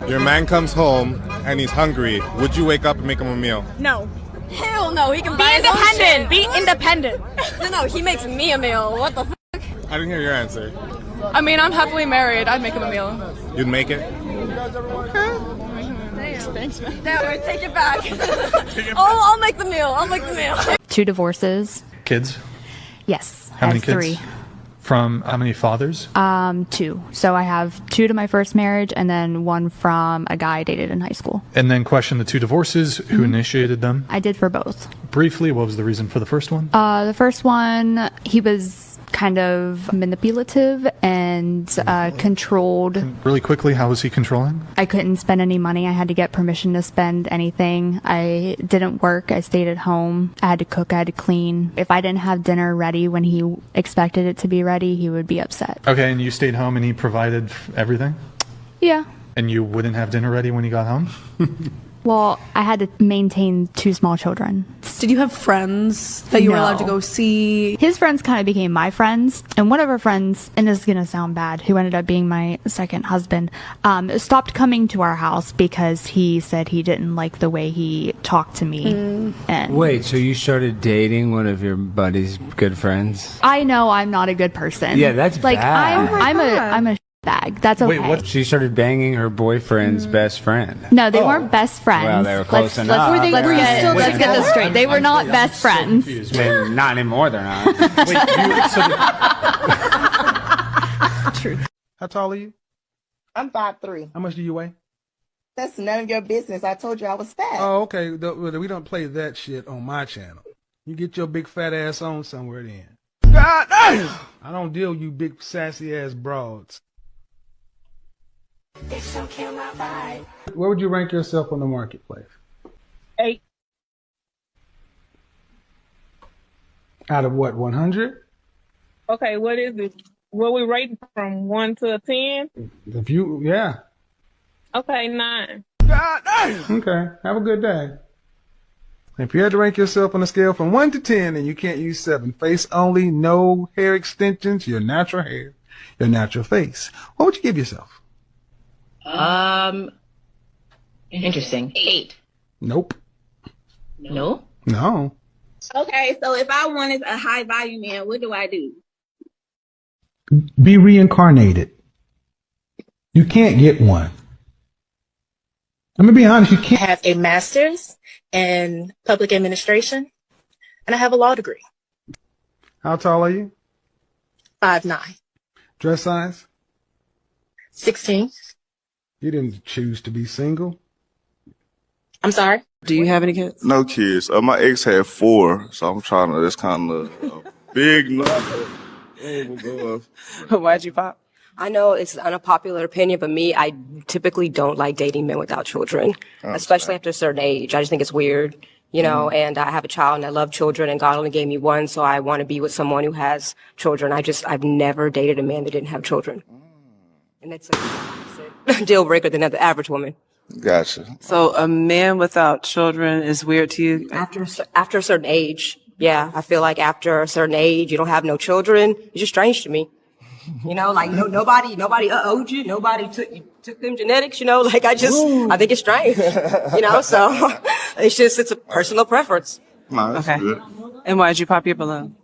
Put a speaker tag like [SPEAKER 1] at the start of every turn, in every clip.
[SPEAKER 1] Your man comes home and he's hungry. Would you wake up and make him a meal?
[SPEAKER 2] No.
[SPEAKER 3] Hell no, he can
[SPEAKER 2] Be
[SPEAKER 3] buy his own
[SPEAKER 2] independent.
[SPEAKER 3] shit.
[SPEAKER 2] Be independent.
[SPEAKER 3] No, he makes me a meal. What the f?
[SPEAKER 1] I didn't hear your answer.
[SPEAKER 2] I mean, I'm happily married. I'd make him a meal.
[SPEAKER 1] You'd make it?
[SPEAKER 2] Thanks, man.
[SPEAKER 3] Damn, take it back. Oh, I'll make the meal. I'll make the meal.
[SPEAKER 4] 2 divorces.
[SPEAKER 5] Kids?
[SPEAKER 4] Yes.
[SPEAKER 5] How
[SPEAKER 4] I
[SPEAKER 5] many
[SPEAKER 4] have
[SPEAKER 5] kids?
[SPEAKER 4] 3.
[SPEAKER 5] From how many fathers?
[SPEAKER 4] 2. So I have 2 to my first marriage and then 1 from a guy I dated in high school.
[SPEAKER 5] And then question the 2 divorces. Who initiated them?
[SPEAKER 4] I did for both.
[SPEAKER 5] Briefly, what was the reason for the first one?
[SPEAKER 4] The first one, he was kind of manipulative and controlled.
[SPEAKER 5] Really quickly, how was he controlling?
[SPEAKER 4] I couldn't spend any money. I had to get permission to spend anything. I didn't work. I stayed at home. I had to cook. I had to clean. If I didn't have dinner ready when he expected it to be ready, he would be upset.
[SPEAKER 5] Okay, and you stayed home and he provided everything?
[SPEAKER 4] Yeah.
[SPEAKER 5] And you wouldn't have dinner ready when he got home?
[SPEAKER 4] Well, I had to maintain 2 small children.
[SPEAKER 6] Did you have friends that you were
[SPEAKER 4] No.
[SPEAKER 6] allowed to go see?
[SPEAKER 4] His friends kind of became my friends, and one of our friends, and this is going to sound bad, who ended up being my second husband, stopped coming to our house because he said he didn't like the way he talked to me. And
[SPEAKER 7] Wait, so you started dating one of your buddy's good friends?
[SPEAKER 4] I know I'm not a good person.
[SPEAKER 7] Yeah, that's
[SPEAKER 4] like
[SPEAKER 7] bad.
[SPEAKER 4] I'm a bag. That's okay.
[SPEAKER 5] Wait, what?
[SPEAKER 7] She started banging her boyfriend's best friend.
[SPEAKER 4] No, they weren't best friends.
[SPEAKER 7] Well, they were close enough.
[SPEAKER 6] Were you still
[SPEAKER 4] Let's get this straight. They were not best friends.
[SPEAKER 5] Confused.
[SPEAKER 7] Maybe not anymore, they're not.
[SPEAKER 5] Wait,
[SPEAKER 8] How tall are you?
[SPEAKER 9] I'm 5'3".
[SPEAKER 8] How much do you weigh?
[SPEAKER 9] That's none of your business. I told you I was fat.
[SPEAKER 8] Oh, okay. We don't play that shit on my channel. You get your big fat ass on somewhere then. God damn! I don't deal with you big sassy ass broads. Where would you rank yourself on the marketplace?
[SPEAKER 10] 8.
[SPEAKER 8] Out of what, 100?
[SPEAKER 10] Okay, what is it? What we rating from 1 to 10?
[SPEAKER 8] If you, yeah.
[SPEAKER 10] Okay, 9.
[SPEAKER 8] God damn! Okay, have a good day. If you had to rank yourself on a scale from 1 to 10 and you can't use 7, face only, no hair extensions, your natural hair, your natural face, what would you give yourself?
[SPEAKER 9] Interesting. 8.
[SPEAKER 8] Nope.
[SPEAKER 9] No?
[SPEAKER 8] No.
[SPEAKER 3] Okay, so if I wanted a high volume man, what do I do?
[SPEAKER 8] Be reincarnated. You can't get one. I'm gonna be honest, you
[SPEAKER 9] I
[SPEAKER 8] can't.
[SPEAKER 9] have a master's in public administration, and I have a law degree.
[SPEAKER 8] How tall are you?
[SPEAKER 9] 5'9".
[SPEAKER 8] Dress size?
[SPEAKER 9] 16.
[SPEAKER 8] You didn't choose to be single.
[SPEAKER 9] I'm sorry?
[SPEAKER 6] Do you have any kids?
[SPEAKER 11] No kids. My ex had 4, so I'm trying to. That's kind of a big number.
[SPEAKER 6] Why'd you pop?
[SPEAKER 3] I know it's an unpopular opinion, but me, I typically don't like dating men without children, especially after a certain age. I just think it's weird, you know, and I have a child and I love children and God only gave me one, so I want to be with someone who has children. I've never dated a man that didn't have children. And that's a deal breaker than the average woman.
[SPEAKER 11] Gotcha.
[SPEAKER 6] So a man without children is weird to you?
[SPEAKER 3] After a certain age, yeah, I feel like after a certain age, you don't have no children. It's just strange to me. You know, like nobody owed you. Nobody took them genetics. You know, like I think it's strange. You know, so it's a personal preference.
[SPEAKER 11] No, that's
[SPEAKER 6] Okay.
[SPEAKER 11] good.
[SPEAKER 6] And why'd you pop your balloon?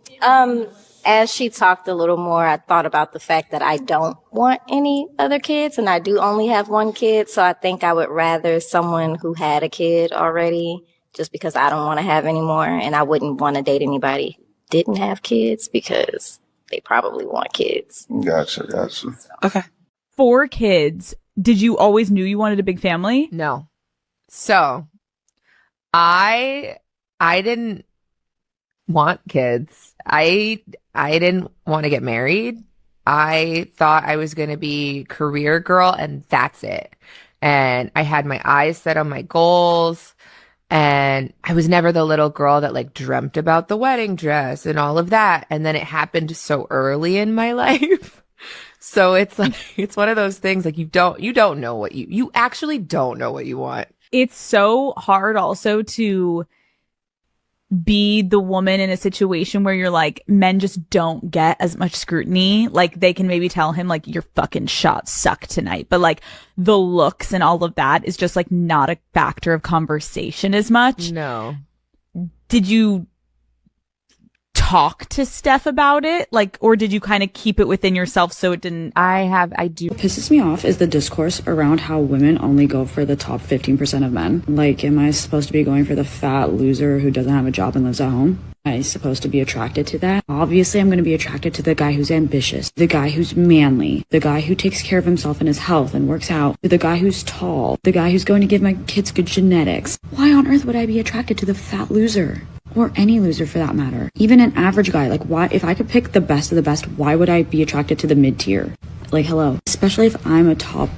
[SPEAKER 12] As she talked a little more, I thought about the fact that I don't want any other kids, and I do only have one kid, so I think I would rather someone who had a kid already, just because I don't want to have any more, and I wouldn't want to date anybody who didn't have kids, because they probably want kids.
[SPEAKER 11] Gotcha.
[SPEAKER 6] Okay.
[SPEAKER 2] 4 kids. Did you always knew you wanted a big family?
[SPEAKER 13] No. So I didn't want kids. I didn't want to get married. I thought I was going to be career girl and that's it. And I had my eyes set on my goals. And I was never the little girl that like dreamt about the wedding dress and all of that. And then it happened so early in my life. So it's like, it's one of those things like you don't know what you actually don't know what you want.
[SPEAKER 2] It's so hard also to be the woman in a situation where you're like, men just don't get as much scrutiny. Like they can maybe tell him like, your fucking shots suck tonight, but like the looks and all of that is just like not a factor of conversation as much.
[SPEAKER 13] No.
[SPEAKER 2] Did you talk to Steph about it? Like, or did you kind of keep it within yourself so it didn't?
[SPEAKER 13] I do.
[SPEAKER 14] What pisses me off is the discourse around how women only go for the top 15% of men. Like, am I supposed to be going for the fat loser who doesn't have a job and lives at home? Am I supposed to be attracted to that? Obviously, I'm going to be attracted to the guy who's ambitious, the guy who's manly, the guy who takes care of himself and his health and works out, the guy who's tall, the guy who's going to give my kids good genetics. Why on earth would I be attracted to the fat loser? Or any loser for that matter. Even an average guy. Like, why, if I could pick the best of the best, why would I be attracted to the mid-tier? Like, hello. Especially if I'm a top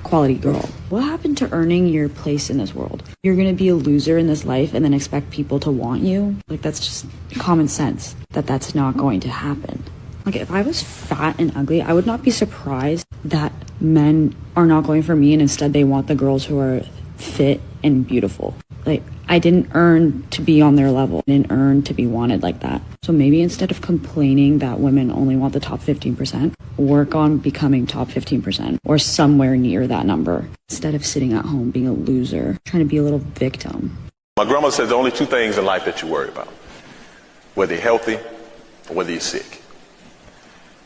[SPEAKER 14] quality girl. What happened to earning your place in this world? You're gonna be a loser in this life and then expect people to want you? Like, that's just common sense that that's not going to happen. Like, if I was fat and ugly, I would not be surprised that men are not going for me and instead they want the girls who are fit and beautiful. Like, I didn't earn to be on their level. I didn't earn to be wanted like that. So maybe instead of complaining that women only want the top 15%, work on becoming top 15% or somewhere near that number instead of sitting at home being a loser, trying to be a little victim.
[SPEAKER 15] My grandma says there are only two things in life that you worry about, whether you're healthy or whether you're sick.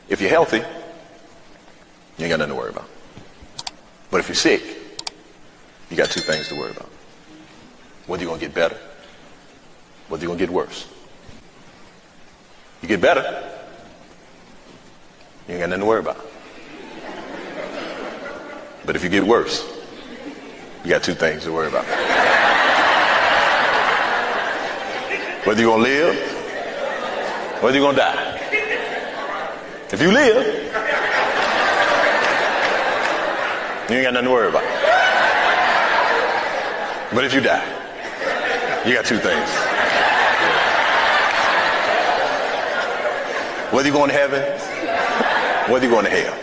[SPEAKER 15] If you're healthy, you ain't got nothing to worry about. But if you're sick, you got two things to worry about. Whether you're going to get better, whether you're going to get worse. You get better, you ain't got nothing to worry about. But if you get worse, you got two things to worry about. Whether you're going to live, whether you're going to die. If you live, you ain't got nothing to worry about. But if you die, you got two things. Whether you're going to heaven, whether you're going to hell.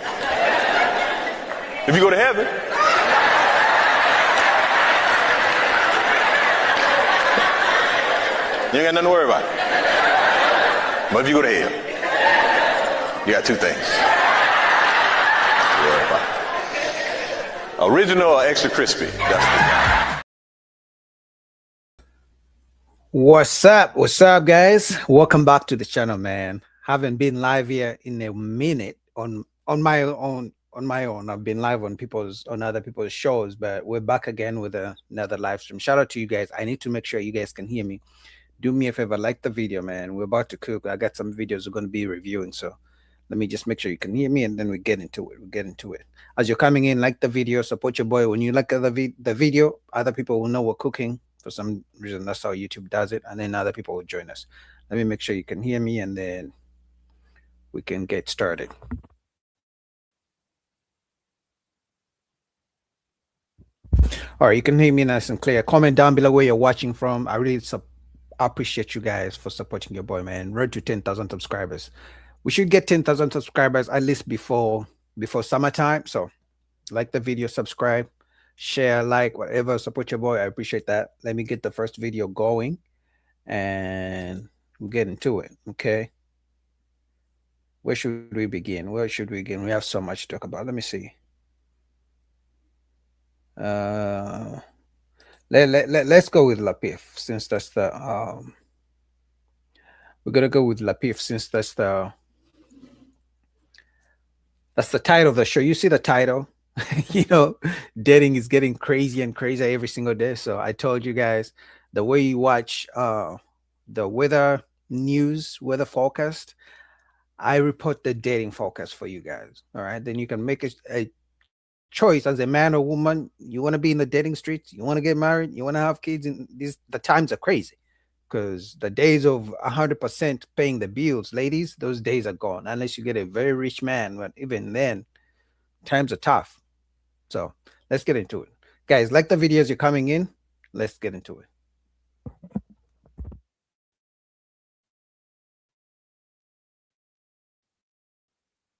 [SPEAKER 15] If you go to heaven, you ain't got nothing to worry about. But if you go to hell, you got two things to worry about. Original or extra crispy?
[SPEAKER 16] What's up guys? Welcome back to the channel, man. Haven't been live here in a minute on my own. I've been live on other people's shows, but we're back again with another live stream. Shout out to you guys. I need to make sure you guys can hear me. Do me a favor, like the video, man. We're about to cook. I got some videos we're going to be reviewing, so let me just make sure you can hear me, and then we get into it. As you're coming in, like the video, support your boy. When you like the video, other people will know we're cooking. For some reason, that's how YouTube does it, and then other people will join us. Let me make sure you can hear me, and then we can get started. All right, you can hear me nice and clear. Comment down below where you're watching from. I really appreciate you guys for supporting your boy, man. Road to 10,000 subscribers. We should get 10,000 subscribers at least before summertime. So like the video, subscribe, share, like, whatever. Support your boy. I appreciate that. Let me get the first video going and we'll get into it. Okay. Where should we begin? We have so much to talk about. Let me see. Let's go with Lapif, since that's the we're gonna go with Lapif since that's the title of the show. You see the title. You know, dating is getting crazy and crazier every single day. So I told you guys, the way you watch the weather forecast, I report the dating forecast for you guys. All right, then you can make a choice as a man or woman. You want to be in the dating streets, you want to get married, you want to have kids. And the times are crazy, because the days of 100% paying the bills, ladies, those days are gone, unless you get a very rich man. But even then, times are tough. So let's get into it, guys. Like the videos, you're coming in. Let's get into it.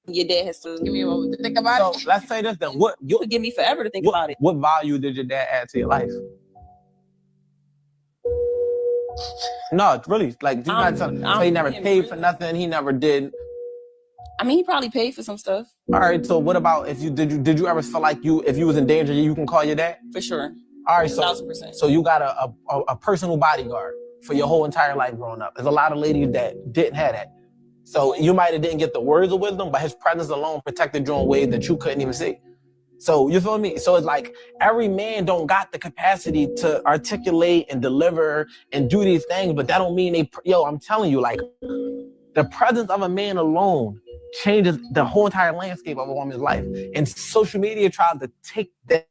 [SPEAKER 17] Your dad has to give me a moment to think about it.
[SPEAKER 18] So let's say this then. What
[SPEAKER 17] you would give me forever to think about it.
[SPEAKER 18] What value did your dad add to your life? No, really. Like, you got to, so he never paid for nothing. He never did.
[SPEAKER 17] I mean, he probably paid for some stuff.
[SPEAKER 18] All right. So what about if you did you ever feel like if you was in danger, you can call your dad?
[SPEAKER 17] For sure.
[SPEAKER 18] All right. So
[SPEAKER 17] 1000%.
[SPEAKER 18] so you got a personal bodyguard for your whole entire life growing up. There's a lot of ladies that didn't have that. So you might have didn't get the words of wisdom, but his presence alone protected you in ways that you couldn't even see. So you feel me? So it's like every man don't got the capacity to articulate and deliver and do these things, but that don't mean I'm telling you, like, the presence of a man alone changes the whole entire landscape of a woman's life. And social media tries to take that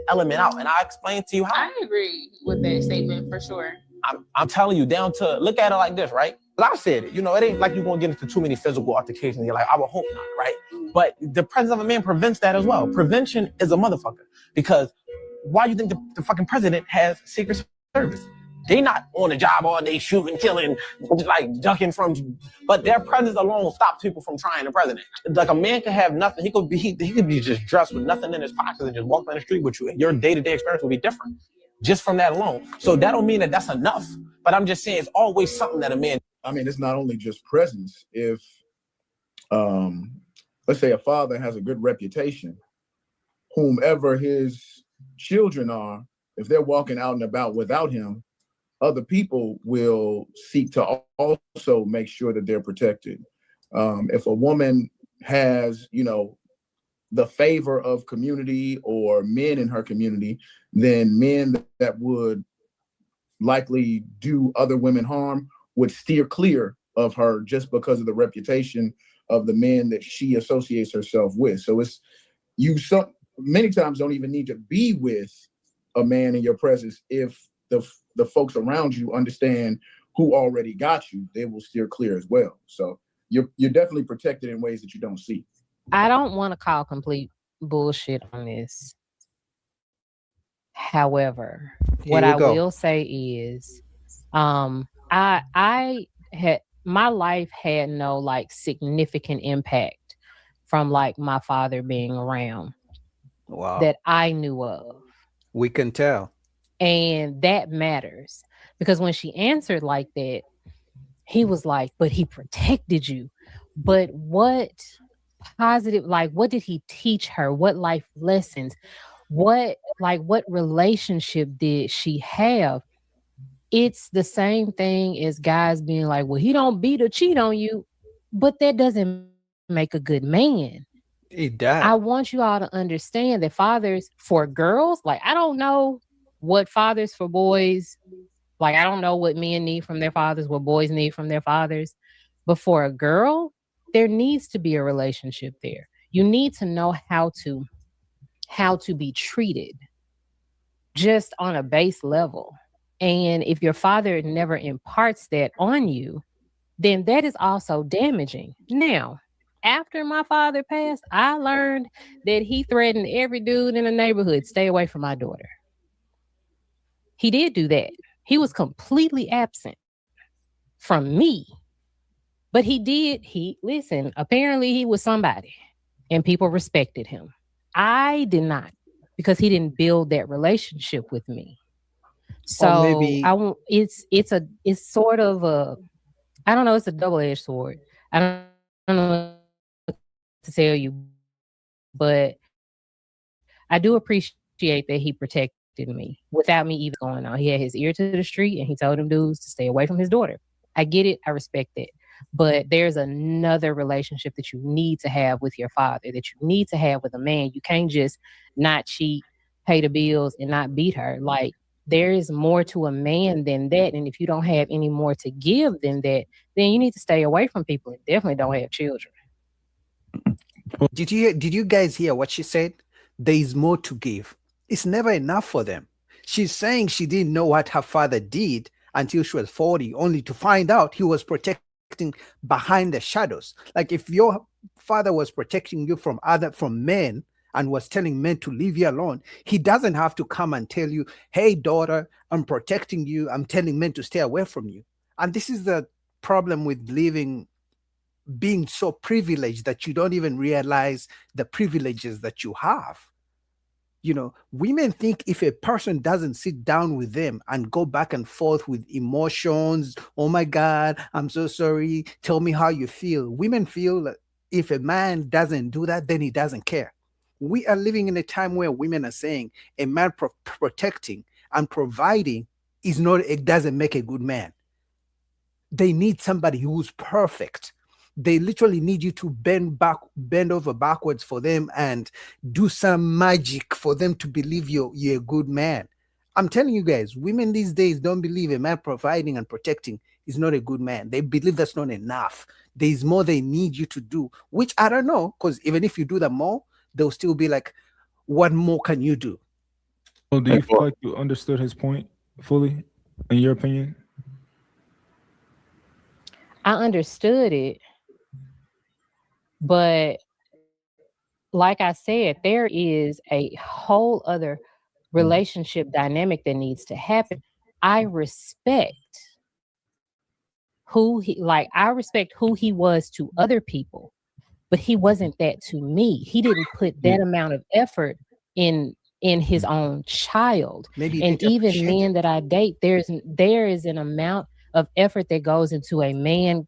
[SPEAKER 18] element out. And I explained to you how.
[SPEAKER 17] I agree with that statement for sure.
[SPEAKER 18] I'm telling you, down to look at it like this, right? But I said it, it ain't like you're gonna get into too many physical altercations. You're like, I would hope not, right? But the presence of a man prevents that as well. Prevention is a motherfucker. Because why do you think the fucking president has Secret Service? They not on the job all day shooting, killing, like ducking from, but their presence alone stops people from trying the president. Like a man can have nothing. He could be just dressed with nothing in his pockets and just walk down the street with you. And your day-to-day experience will be different just from that alone. So that don't mean that that's enough. But I'm just saying it's always something that a man.
[SPEAKER 19] I mean, it's not only just presence. If, let's say a father has a good reputation, whomever his children are, if they're walking out and about without him, other people will seek to also make sure that they're protected. If a woman has, the favor of community or men in her community, then men that would likely do other women harm would steer clear of her just because of the reputation of the men that she associates herself with. So many times don't even need to be with a man in your presence. If the folks around you understand who already got you, they will steer clear as well. So you're definitely protected in ways that you don't see.
[SPEAKER 20] I don't want to call complete bullshit on this. However, what I will say is, my life had no like significant impact from like my father being around.
[SPEAKER 16] Wow.
[SPEAKER 20] That I knew of.
[SPEAKER 16] We can tell.
[SPEAKER 20] And that matters because when she answered like that, he was like, but he protected you. But what positive, like, what did he teach her? What life lessons? What relationship did she have? It's the same thing as guys being like, well, he don't beat or cheat on you, but that doesn't make a good man.
[SPEAKER 16] It does.
[SPEAKER 20] I want you all to understand that fathers for girls, like, I don't know what fathers for boys, like, I don't know what men need from their fathers, what boys need from their fathers. But for a girl, there needs to be a relationship there. You need to know how to be treated just on a base level. And if your father never imparts that on you, then that is also damaging. Now, after my father passed, I learned that he threatened every dude in the neighborhood, stay away from my daughter. He did do that. He was completely absent from me. But listen, apparently he was somebody and people respected him. I did not, because he didn't build that relationship with me. So
[SPEAKER 16] maybe
[SPEAKER 20] it's sort of a, I don't know, it's a double-edged sword. I don't know what to tell you, but I do appreciate that he protected me without me even going on. He had his ear to the street and he told them dudes to stay away from his daughter. I get it. I respect it. But there's another relationship that you need to have with your father, that you need to have with a man. You can't just not cheat, pay the bills, and not beat her. Like, there is more to a man than that. And if you don't have any more to give than that, then you need to stay away from people and definitely don't have children.
[SPEAKER 16] Did you guys hear what she said? There is more to give. It's never enough for them. She's saying she didn't know what her father did until she was 40, only to find out he was protecting behind the shadows. Like, if your father was protecting you from men and was telling men to leave you alone, he doesn't have to come and tell you, hey, daughter, I'm protecting you. I'm telling men to stay away from you. And this is the problem with being so privileged that you don't even realize the privileges that you have. You know, women think if a person doesn't sit down with them and go back and forth with emotions, oh my God, I'm so sorry, tell me how you feel. Women feel that if a man doesn't do that, then he doesn't care. We are living in a time where women are saying a man protecting and providing is not, it doesn't make a good man. They need somebody who's perfect. They literally need you to bend over backwards for them and do some magic for them to believe you're a good man. I'm telling you guys, women these days don't believe a man providing and protecting is not a good man. They believe that's not enough. There's more they need you to do, which I don't know, because even if you do that more, they'll still be like, what more can you do?
[SPEAKER 21] Well, do you feel like you understood his point fully, in your opinion?
[SPEAKER 20] I understood it, but like I said, there is a whole other relationship dynamic that needs to happen. I respect who he was to other people, but he wasn't that to me. He didn't put that amount of effort in his own child.
[SPEAKER 16] Maybe
[SPEAKER 20] and even men that I date, there is an amount of effort that goes into a man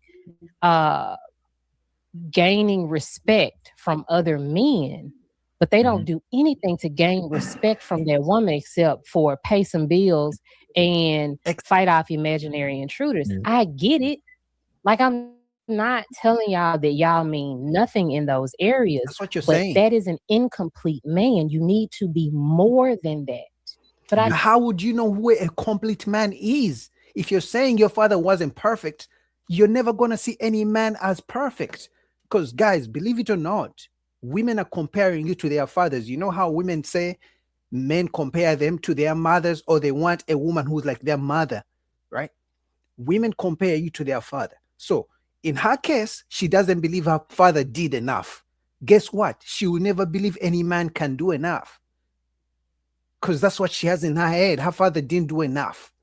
[SPEAKER 20] gaining respect from other men, but they don't do anything to gain respect from their woman except for pay some bills and fight off imaginary intruders. I get it. Like, I'm not telling y'all that y'all mean nothing in those areas.
[SPEAKER 16] That's what you're
[SPEAKER 20] but
[SPEAKER 16] saying.
[SPEAKER 20] That is an incomplete man. You need to be more than that. But
[SPEAKER 16] how would you know who a complete man is? If you're saying your father wasn't perfect, you're never going to see any man as perfect. Because guys, believe it or not, women are comparing you to their fathers. You know how women say men compare them to their mothers, or they want a woman who's like their mother, right? Women compare you to their father. So in her case, she doesn't believe her father did enough. Guess what? She will never believe any man can do enough. Because that's what she has in her head. Her father didn't do enough.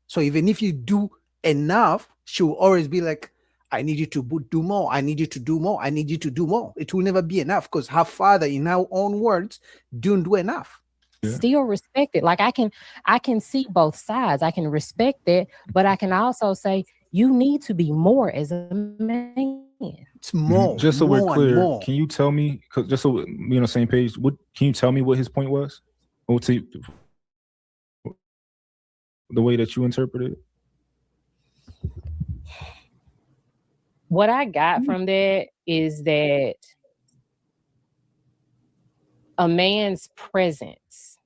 [SPEAKER 16] So even if you do enough, she will always be like, I need you to do more. I need you to do more. I need you to do more. It will never be enough because her father, in her own words, didn't do enough.
[SPEAKER 20] Still respect it. Like I can see both sides. I can respect that, but I can also say you need to be more as a man.
[SPEAKER 16] It's more.
[SPEAKER 21] Just so
[SPEAKER 16] more
[SPEAKER 21] we're clear,
[SPEAKER 16] more.
[SPEAKER 21] can you tell me? Cause just so we're on the same page, can you tell me what his point was? Or the way that you interpreted it?
[SPEAKER 20] What I got from that is that a man's presence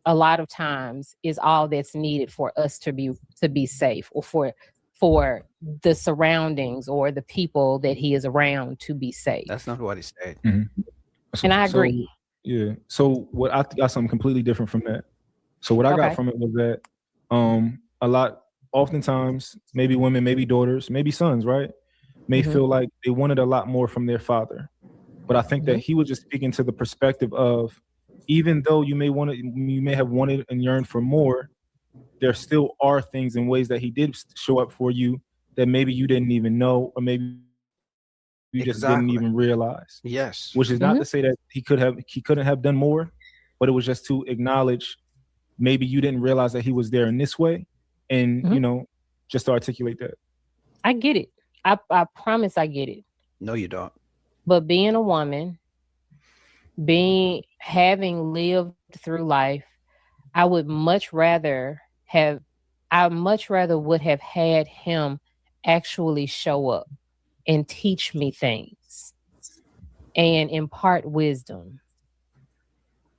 [SPEAKER 20] a lot of times is all that's needed for us to be safe, or for the surroundings or the people that he is around to be safe.
[SPEAKER 16] That's not what he said.
[SPEAKER 20] And I agree.
[SPEAKER 21] So what I got something completely different from that. So what I got from it was that oftentimes, maybe women, maybe daughters, maybe sons, right, may feel like they wanted a lot more from their father. But I think that he was just speaking to the perspective of, even though you may have wanted and yearned for more, there still are things and ways that he did show up for you that maybe you didn't even know, or maybe you just didn't even realize.
[SPEAKER 16] Yes.
[SPEAKER 21] Which is not to say that he couldn't have done more, but it was just to acknowledge maybe you didn't realize that he was there in this way, and just to articulate that.
[SPEAKER 20] I get it. I promise I get it.
[SPEAKER 16] No, you don't.
[SPEAKER 20] But being a woman, having lived through life, I would much rather would have had him actually show up and teach me things and impart wisdom.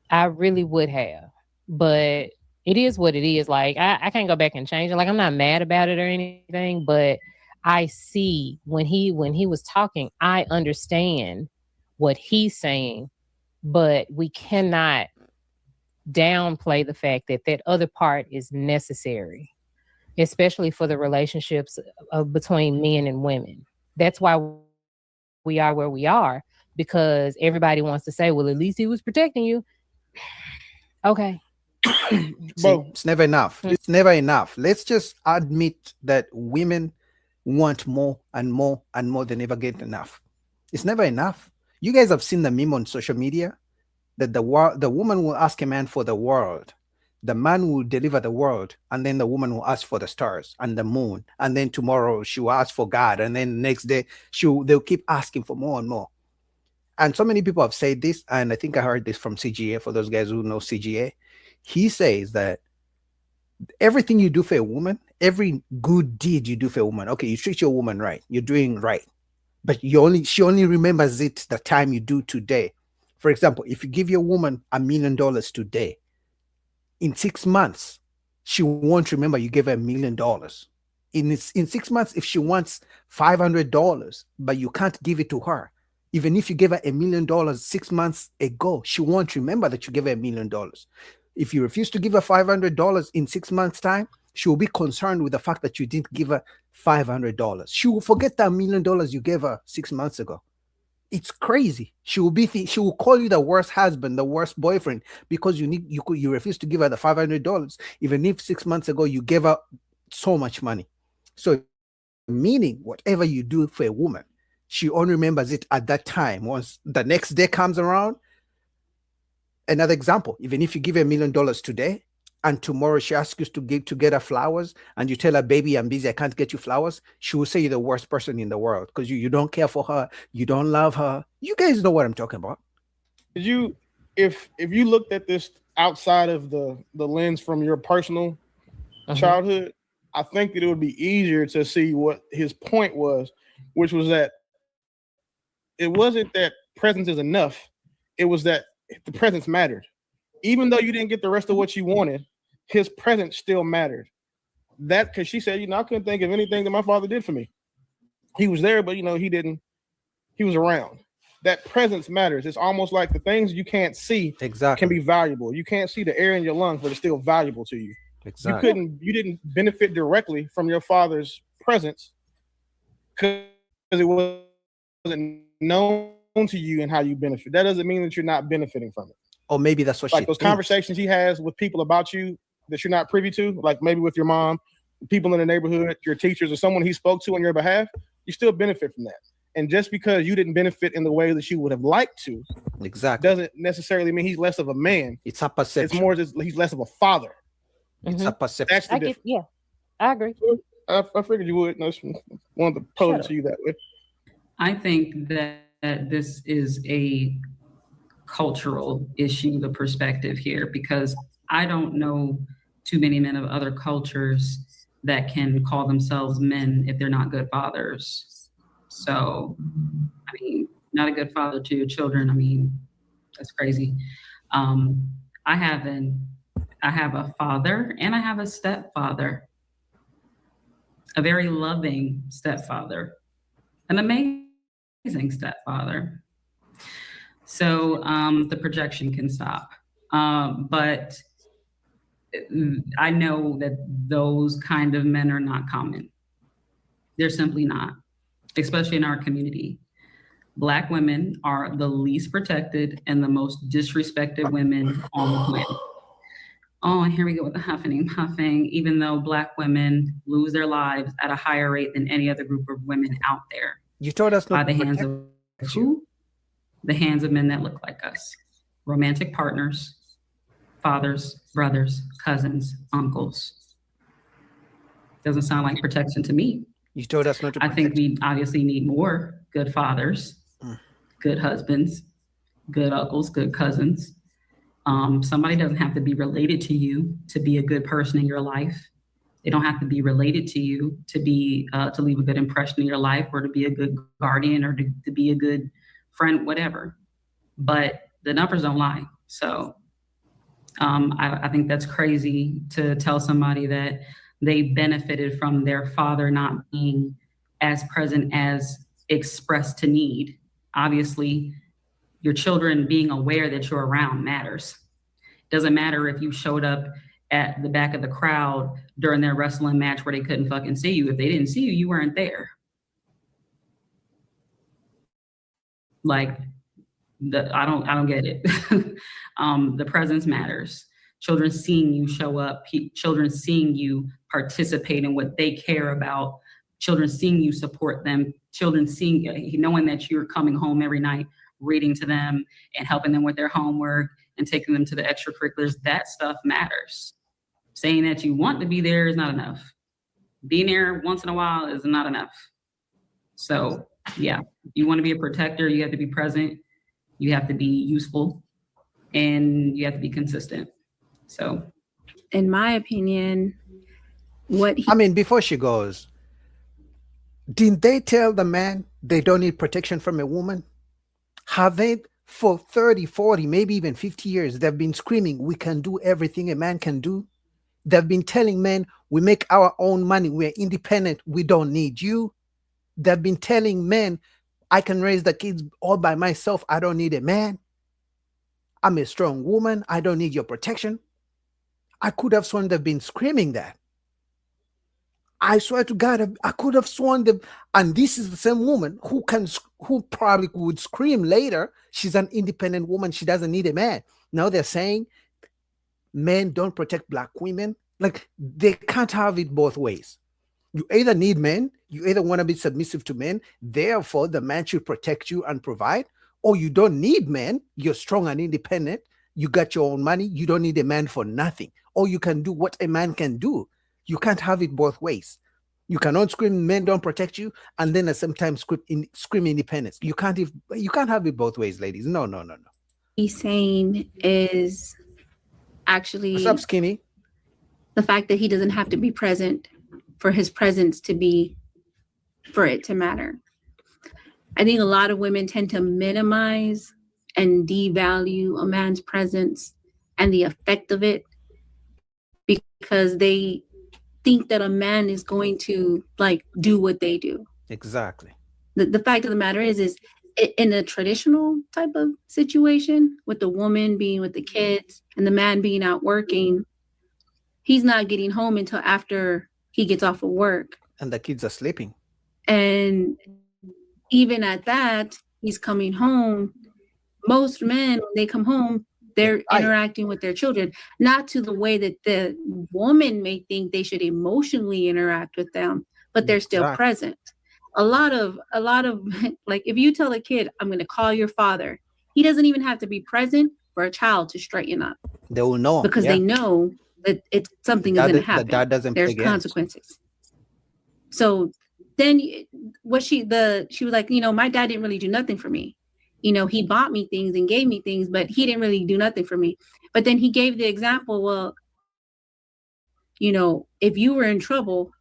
[SPEAKER 20] I really would have, but it is what it is. Like I can't go back and change it. Like I'm not mad about it or anything, but I see when he was talking, I understand what he's saying, but we cannot downplay the fact that that other part is necessary, especially for the relationships between men and women. That's why we are where we are, because everybody wants to say, well, at least he was protecting you. Okay.
[SPEAKER 16] See, it's never enough. It's never enough. Let's just admit that women want more and more and more. They never get enough. It's never enough. You guys have seen the meme on social media. that the woman will ask a man for the world, the man will deliver the world, and then the woman will ask for the stars and the moon, and then tomorrow she will ask for God, and then the next day they'll keep asking for more and more. And so many people have said this, and I think I heard this from CGA. For those guys who know CGA, he says that everything you do for a woman, every good deed you do for a woman, okay, you treat your woman right, you're doing right, but she only remembers it the time you do today. For example, if you give your woman $1 million today, in 6 months, she won't remember you gave her $1 million. In 6 months, if she wants $500, but you can't give it to her, even if you gave her $1 million 6 months ago, she won't remember that you gave her $1 million. If you refuse to give her $500 in 6 months' time, she will be concerned with the fact that you didn't give her $500. She will forget that $1 million you gave her 6 months ago. It's crazy. She will call you the worst husband, the worst boyfriend, because you refuse to give her the $500, even if 6 months ago you gave her so much money. So, meaning whatever you do for a woman, she only remembers it at that time. Once the next day comes around, another example, even if you give her $1 million today, and tomorrow she asks you to get her flowers, and you tell her, baby, I'm busy, I can't get you flowers, she will say you're the worst person in the world because you don't care for her, you don't love her. You guys know what I'm talking about.
[SPEAKER 1] If you looked at this outside of the lens from your personal childhood, I think that it would be easier to see what his point was, which was that it wasn't that presence is enough, it was that the presence mattered. Even though you didn't get the rest of what you wanted, his presence still mattered. That because she said, I couldn't think of anything that my father did for me. He was there, but he was around. That presence matters. It's almost like the things you can't see can be valuable. You can't see the air in your lungs, but it's still valuable to you. Exactly. You didn't benefit directly from your father's presence because it wasn't known to you and how you benefit. That doesn't mean that you're not benefiting from it.
[SPEAKER 16] Or maybe that's what
[SPEAKER 1] like those conversations he has with people about you that you're not privy to, like maybe with your mom, people in the neighborhood, your teachers, or someone he spoke to on your behalf, you still benefit from that. And just because you didn't benefit in the way that you would have liked to, doesn't necessarily mean he's less of a man.
[SPEAKER 16] It's a perception.
[SPEAKER 1] It's more just he's less of a father.
[SPEAKER 16] It's a perception.
[SPEAKER 1] That's the difference.
[SPEAKER 20] Yeah, I agree.
[SPEAKER 1] I figured you would. I just wanted to pose it to you that way.
[SPEAKER 22] I think that this is a cultural issue, the perspective here, because I don't know too many men of other cultures that can call themselves men if they're not good fathers. So, I mean, not a good father to your children. I mean, that's crazy. I have a father and I have a stepfather, a very loving stepfather, an amazing stepfather. So the projection can stop. But I know that those kind of men are not common. They're simply not, especially in our community. Black women are the least protected and the most disrespected women on the planet. Oh, and here we go with the huffing and puffing, even though Black women lose their lives at a higher rate than any other group of women out there.
[SPEAKER 16] You told us
[SPEAKER 22] by the hands of who? The hands of men that look like us. Romantic partners, fathers, brothers, cousins, uncles. Doesn't sound like protection to me.
[SPEAKER 16] You told us not to
[SPEAKER 22] protect. I think we obviously need more good fathers, good husbands, good uncles, good cousins. Somebody doesn't have to be related to you to be a good person in your life. They don't have to be related to you to be to leave a good impression in your life, or to be a good guardian, or to be a good friend, whatever. But the numbers don't lie. So I think that's crazy to tell somebody that they benefited from their father not being as present as expressed to need. Obviously, your children being aware that you're around matters. Doesn't matter if you showed up at the back of the crowd during their wrestling match where they couldn't fucking see you. If they didn't see you, you weren't there. Like, I don't get it. The presence matters. Children seeing you show up, children seeing you participate in what they care about, children seeing you support them, children seeing, knowing that you're coming home every night reading to them and helping them with their homework and taking them to the extracurriculars. That stuff matters. Saying that you want to be there is not enough. Being there once in a while is not enough. So yeah, you want to be a protector, you have to be present, you have to be useful, and you have to be consistent. So
[SPEAKER 4] in my opinion,
[SPEAKER 16] I mean, before she goes, didn't they tell the man they don't need protection from a woman? Have they, for 30, 40, maybe even 50 years, they've been screaming, we can do everything a man can do? They've been telling men, we make our own money, we're independent, we don't need you. They've been telling men, I can raise the kids all by myself, I don't need a man. I'm a strong woman, I don't need your protection. I could have sworn they've been screaming that. I swear to God, I could have sworn them, and this is the same woman who probably would scream later. She's an independent woman. She doesn't need a man. Now they're saying men don't protect black women. Like, they can't have it both ways. You either need men, you either want to be submissive to men, therefore the man should protect you and provide, or you don't need men, you're strong and independent, you got your own money, you don't need a man for nothing, or you can do what a man can do. You can't have it both ways. You cannot scream men don't protect you and then at the same time scream independence. You can't have it both ways, ladies. No.
[SPEAKER 4] He's saying is actually,
[SPEAKER 16] what's up, Skinny?
[SPEAKER 4] The fact that he doesn't have to be present for his presence to be, for it to matter. I think a lot of women tend to minimize and devalue a man's presence and the effect of it because they think that a man is going to like do what they do.
[SPEAKER 16] Exactly.
[SPEAKER 4] The fact of the matter is in a traditional type of situation with the woman being with the kids and the man being out working, he's not getting home until after he gets off of work.
[SPEAKER 16] And the kids are sleeping.
[SPEAKER 4] And even at that, he's coming home. Most men, when they come home, they're interacting with their children, not to the way that the woman may think they should emotionally interact with them, but they're still present. A lot of like, if you tell a kid, I'm going to call your father, he doesn't even have to be present for a child to straighten up.
[SPEAKER 16] They will know.
[SPEAKER 4] Because they know that it's something is going to happen.
[SPEAKER 16] That doesn't
[SPEAKER 4] There's consequences. So then she was like, my dad didn't really do nothing for me. He bought me things and gave me things, but he didn't really do nothing for me. But then he gave the example, well, if you were in trouble,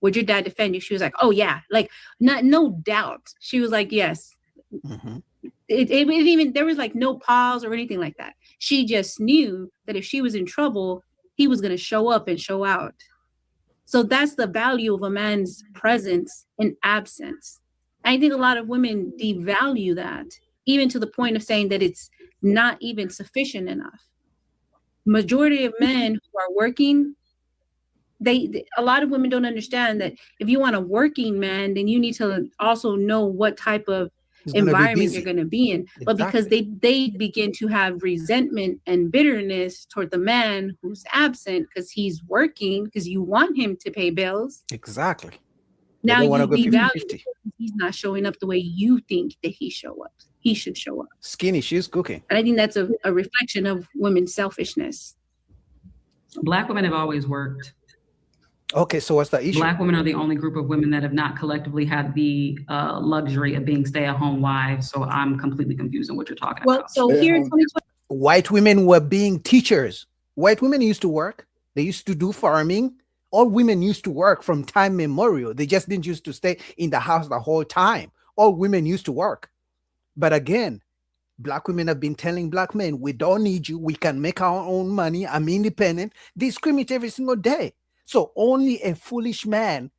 [SPEAKER 4] would your dad defend you? She was like, oh yeah, like no doubt. She was like, yes. Mm-hmm. It even, there was like no pause or anything like that. She just knew that if she was in trouble, he was going to show up and show out. So that's the value of a man's presence and absence. I think a lot of women devalue that, even to the point of saying that it's not even sufficient enough. Majority of men who are working, a lot of women don't understand that if you want a working man, then you need to also know what type of environment you're going to be in. Exactly. But because they begin to have resentment and bitterness toward the man who's absent because he's working, because you want him to pay bills.
[SPEAKER 16] Exactly.
[SPEAKER 4] Now you devalue he's not showing up the way you think that he should show up.
[SPEAKER 16] Skinny, she's cooking.
[SPEAKER 4] And I think that's a reflection of women's selfishness.
[SPEAKER 22] Black women have always worked.
[SPEAKER 16] Okay, so what's the issue?
[SPEAKER 22] Black women are the only group of women that have not collectively had the luxury of being stay-at-home wives. So I'm completely confused on what you're talking about.
[SPEAKER 4] So here in 2020,
[SPEAKER 16] white women were being teachers. White women used to work. They used to do farming. All women used to work from time memorial. They just didn't used to stay in the house the whole time. All women used to work. But again, black women have been telling black men, we don't need you. We can make our own money. I'm independent. They scream it every single day. So only a foolish man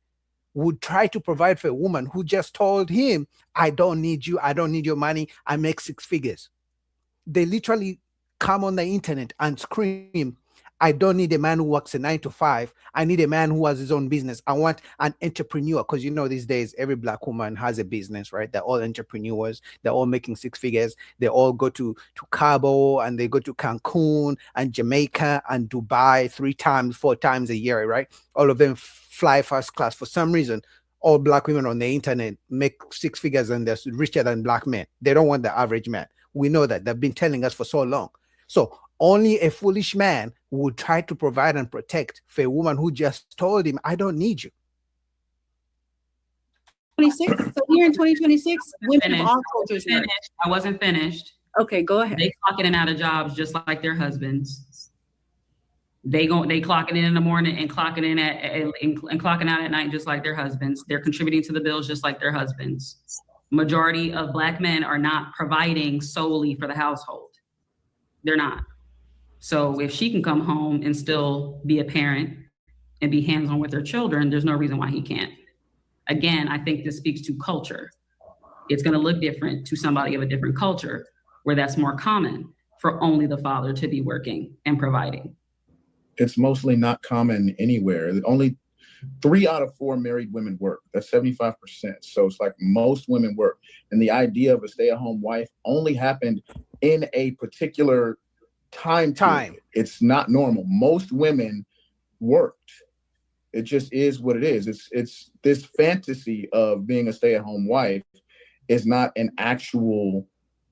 [SPEAKER 16] would try to provide for a woman who just told him, I don't need you. I don't need your money. I make 6 figures. They literally come on the internet and scream, I don't need a man who works a 9 to 5. I need a man who has his own business. I want an entrepreneur, because these days every black woman has a business, right? They're all entrepreneurs. They're all making 6 figures. They all go to Cabo and they go to Cancun and Jamaica and Dubai 3 times, 4 times a year, right? All of them fly first class. For some reason, all black women on the internet make 6 figures and they're richer than black men. They don't want the average man. We know that. They've been telling us for so long. So only a foolish man would try to provide and protect for a woman who just told him, I don't need you.
[SPEAKER 4] 26. So here in 2026, women of all cultures work.
[SPEAKER 22] I wasn't finished.
[SPEAKER 4] Okay, go ahead.
[SPEAKER 22] They clock in and out of jobs just like their husbands. They clocking in the morning and clocking in and clocking out at night just like their husbands. They're contributing to the bills just like their husbands. Majority of black men are not providing solely for the household. They're not. So if she can come home and still be a parent and be hands-on with her children, there's no reason why he can't. Again, I think this speaks to culture. It's going to look different to somebody of a different culture where that's more common for only the father to be working and providing.
[SPEAKER 19] It's mostly not common anywhere. Only 3 out of 4 married women work. That's 75%. So it's like most women work. And the idea of a stay-at-home wife only happened in a particular time. It's not normal. Most women worked. It just is what it is. It's this fantasy of being a stay-at-home wife is not an actual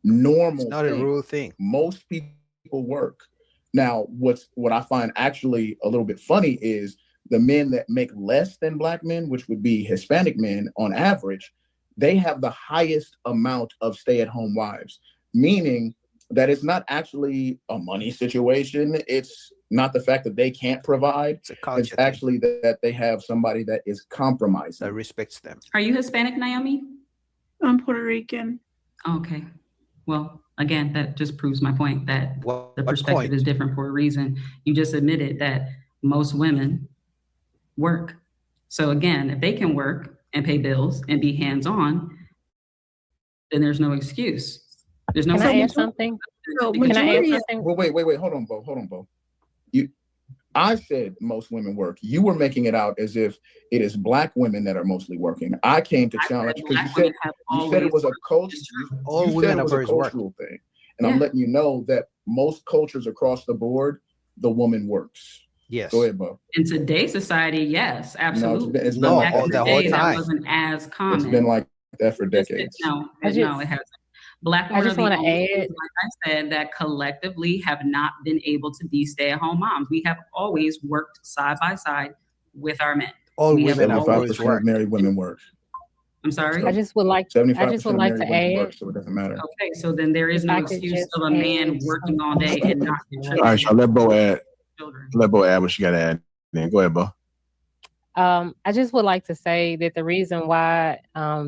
[SPEAKER 19] normal.
[SPEAKER 16] It's not a real thing.
[SPEAKER 19] Most people work. Now, what I find actually a little bit funny is the men that make less than black men, which would be Hispanic men on average, they have the highest amount of stay-at-home wives, meaning that it's not actually a money situation. It's not the fact that they can't provide. It's actually that they have somebody that is compromising.
[SPEAKER 16] That respects them.
[SPEAKER 22] Are you Hispanic, Naomi?
[SPEAKER 5] I'm Puerto Rican.
[SPEAKER 22] Okay. Well, again, that just proves my point that the perspective is different for a reason. You just admitted that most women work. So again, if they can work and pay bills and be hands-on, then there's no excuse. There's no.
[SPEAKER 20] Can I add something? Can I add something?
[SPEAKER 19] Well, wait. Hold on, Bo. I said most women work. You were making it out as if it is black women that are mostly working. I came to challenge because you said it was a culture.
[SPEAKER 16] All women are very
[SPEAKER 19] cultural thing, and I'm letting you know that most cultures across the board, the woman works.
[SPEAKER 16] Yes.
[SPEAKER 19] Go ahead, Bo.
[SPEAKER 22] In today's society, yes, absolutely.
[SPEAKER 19] It's been like
[SPEAKER 22] Back in
[SPEAKER 19] that
[SPEAKER 22] the
[SPEAKER 19] whole
[SPEAKER 22] day,
[SPEAKER 19] time.
[SPEAKER 22] that wasn't as common.
[SPEAKER 19] It's been like that for decades.
[SPEAKER 22] No, it hasn't. Black women
[SPEAKER 20] I just
[SPEAKER 22] are the
[SPEAKER 20] want to
[SPEAKER 22] only
[SPEAKER 20] add,
[SPEAKER 22] ones, like I said, that collectively have not been able to be stay-at-home moms. We have always worked side by side with our men.
[SPEAKER 16] All
[SPEAKER 22] We have
[SPEAKER 16] women have
[SPEAKER 22] always
[SPEAKER 16] always worked.
[SPEAKER 19] Married women work.
[SPEAKER 22] I'm sorry?
[SPEAKER 20] I just would like
[SPEAKER 19] 75%
[SPEAKER 20] to
[SPEAKER 19] of married
[SPEAKER 20] add.
[SPEAKER 19] women work, so it doesn't matter.
[SPEAKER 22] Okay, so then there is
[SPEAKER 20] If
[SPEAKER 22] no
[SPEAKER 20] I could
[SPEAKER 22] excuse
[SPEAKER 20] just
[SPEAKER 22] of a man
[SPEAKER 20] add
[SPEAKER 22] working all day and not
[SPEAKER 7] All
[SPEAKER 22] contributing.
[SPEAKER 7] right, so let Bo add.
[SPEAKER 22] Children.
[SPEAKER 7] Let Bo add what she got to add. Then go ahead, Bo.
[SPEAKER 20] I just would like to say that the reason why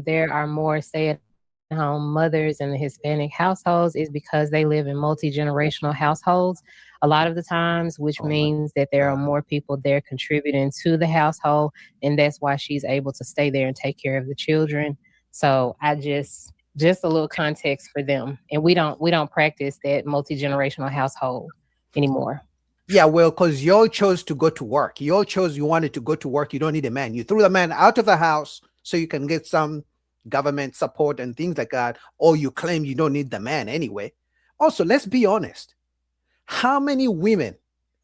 [SPEAKER 20] there are more stay-at-home mothers in the Hispanic households is because they live in multi-generational households a lot of the times, which means that there are more people there contributing to the household, and that's why she's able to stay there and take care of the children. So I just a little context for them, and we don't practice that multi-generational household anymore.
[SPEAKER 16] Yeah, well, because you all chose to go to work. You all chose you wanted to go to work. You don't need a man. You threw the man out of the house so you can get some government support and things like that. Or you claim you don't need the man anyway. Also, let's be honest. How many women,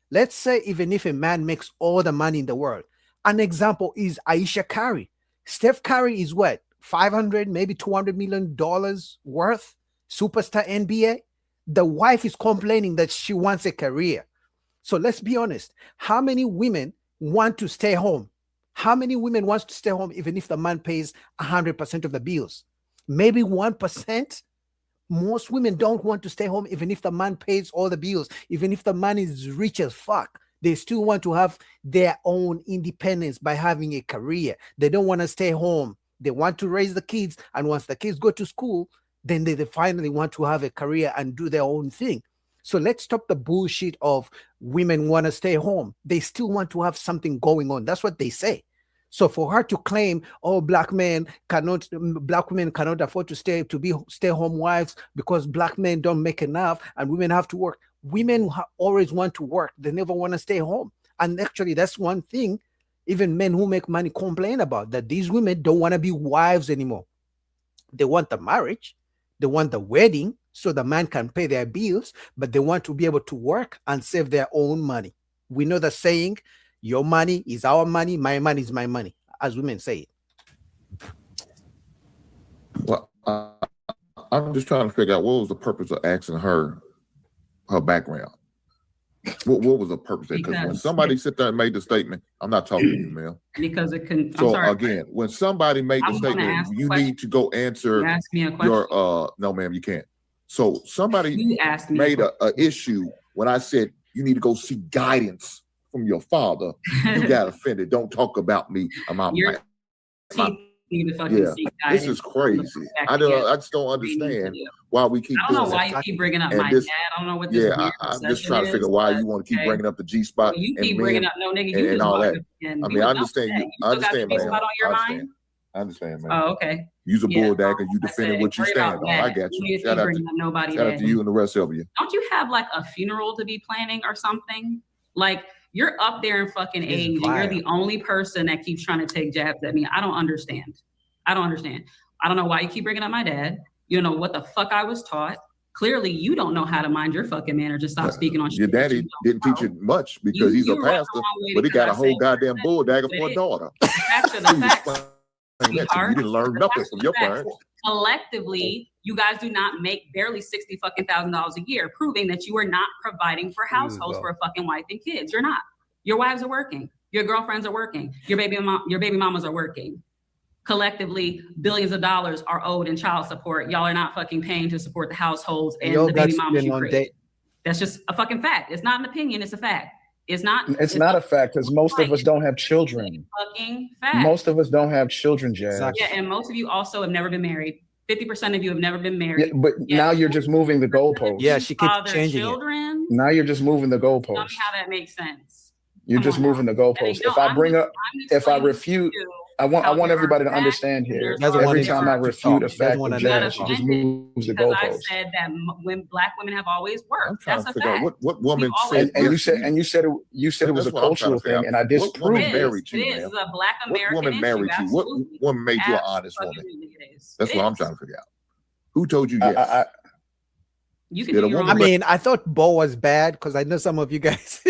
[SPEAKER 16] let's say even if a man makes all the money in the world, an example is Aisha Curry. Steph Curry is what, 500, maybe $200 million worth, superstar NBA? The wife is complaining that she wants a career. So let's be honest. How many women want to stay home? How many women wants to stay home even if the man pays 100% of the bills? Maybe 1%. Most women don't want to stay home even if the man pays all the bills. Even if the man is rich as fuck, they still want to have their own independence by having a career. They don't want to stay home. They want to raise the kids. And once the kids go to school, then they finally want to have a career and do their own thing. So let's stop the bullshit of women want to stay home. They still want to have something going on. That's what they say. So for her to claim, oh, black women cannot afford to stay home wives because black men don't make enough and women have to work. Women always want to work. They never want to stay home. And actually, that's one thing even men who make money complain about, that these women don't want to be wives anymore. They want the marriage. They want the wedding so the man can pay their bills, but they want to be able to work and save their own money. We know the saying, your money is our money, my money is my money, as women say it.
[SPEAKER 8] Well, I'm just trying to figure out what was the purpose of asking her background. What was the purpose? Because when somebody sit there and made the statement, I'm not talking to you, Mel.
[SPEAKER 22] Because it can.
[SPEAKER 8] So again, when somebody made the
[SPEAKER 22] I'm gonna
[SPEAKER 8] statement,
[SPEAKER 22] ask the
[SPEAKER 8] you
[SPEAKER 22] question.
[SPEAKER 8] need to go answer
[SPEAKER 22] You asked me a
[SPEAKER 8] your
[SPEAKER 22] question.
[SPEAKER 8] no, ma'am, you can't. So somebody
[SPEAKER 22] You asked me a
[SPEAKER 8] made a issue when I said you need to go seek guidance from your father. You got offended. Don't talk about me.
[SPEAKER 22] Your teeth need to fucking
[SPEAKER 8] Yeah,
[SPEAKER 22] seek
[SPEAKER 8] this
[SPEAKER 22] guidance
[SPEAKER 8] is
[SPEAKER 22] from the
[SPEAKER 8] crazy.
[SPEAKER 22] perspective
[SPEAKER 8] I just don't
[SPEAKER 22] we need to
[SPEAKER 8] understand
[SPEAKER 22] do.
[SPEAKER 8] why we keep
[SPEAKER 22] I don't
[SPEAKER 8] doing
[SPEAKER 22] know why
[SPEAKER 8] that.
[SPEAKER 22] you keep bringing up
[SPEAKER 8] And
[SPEAKER 22] my
[SPEAKER 8] this-
[SPEAKER 22] dad. I don't know what this
[SPEAKER 8] Yeah,
[SPEAKER 22] weird
[SPEAKER 8] I'm just
[SPEAKER 22] obsession
[SPEAKER 8] trying to
[SPEAKER 22] is,
[SPEAKER 8] figure out why
[SPEAKER 22] but
[SPEAKER 8] you want to keep
[SPEAKER 22] okay.
[SPEAKER 8] bringing up the G spot
[SPEAKER 22] Well, you
[SPEAKER 8] and
[SPEAKER 22] keep
[SPEAKER 8] men
[SPEAKER 22] bringing up no nigga. You
[SPEAKER 8] and
[SPEAKER 22] just
[SPEAKER 8] all
[SPEAKER 22] brought
[SPEAKER 8] that.
[SPEAKER 22] it up again.
[SPEAKER 8] I
[SPEAKER 22] We
[SPEAKER 8] mean, I
[SPEAKER 22] was done with
[SPEAKER 8] understand
[SPEAKER 22] that.
[SPEAKER 8] you.
[SPEAKER 22] You
[SPEAKER 8] I
[SPEAKER 22] still got
[SPEAKER 8] understand,
[SPEAKER 22] the G
[SPEAKER 8] man.
[SPEAKER 22] spot on
[SPEAKER 8] I
[SPEAKER 22] your
[SPEAKER 8] understand.
[SPEAKER 22] mind?
[SPEAKER 8] I understand, man.
[SPEAKER 22] Oh, okay.
[SPEAKER 8] You's a
[SPEAKER 22] Yeah,
[SPEAKER 8] bulldog and you
[SPEAKER 22] I
[SPEAKER 8] defending
[SPEAKER 22] said,
[SPEAKER 8] what you
[SPEAKER 22] worry
[SPEAKER 8] stand
[SPEAKER 22] about
[SPEAKER 8] on. I
[SPEAKER 22] that.
[SPEAKER 8] got
[SPEAKER 22] You
[SPEAKER 8] you.
[SPEAKER 22] need to keep bringing up nobody
[SPEAKER 8] Shout out to
[SPEAKER 22] daddy.
[SPEAKER 8] you and the rest of you.
[SPEAKER 22] Don't you have like a funeral to be planning or something? Like you're up there in fucking
[SPEAKER 16] She's
[SPEAKER 22] age and you're
[SPEAKER 16] vile.
[SPEAKER 22] the only person that keeps trying to take jabs at me. I don't understand. I don't understand. I don't know why you keep bringing up my dad. You don't know what the fuck I was taught. Clearly, you don't know how to mind your fucking manners. Just stop speaking on
[SPEAKER 8] Your
[SPEAKER 22] shit that
[SPEAKER 8] daddy
[SPEAKER 22] you don't
[SPEAKER 8] didn't teach you much because he's a
[SPEAKER 22] you run the
[SPEAKER 8] pastor,
[SPEAKER 22] wrong way
[SPEAKER 8] but he got a
[SPEAKER 22] because I
[SPEAKER 8] whole
[SPEAKER 22] said
[SPEAKER 8] goddamn bull dagger
[SPEAKER 22] what
[SPEAKER 8] for
[SPEAKER 22] it
[SPEAKER 8] a daughter.
[SPEAKER 22] The facts are the
[SPEAKER 8] Who you
[SPEAKER 22] facts.
[SPEAKER 8] explain that to? You
[SPEAKER 22] Sweetheart.
[SPEAKER 8] didn't learn
[SPEAKER 22] The
[SPEAKER 8] nothing
[SPEAKER 22] facts
[SPEAKER 8] from
[SPEAKER 22] are
[SPEAKER 8] your
[SPEAKER 22] the facts.
[SPEAKER 8] parents.
[SPEAKER 22] Collectively, you guys do not make barely $60,000 a year, proving that you are not providing for households for a fucking wife and kids. You're not. Your wives are working. Your girlfriends are working. Your baby mamas are working. Collectively, billions of dollars are owed in child support. Y'all are not fucking paying to support the households and
[SPEAKER 16] Y'all
[SPEAKER 22] the
[SPEAKER 16] got
[SPEAKER 22] baby mamas
[SPEAKER 16] spent
[SPEAKER 22] you
[SPEAKER 16] on
[SPEAKER 22] create.
[SPEAKER 16] date.
[SPEAKER 22] That's just a fucking fact. It's not an opinion. It's a fact. It's not.
[SPEAKER 10] It's not a fact because most of us don't have children.
[SPEAKER 22] Fucking fact.
[SPEAKER 10] Most of us don't have children, Jazz.
[SPEAKER 22] Yeah, and most of you also have never been married. 50% of you have never been
[SPEAKER 10] Yeah,
[SPEAKER 22] married.
[SPEAKER 10] but now you're just moving the goalposts.
[SPEAKER 16] Yeah, she keeps
[SPEAKER 22] Father,
[SPEAKER 16] changing it.
[SPEAKER 22] children.
[SPEAKER 10] Now you're just moving the
[SPEAKER 22] Tell me
[SPEAKER 10] goalposts.
[SPEAKER 22] how that makes sense.
[SPEAKER 10] You're
[SPEAKER 22] Come
[SPEAKER 10] just
[SPEAKER 22] on now.
[SPEAKER 10] moving the goalposts.
[SPEAKER 22] No,
[SPEAKER 10] If I
[SPEAKER 22] I'm
[SPEAKER 10] bring
[SPEAKER 22] just-
[SPEAKER 10] up,
[SPEAKER 22] I'm
[SPEAKER 10] if I
[SPEAKER 22] explaining
[SPEAKER 10] refute,
[SPEAKER 22] to you
[SPEAKER 10] I want
[SPEAKER 22] how there
[SPEAKER 10] everybody to
[SPEAKER 22] are
[SPEAKER 10] understand here.
[SPEAKER 22] there's
[SPEAKER 16] Doesn't want
[SPEAKER 10] Every
[SPEAKER 16] it
[SPEAKER 10] time I
[SPEAKER 16] to
[SPEAKER 10] refute
[SPEAKER 16] talk.
[SPEAKER 10] a
[SPEAKER 16] Doesn't
[SPEAKER 10] fact
[SPEAKER 16] want
[SPEAKER 10] of
[SPEAKER 16] to
[SPEAKER 22] got
[SPEAKER 10] Jazz, she just
[SPEAKER 22] offended
[SPEAKER 10] moves the
[SPEAKER 22] because I
[SPEAKER 10] goalposts.
[SPEAKER 22] said that when black women have always
[SPEAKER 8] I'm
[SPEAKER 22] worked.
[SPEAKER 8] trying
[SPEAKER 22] That's
[SPEAKER 8] to
[SPEAKER 22] a
[SPEAKER 8] figure out
[SPEAKER 22] fact.
[SPEAKER 8] what woman
[SPEAKER 22] We've always
[SPEAKER 8] said
[SPEAKER 10] And you
[SPEAKER 8] this
[SPEAKER 10] said
[SPEAKER 8] to
[SPEAKER 10] and you said it was a
[SPEAKER 8] That's what I'm trying
[SPEAKER 10] cultural
[SPEAKER 8] to figure
[SPEAKER 10] thing,
[SPEAKER 8] out.
[SPEAKER 10] and I
[SPEAKER 8] What
[SPEAKER 10] disproved
[SPEAKER 8] woman
[SPEAKER 22] It
[SPEAKER 10] it.
[SPEAKER 22] is.
[SPEAKER 8] married
[SPEAKER 22] It
[SPEAKER 8] you,
[SPEAKER 22] is
[SPEAKER 8] man?
[SPEAKER 22] a black
[SPEAKER 8] What
[SPEAKER 22] American
[SPEAKER 8] woman
[SPEAKER 22] issue.
[SPEAKER 8] married you? What
[SPEAKER 22] Absolutely.
[SPEAKER 8] woman made you an honest woman?
[SPEAKER 22] Absolutely it is.
[SPEAKER 8] That's
[SPEAKER 22] It
[SPEAKER 8] what I'm
[SPEAKER 22] is.
[SPEAKER 8] trying to figure out. Who told you
[SPEAKER 10] I,
[SPEAKER 8] yes?
[SPEAKER 10] I,
[SPEAKER 22] You can
[SPEAKER 8] Did
[SPEAKER 22] do
[SPEAKER 8] a
[SPEAKER 22] your
[SPEAKER 8] woman
[SPEAKER 22] own.
[SPEAKER 16] I mean, I thought Bo was bad because I know some of you guys,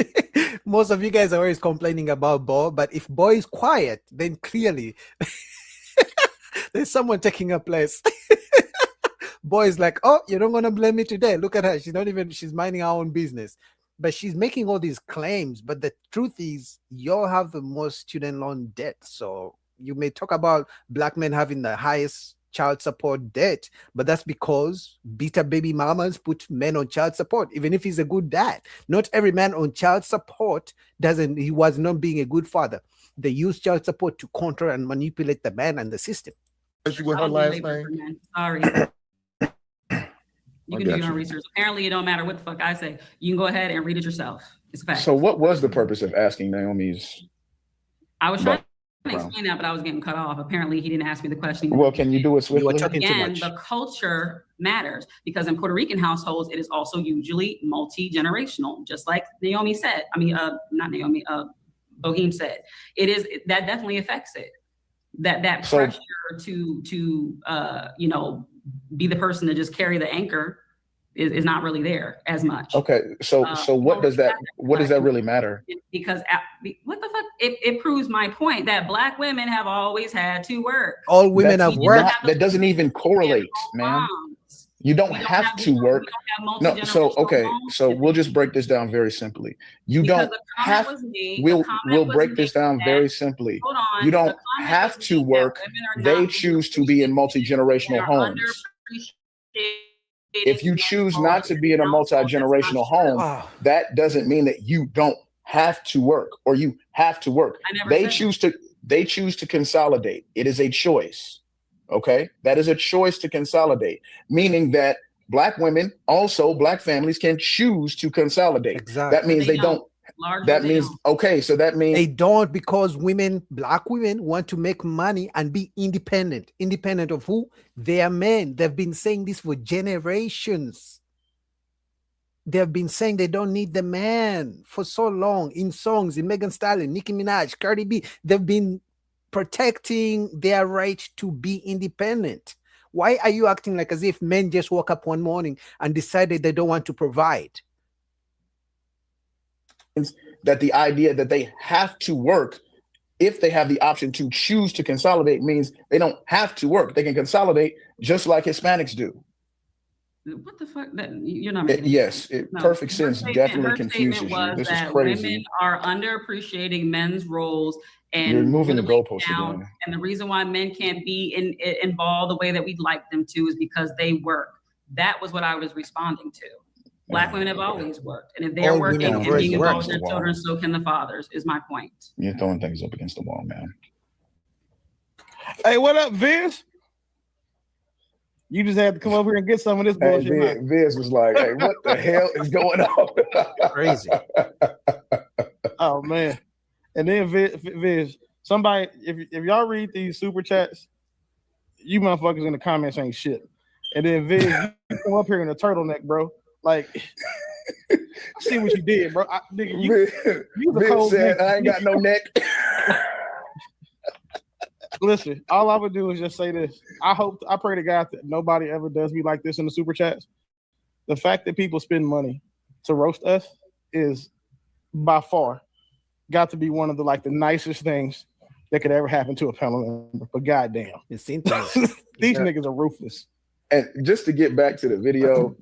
[SPEAKER 16] most of you guys are always complaining about Bo. But if Bo is quiet, then clearly there's someone taking her place. Bo is like, oh, you're not gonna blame me today. Look at her. She's minding her own business. But she's making all these claims. But the truth is, y'all have the most student loan debt. So you may talk about black men having the highest child support debt, but that's because beta baby mamas put men on child support, even if he's a good dad. Not every man on child support he was not being a good father. They use child support to control and manipulate the man and the system.
[SPEAKER 8] She with
[SPEAKER 22] I
[SPEAKER 8] her
[SPEAKER 22] don't do
[SPEAKER 8] last
[SPEAKER 22] labor
[SPEAKER 8] name?
[SPEAKER 22] for men. Sorry. You
[SPEAKER 8] I
[SPEAKER 22] can do
[SPEAKER 8] got
[SPEAKER 22] your own
[SPEAKER 8] you.
[SPEAKER 22] research. Apparently, it don't matter what the fuck I say. You can go ahead and read it yourself. It's a fact.
[SPEAKER 10] so what was the purpose of asking Naomi's
[SPEAKER 22] I was trying to
[SPEAKER 10] background?
[SPEAKER 22] explain that, but I was getting cut off. Apparently, he didn't ask me the question.
[SPEAKER 10] Well, can you do it
[SPEAKER 16] You were
[SPEAKER 10] swiftly?
[SPEAKER 16] talking too
[SPEAKER 22] Again,
[SPEAKER 16] much.
[SPEAKER 22] the culture matters because in Puerto Rican households, it is also usually multi-generational, just like Naomi said. I mean, not Naomi, Boheem said. It is, that definitely affects it. That
[SPEAKER 10] So-
[SPEAKER 22] pressure to be the person to just carry the anchor is not really there as much.
[SPEAKER 10] Okay, so what does that really matter?
[SPEAKER 22] Because what the fuck? It proves my point that black women have always had to work.
[SPEAKER 16] All women
[SPEAKER 10] That's
[SPEAKER 16] have worked.
[SPEAKER 10] that doesn't even correlate, man.
[SPEAKER 22] Moms.
[SPEAKER 10] You don't
[SPEAKER 22] We don't
[SPEAKER 10] have
[SPEAKER 22] have-
[SPEAKER 10] to work.
[SPEAKER 22] We don't
[SPEAKER 10] No,
[SPEAKER 22] have
[SPEAKER 10] so
[SPEAKER 22] multi-generational
[SPEAKER 10] okay,
[SPEAKER 22] homes.
[SPEAKER 10] so we'll just break this down very simply. You
[SPEAKER 22] Because
[SPEAKER 10] don't
[SPEAKER 22] the comment
[SPEAKER 10] have.
[SPEAKER 22] was made- the
[SPEAKER 10] We'll
[SPEAKER 22] comment was
[SPEAKER 10] break this
[SPEAKER 22] made
[SPEAKER 10] down
[SPEAKER 22] that-
[SPEAKER 10] very simply.
[SPEAKER 22] Hold on.
[SPEAKER 10] You
[SPEAKER 22] The
[SPEAKER 10] don't
[SPEAKER 22] comment
[SPEAKER 10] have
[SPEAKER 22] was
[SPEAKER 10] to
[SPEAKER 22] made that
[SPEAKER 10] work.
[SPEAKER 22] women are
[SPEAKER 10] They
[SPEAKER 22] not
[SPEAKER 10] choose to be in multi-generational
[SPEAKER 22] are
[SPEAKER 10] homes.
[SPEAKER 22] underappreciated
[SPEAKER 10] If you choose not to be in a multi-generational home, that doesn't mean that you don't have to work or you have to work.
[SPEAKER 22] I never
[SPEAKER 10] They
[SPEAKER 22] said
[SPEAKER 10] choose to consolidate. It is a choice. Okay? That is a choice to consolidate, meaning that black women, also black families can choose to consolidate.
[SPEAKER 16] Exactly.
[SPEAKER 10] That means
[SPEAKER 22] They
[SPEAKER 10] they don't.
[SPEAKER 22] Largely
[SPEAKER 10] That
[SPEAKER 22] they
[SPEAKER 10] means
[SPEAKER 22] don't.
[SPEAKER 10] okay, so that means
[SPEAKER 16] They don't because black women want to make money and be independent. Independent of who? Their men. They've been saying this for generations. They've been saying they don't need the man for so long in songs, in Megan Thee Stallion, Nicki Minaj, Cardi B. They've been protecting their right to be independent. Why are you acting like as if men just woke up one morning and decided they don't want to provide?
[SPEAKER 10] that the idea that they have to work if they have the option to choose to consolidate, means they don't have to work. They can consolidate just like Hispanics do.
[SPEAKER 22] What the fuck? You're not making
[SPEAKER 10] Yes, perfect
[SPEAKER 22] Her
[SPEAKER 10] sense.
[SPEAKER 22] statement-
[SPEAKER 10] Definitely
[SPEAKER 22] her
[SPEAKER 10] confuses
[SPEAKER 22] statement
[SPEAKER 10] you.
[SPEAKER 22] was
[SPEAKER 10] This is
[SPEAKER 22] that
[SPEAKER 10] crazy.
[SPEAKER 22] Women are underappreciating men's roles and
[SPEAKER 10] You're moving the
[SPEAKER 22] whittling
[SPEAKER 10] goalposts
[SPEAKER 22] down.
[SPEAKER 10] again.
[SPEAKER 22] And the reason why men can't be involved the way that we'd like them to is because they work. That was what I was responding to. Black women have always worked, and if they're
[SPEAKER 10] All
[SPEAKER 22] working
[SPEAKER 10] women
[SPEAKER 22] and
[SPEAKER 10] always
[SPEAKER 22] being
[SPEAKER 10] work.
[SPEAKER 22] involved with their children, so can the fathers. Is my point.
[SPEAKER 10] You're throwing things up against the wall, man.
[SPEAKER 1] Hey, what up, Vince? You just had to come over here and get some of this
[SPEAKER 10] Hey,
[SPEAKER 1] bullshit.
[SPEAKER 10] Vince was like, "Hey, what the hell is going on?"
[SPEAKER 16] Crazy.
[SPEAKER 1] Oh man! And then Vince, somebody, if y'all read these super chats, you motherfuckers in the comments ain't shit. And then Vince, you come up here in a turtleneck, bro. Like, I see what you did, bro. Nigga, you the
[SPEAKER 10] Vince
[SPEAKER 1] cold
[SPEAKER 10] said,
[SPEAKER 1] nigga.
[SPEAKER 10] "I ain't got no neck."
[SPEAKER 1] Listen, all I would do is just say this. I pray to God that nobody ever does me like this in the super chats. The fact that people spend money to roast us is by far got to be one of the nicest things that could ever happen to a panel member. But goddamn,
[SPEAKER 16] it seems
[SPEAKER 1] these niggas are ruthless.
[SPEAKER 10] And just to get back to the video,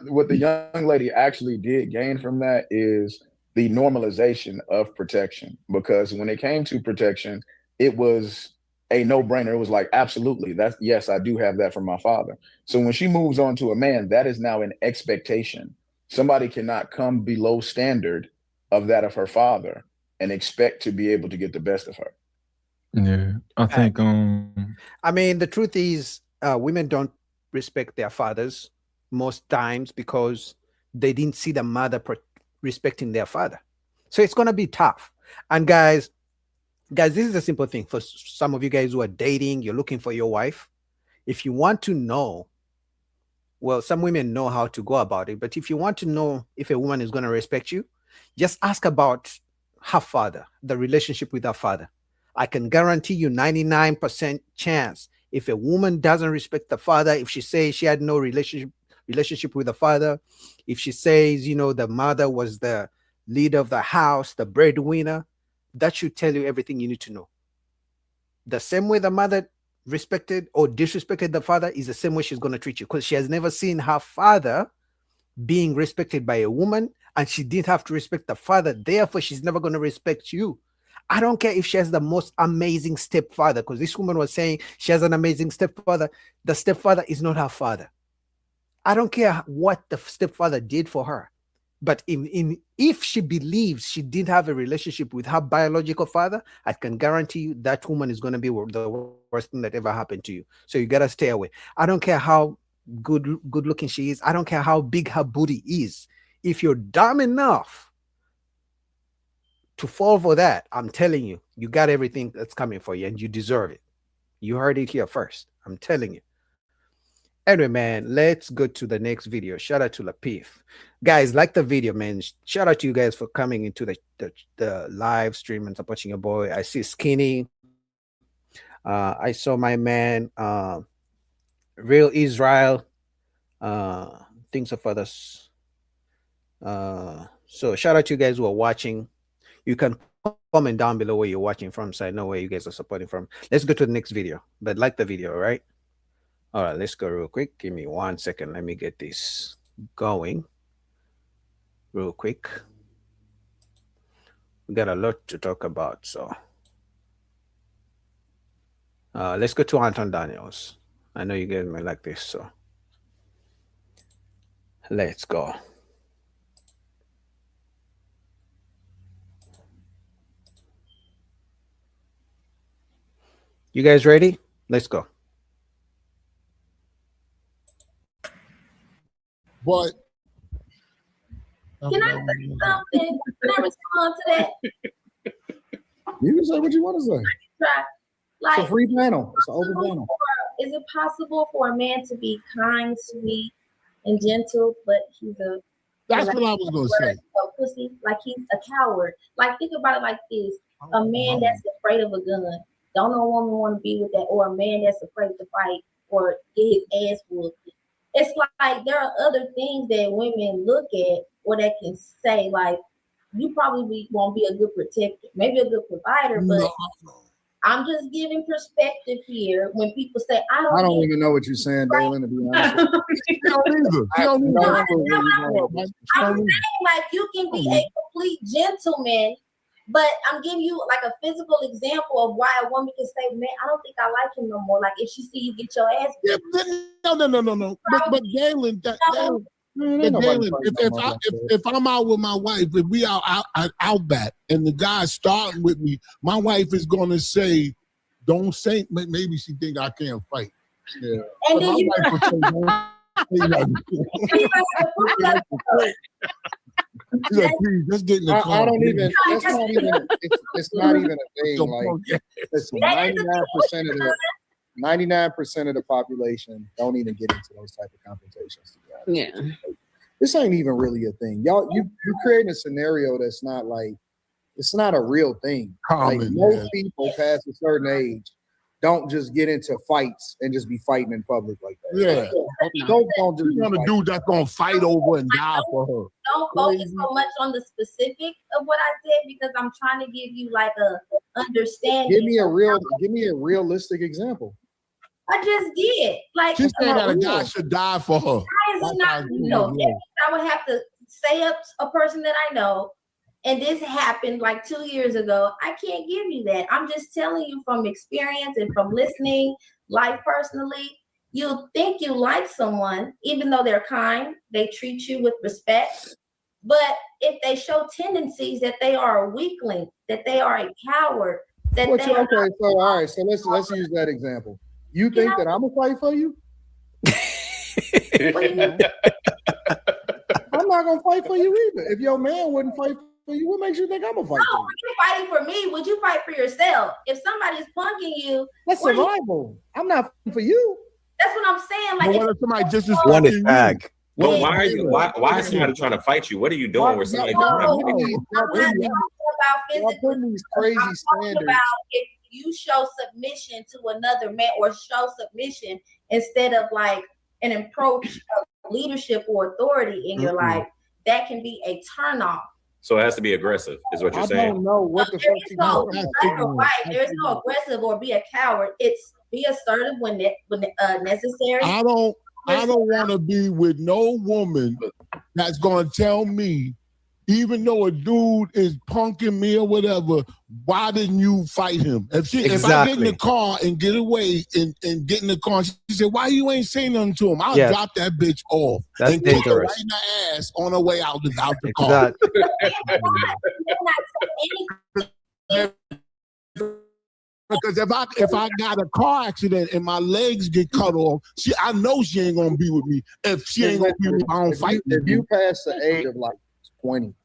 [SPEAKER 10] what the young lady actually did gain from that is the normalization of protection. Because when it came to protection, it was a no-brainer. It was like, absolutely, yes, I do have that from my father. So when she moves on to a man, that is now an expectation. Somebody cannot come below standard of that of her father and expect to be able to get the best of her.
[SPEAKER 21] Yeah, I think.
[SPEAKER 16] I mean, the truth is, women don't respect their fathers most times because they didn't see the mother respecting their father. So it's gonna be tough. And guys, this is a simple thing for some of you guys who are dating. You're looking for your wife. If you want to know, well, some women know how to go about it. But if you want to know if a woman is going to respect you, just ask about her father, the relationship with her father. I can guarantee you 99% chance if a woman doesn't respect the father, if she says she had no relationship with the father, if she says, the mother was the leader of the house, the breadwinner, that should tell you everything you need to know. The same way the mother respected or disrespected the father is the same way she's going to treat you, because she has never seen her father being respected by a woman, and she didn't have to respect the father. Therefore, she's never going to respect you. I don't care if she has the most amazing stepfather, because this woman was saying she has an amazing stepfather. The stepfather is not her father. I don't care what the stepfather did for her. But if she believes she didn't have a relationship with her biological father, I can guarantee you that woman is going to be the worst thing that ever happened to you. So you got to stay away. I don't care how good looking she is. I don't care how big her booty is. If you're dumb enough to fall for that, I'm telling you, you got everything that's coming for you and you deserve it. You heard it here first. I'm telling you. Anyway, man, let's go to the next video. Shout out to Lapif. Guys, like the video, man. Shout out to you guys for coming into the live stream and supporting your boy. I see Skinny. I saw my man, Real Israel. Things of others. So shout out to you guys who are watching. You can comment down below where you're watching from, so I know where you guys are supporting from. Let's go to the next video. But like the video, all right? All right, let's go real quick. Give me 1 second. Let me get this going real quick. We got a lot to talk about, so let's go to Anton Daniels. I know you guys may like this, so let's go. You guys ready? Let's go.
[SPEAKER 3] But
[SPEAKER 9] can I say something? Can I respond to that?
[SPEAKER 3] You can say what you want to say.
[SPEAKER 9] Like,
[SPEAKER 3] It's a free panel. It's an open panel.
[SPEAKER 9] Is it possible for a man to be kind, sweet, and gentle, but he's a
[SPEAKER 3] That's what I was gonna say.
[SPEAKER 9] a pussy, like he's a coward? Like, think about it like this: a man that's afraid of a gun, don't no woman want to be with that, or a man that's afraid to fight or get his ass whooped. It's like there are other things that women look at or that can say, like, you probably won't be a good protector, maybe a good provider, but I'm just giving perspective here. When people say, I don't
[SPEAKER 3] even know what you're saying, Dalen, to be honest.
[SPEAKER 9] I'm saying, like, you can be a complete gentleman, but I'm giving you like a physical example of why a woman can say, man, I don't think I like him no more. Like, if she see you get your ass beat.
[SPEAKER 11] No. But Galen, if I'm out with my wife, if we are out back and the guy's starting with me, my wife is gonna say, "Don't say." Maybe she think I can't fight. Yeah.
[SPEAKER 9] And then you.
[SPEAKER 11] She's like, please, let's get in the car.
[SPEAKER 3] I don't even. It's not even. It's not even a thing. Like, listen, 99% of the population don't even get into those type of confrontations.
[SPEAKER 17] Yeah.
[SPEAKER 3] This ain't even really a thing. Y'all, you creating a scenario that's not like, it's not a real thing. Like, most people past a certain age don't just get into fights and just be fighting in public like that.
[SPEAKER 11] Yeah.
[SPEAKER 3] Don't just
[SPEAKER 11] you want a dude that's gonna fight over and die for her.
[SPEAKER 9] Don't focus so much on the specific of what I said, because I'm trying to give you like a understanding.
[SPEAKER 3] Give me a realistic example.
[SPEAKER 9] I just did. Like,
[SPEAKER 11] She said that a guy should die for her.
[SPEAKER 9] Why is it not? I would have to say up a person that I know, and this happened like 2 years ago. I can't give you that. I'm just telling you from experience and from listening, life personally. You'll think you like someone, even though they're kind, they treat you with respect. But if they show tendencies that they are a weakling, that they are a coward, that
[SPEAKER 3] Okay, so all right, so let's use that example. You think that I'm gonna fight for you? I'm not gonna fight for you either. If your man wouldn't fight for you, what makes you think I'm gonna fight for you?
[SPEAKER 9] You're fighting for me. Would you fight for yourself? If somebody's punking you,
[SPEAKER 3] that's survival. I'm not fighting for you.
[SPEAKER 9] That's what I'm saying. Like,
[SPEAKER 11] what if somebody just is
[SPEAKER 12] One is back. But
[SPEAKER 9] Yeah.
[SPEAKER 12] why are you? Why is somebody trying to fight you? What are you doing with somebody?
[SPEAKER 9] I'm not talking about physically.
[SPEAKER 3] These crazy
[SPEAKER 9] I'm talking
[SPEAKER 3] standards.
[SPEAKER 9] about if you show submission to another man, or show submission instead of like an approach of leadership or authority in your life, that can be a turnoff.
[SPEAKER 12] So it has to be aggressive, is what you're
[SPEAKER 3] I
[SPEAKER 12] saying.
[SPEAKER 3] don't know what the fuck you
[SPEAKER 9] No,
[SPEAKER 3] doing.
[SPEAKER 9] black or white. There's no aggressive or be a coward. It's be assertive when necessary.
[SPEAKER 11] I don't want to be with no woman that's gonna tell me, even though a dude is punking me or whatever, why didn't you fight him? If I get in the car and get away and get in the car, she said, why you ain't saying nothing to him? I'll drop that bitch off
[SPEAKER 16] That's
[SPEAKER 11] and kick her
[SPEAKER 16] dangerous.
[SPEAKER 11] right in the ass on her way out the car. Because if I got a car accident and my legs get cut off, I know she ain't gonna be with me. If she ain't gonna be with me, I don't fight.
[SPEAKER 3] If you pass the age of like 20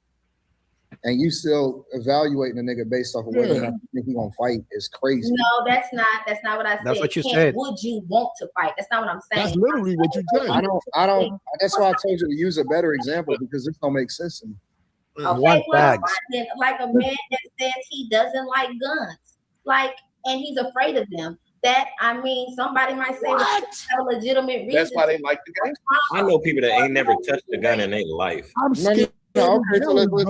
[SPEAKER 3] and you still evaluating a nigga based off of whether or not you think he gonna fight, is crazy.
[SPEAKER 9] No, that's not what I said.
[SPEAKER 3] That's what you
[SPEAKER 9] Can't-
[SPEAKER 3] said.
[SPEAKER 9] Would you want to fight? That's not what I'm saying.
[SPEAKER 11] That's literally what you said.
[SPEAKER 3] I don't. That's why I told you to use a better example, because this don't make sense to me.
[SPEAKER 9] Okay, well, fine. Like a man that says he doesn't like guns, like, and he's afraid of them. That, I mean, somebody might say that's a legitimate reason.
[SPEAKER 12] That's why they like the gun. I know people that ain't never touched a gun in their life.
[SPEAKER 11] I'm scared.
[SPEAKER 3] Okay, so let's use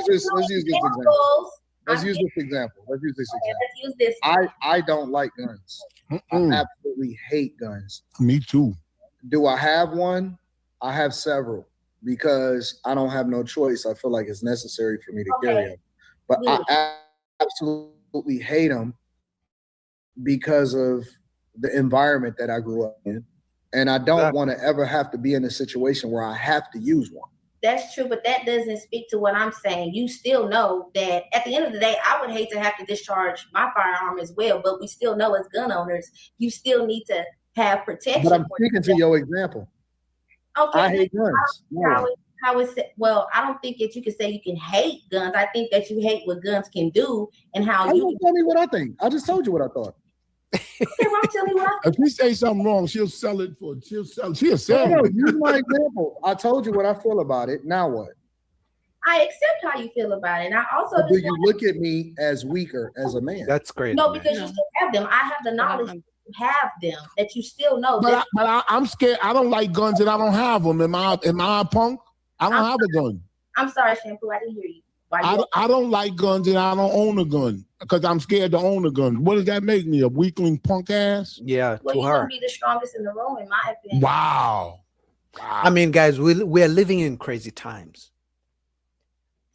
[SPEAKER 3] this example. Let's use this example.
[SPEAKER 9] Let's use this.
[SPEAKER 3] I don't like guns. I absolutely hate guns.
[SPEAKER 11] Me too.
[SPEAKER 3] Do I have one? I have several, because I don't have no choice. I feel like it's necessary for me to carry them. But I absolutely hate them because of the environment that I grew up in. And I don't want to ever have to be in a situation where I have to use one.
[SPEAKER 9] That's true, but that doesn't speak to what I'm saying. You still know that at the end of the day, I would hate to have to discharge my firearm as well, but we still know as gun owners, you still need to have protection.
[SPEAKER 3] But I'm speaking to your example.
[SPEAKER 9] Okay,
[SPEAKER 3] I hate guns.
[SPEAKER 9] How is it? Well, I don't think that you can say you can hate guns. I think that you hate what guns can do and how you
[SPEAKER 3] tell me what I think. I just told you what I thought.
[SPEAKER 9] Okay, well, tell me what I
[SPEAKER 11] If we say something wrong, she'll sell it. She'll sell
[SPEAKER 3] No,
[SPEAKER 11] it.
[SPEAKER 3] use my example. I told you what I feel about it. Now what?
[SPEAKER 9] I accept how you feel about it. And I also
[SPEAKER 3] Or do you look at me as weaker as a man?
[SPEAKER 16] That's great.
[SPEAKER 9] no, because you still have them. I have the knowledge that you have them, that you still know.
[SPEAKER 11] But I'm scared. I don't like guns and I don't have them. Am I a punk? I don't have a gun.
[SPEAKER 9] I'm sorry, Shampoo, I didn't hear you.
[SPEAKER 11] I don't like guns and I don't own a gun because I'm scared to own a gun. What does that make me? A weakling punk ass?
[SPEAKER 16] Yeah,
[SPEAKER 9] Well, you're gonna be the strongest in the room, in my opinion.
[SPEAKER 11] Wow.
[SPEAKER 16] I mean, guys, we're living in crazy times.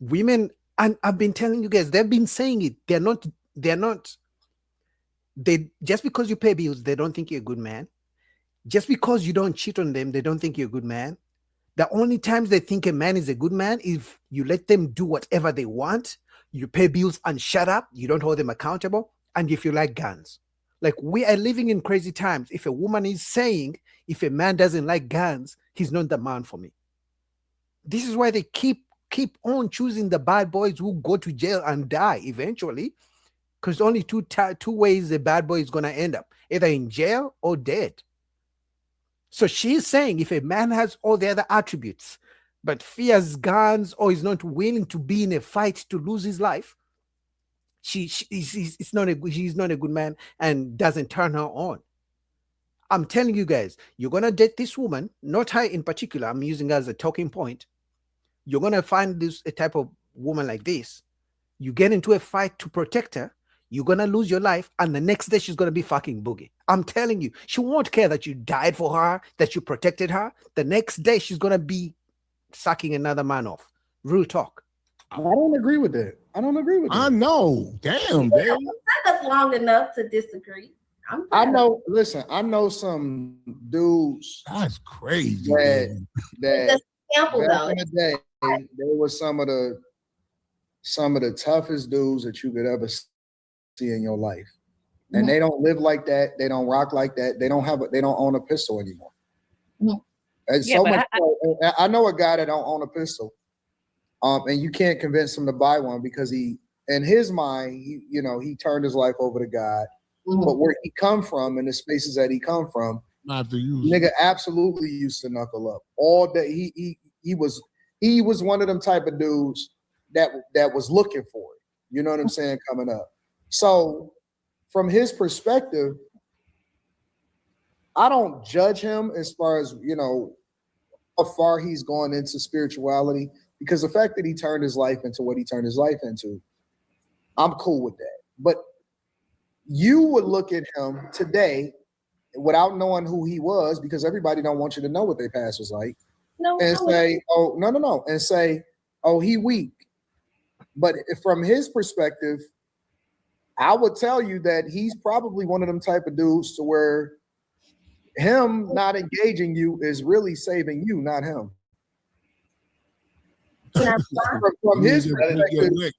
[SPEAKER 16] Women, and I've been telling you guys, they've been saying it. They just because you pay bills, they don't think you're a good man. Just because you don't cheat on them, they don't think you're a good man. The only times they think a man is a good man is if you let them do whatever they want, you pay bills and shut up, you don't hold them accountable, and if you like guns. Like, we are living in crazy times. If a woman is saying, if a man doesn't like guns, he's not the man for me. This is why they keep on choosing the bad boys who go to jail and die eventually, because only two ways the bad boy is going to end up, either in jail or dead. So she's saying if a man has all the other attributes, but fears guns or is not willing to be in a fight to lose his life, he's not a good man and doesn't turn her on. I'm telling you guys, you're going to date this woman, not her in particular. I'm using her as a talking point. You're going to find a type of woman like this. You get into a fight to protect her. You're going to lose your life. And the next day she's going to be fucking boogie. I'm telling you, she won't care that you died for her, that you protected her. The next day she's going to be sucking another man off. Real talk.
[SPEAKER 3] I don't agree with that. I
[SPEAKER 11] know. Damn,
[SPEAKER 9] That was long enough to disagree.
[SPEAKER 3] I know. Listen, I know some dudes.
[SPEAKER 11] That's crazy.
[SPEAKER 3] That
[SPEAKER 9] It's a sample,
[SPEAKER 3] back
[SPEAKER 9] though.
[SPEAKER 3] in the day, they were some of the toughest dudes that you could ever see in your life, and they don't live like that. They don't rock like that. They don't own a pistol anymore. And
[SPEAKER 20] Yeah,
[SPEAKER 3] so
[SPEAKER 20] but
[SPEAKER 3] much. I know a guy that don't own a pistol, and you can't convince him to buy one because he, in his mind, he turned his life over to God. But where he come from and the spaces that he come from, nigga absolutely used to knuckle up all day. He was one of them type of dudes that was looking for it. You know what I'm saying? Coming up. So from his perspective, I don't judge him as far as, how far he's gone into spirituality, because the fact that he turned his life into what he turned his life into, I'm cool with that. But you would look at him today without knowing who he was, because everybody don't want you to know what their past was like, and say, oh, no, and say, oh, he weak. But from his perspective, I would tell you that he's probably one of them type of dudes to where him not engaging you is really saving you, not him. From his perspective,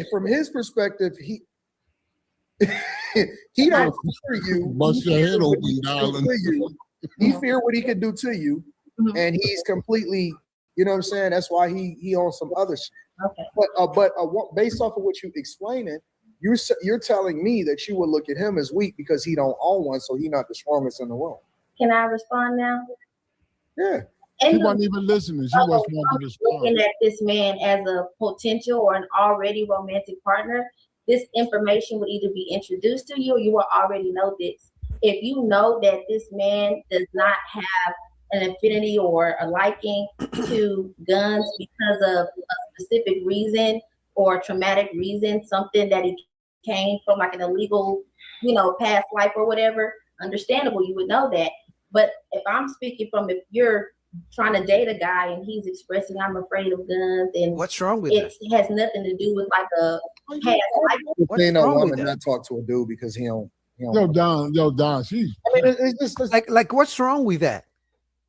[SPEAKER 3] from his perspective, he don't fear you.
[SPEAKER 11] Bust your head open, darling.
[SPEAKER 3] He fear what he could do to you, and he's completely, you know what I'm saying? That's why he owns some other shit.
[SPEAKER 9] Okay.
[SPEAKER 3] But based off of what you explaining, you're telling me that you would look at him as weak because he don't own one, so he's not the strongest in the room.
[SPEAKER 9] Can I respond now?
[SPEAKER 3] Yeah.
[SPEAKER 11] She wasn't even listening. She wasn't wanting to respond.
[SPEAKER 9] Looking at this man as a potential or an already romantic partner, this information would either be introduced to you or you will already know this. If you know that this man does not have an affinity or a liking to guns because of a specific reason or a traumatic reason, something that he came from like an illegal, past life or whatever, understandable, you would know that. But if I'm speaking from, if you're trying to date a guy and he's expressing I'm afraid of guns, and
[SPEAKER 16] what's wrong with
[SPEAKER 9] it has nothing to do with like a past life.
[SPEAKER 3] Ain't no woman not talk to a dude because he don't.
[SPEAKER 11] Yo, Don, she's.
[SPEAKER 3] I mean, it's just
[SPEAKER 16] like what's wrong with that?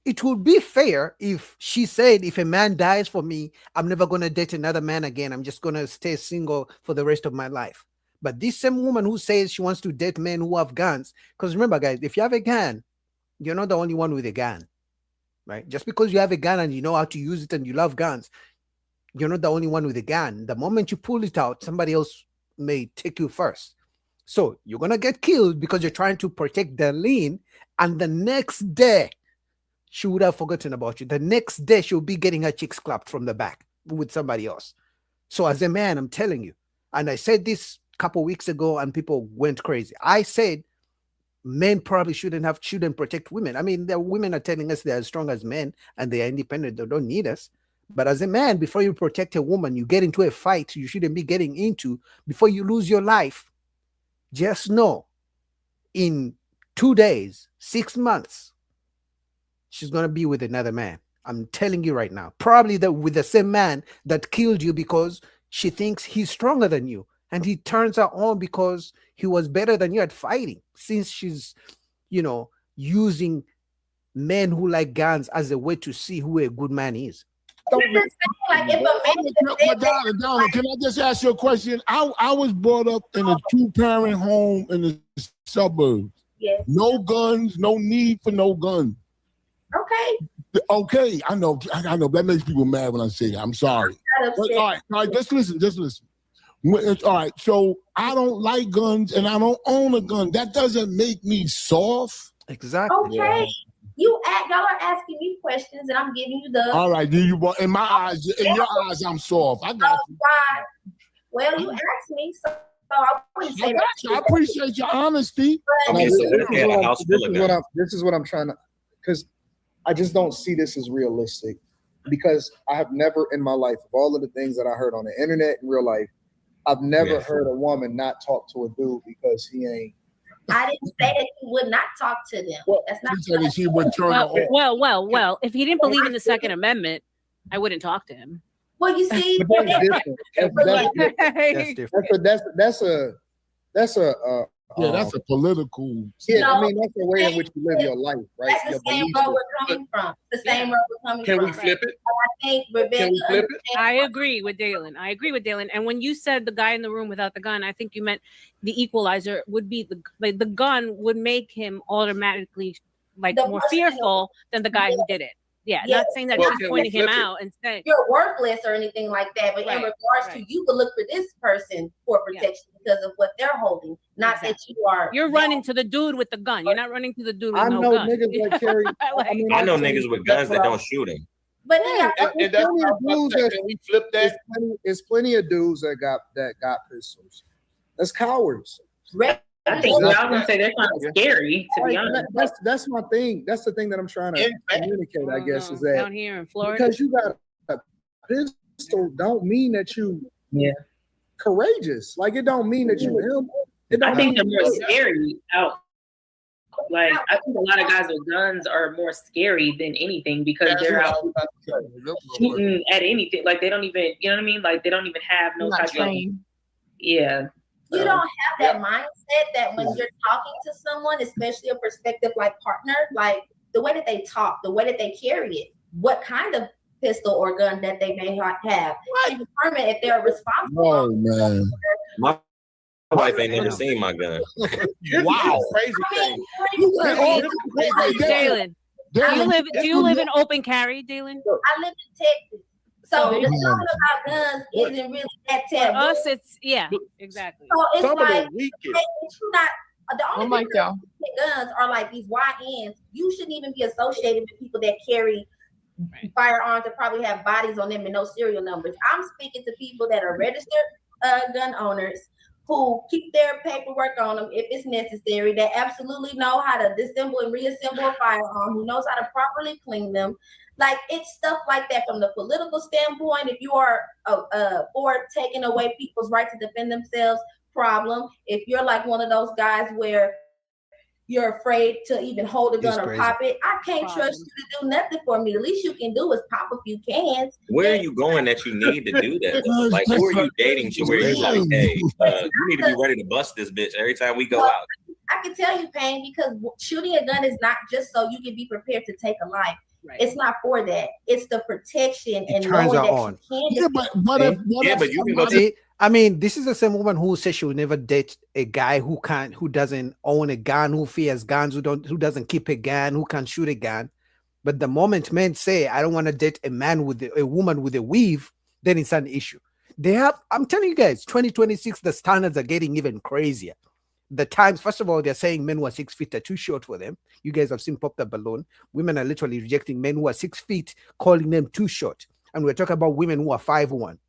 [SPEAKER 16] It would be fair if she said, if a man dies for me, I'm never going to date another man again. I'm just going to stay single for the rest of my life. But this same woman who says she wants to date men who have guns, because remember, guys, if you have a gun, you're not the only one with a gun, right? Just because you have a gun and you know how to use it and you love guns, you're not the only one with a gun. The moment you pull it out, somebody else may take you first. So you're going to get killed because you're trying to protect the lien. And the next day, she would have forgotten about you. The next day, she'll be getting her cheeks clapped from the back with somebody else. So as a man, I'm telling you, and I said this a couple weeks ago and people went crazy. I said men probably shouldn't protect women. I mean, the women are telling us they're as strong as men and they are independent. They don't need us. But as a man, before you protect a woman, you get into a fight you shouldn't be getting into before you lose your life. Just know, in 2 days, 6 months, she's going to be with another man. I'm telling you right now. Probably with the same man that killed you because she thinks he's stronger than you. And he turns her on because he was better than you at fighting. Since she's, using men who like guns as a way to see who a good man is.
[SPEAKER 11] Madonna, can I just ask you a question? I was brought up in a 2-parent home in the suburbs.
[SPEAKER 9] Yes.
[SPEAKER 11] No guns, no need for no guns. Okay, I know. That makes people mad when I say that. I'm sorry. But, all right, just listen. All right, so I don't like guns and I don't own a gun. That doesn't make me soft.
[SPEAKER 16] Exactly.
[SPEAKER 9] Okay. Y'all are asking me questions and I'm giving you the.
[SPEAKER 11] All right, in my eyes, in your eyes, I'm soft. I got you.
[SPEAKER 9] Well, you asked me, so I wouldn't say that.
[SPEAKER 11] I appreciate your honesty.
[SPEAKER 3] This is what I'm trying to, because I just don't see this as realistic. Because I have never in my life, of all of the things that I heard on the internet in real life, I've never heard a woman not talk to a dude because he ain't.
[SPEAKER 9] I didn't say that he would not talk to them. That's not.
[SPEAKER 11] She would turn
[SPEAKER 2] Well. If he didn't believe in the Second Amendment, I wouldn't talk to him.
[SPEAKER 9] Well, you see,
[SPEAKER 3] But that's different. That's a
[SPEAKER 11] political.
[SPEAKER 3] Yeah, I mean that's the way in which you live your life, right?
[SPEAKER 9] That's the same road we're coming from. The same road we're coming from.
[SPEAKER 2] Can we flip
[SPEAKER 9] it? I think Rebecca.
[SPEAKER 2] I agree with Dalen. And when you said the guy in the room without the gun, I think you meant the equalizer would be the gun would make him automatically more fearful than the guy who did it. Yeah, not saying that she's pointing him out and saying
[SPEAKER 9] you're worthless or anything like that, but in regards to you would look for this person for protection because of what they're holding, not that you are.
[SPEAKER 2] You're running to the dude with the gun. You're not running to the dude with no
[SPEAKER 3] know
[SPEAKER 2] gun.
[SPEAKER 3] niggas like Carrie.
[SPEAKER 12] I know niggas with guns that don't shoot him.
[SPEAKER 9] But
[SPEAKER 3] there's plenty of dudes that got pistols. That's cowards.
[SPEAKER 6] I think y'all gonna say they're kind of scary, to be honest.
[SPEAKER 3] That's my thing. That's the thing that I'm trying to communicate, I guess, is that
[SPEAKER 2] down here in Florida,
[SPEAKER 3] because you got a pistol, don't mean that you courageous. Like it don't mean that you him.
[SPEAKER 6] I think they're more scary out. Like I think a lot of guys with guns are more scary than anything because they're out shooting at anything. Like they don't even, you know what I mean? Like they don't even have no type of
[SPEAKER 9] You don't have that mindset that when you're talking to someone, especially a prospective partner, like the way that they talk, the way that they carry it, what kind of pistol or gun that they may have, to determine if they're responsible.
[SPEAKER 11] Oh man,
[SPEAKER 12] my wife ain't never seen my gun.
[SPEAKER 11] Wow,
[SPEAKER 12] crazy thing.
[SPEAKER 2] Dalen, do you live in open carry, Dalen?
[SPEAKER 9] I live in Texas. So the talking about guns isn't really that taboo.
[SPEAKER 2] For us, it's exactly.
[SPEAKER 9] So it's the only people that guns are like these YNs. You shouldn't even be associated with people that carry firearms that probably have bodies on them and no serial numbers. I'm speaking to people that are registered gun owners who keep their paperwork on them if it's necessary, that absolutely know how to disassemble and reassemble a firearm, who knows how to properly clean them. Like it's stuff like that from the political standpoint. If you are for taking away people's right to defend themselves, problem. If you're like one of those guys where you're afraid to even hold a gun or pop it, I can't trust you to do nothing for me. The least you can do is pop a few cans.
[SPEAKER 12] Where are you going that you need to do that? Like, who are you dating to where you're like, hey, you need to be ready to bust this bitch every time we go out?
[SPEAKER 9] I can tell you, Payne, because shooting a gun is not just so you can be prepared to take a life. Right. It's not for that. It's the protection and knowing that you
[SPEAKER 16] can. I mean, this is the same woman who says she will never date a guy who doesn't own a gun, who fears guns, who doesn't keep a gun, who can't shoot a gun. But the moment men say, "I don't want to date a woman with a weave," then it's an issue. I'm telling you guys, 2026, the standards are getting even crazier. The times, first of all, they're saying men who are 6 feet are too short for them. You guys have seen Pop the Balloon. Women are literally rejecting men who are 6 feet, calling them too short. And we're talking about women who are 5'1".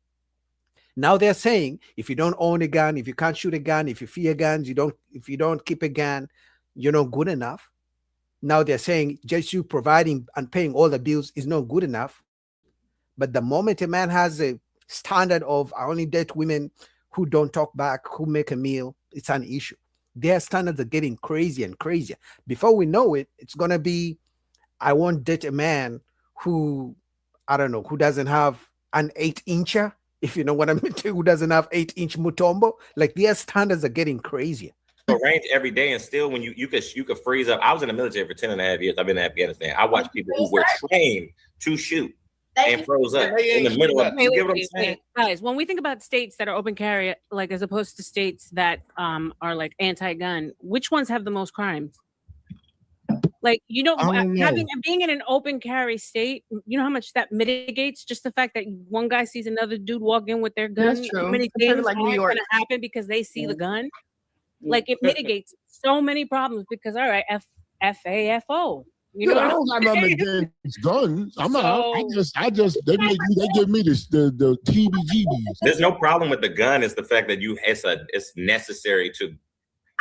[SPEAKER 16] Now they're saying if you don't own a gun, if you can't shoot a gun, if you fear guns, if you don't keep a gun, you're not good enough. Now they're saying just you providing and paying all the bills is not good enough. But the moment a man has a standard of I only date women who don't talk back, who make a meal, it's an issue. Their standards are getting crazier and crazier. Before we know it, it's gonna be I won't date a man who, I don't know, who doesn't have an 8-incher, if you know what I mean, who doesn't have 8-inch mutombo. Like their standards are getting crazier.
[SPEAKER 12] Range every day, and still when you could freeze up. I was in the military for 10.5 years. I've been in Afghanistan. I watched people who were trained to shoot and froze up in the middle of. You get what I'm saying?
[SPEAKER 2] Guys, when we think about states that are open carry, like as opposed to states that are like anti-gun, which ones have the most crimes? Like, you know, being in an open carry state, you know how much that mitigates just the fact that one guy sees another dude walk in with their gun.
[SPEAKER 17] That's true.
[SPEAKER 2] How many
[SPEAKER 17] Compared to,
[SPEAKER 2] things
[SPEAKER 17] like, New
[SPEAKER 2] are
[SPEAKER 17] York.
[SPEAKER 2] going to happen because they see the gun? Like, it mitigates so many problems because, all right, FAFO. You know,
[SPEAKER 11] I don't got nothing against guns. I'm not. I just they give me the TBGBs.
[SPEAKER 12] There's no problem with the gun. It's the fact that it's necessary to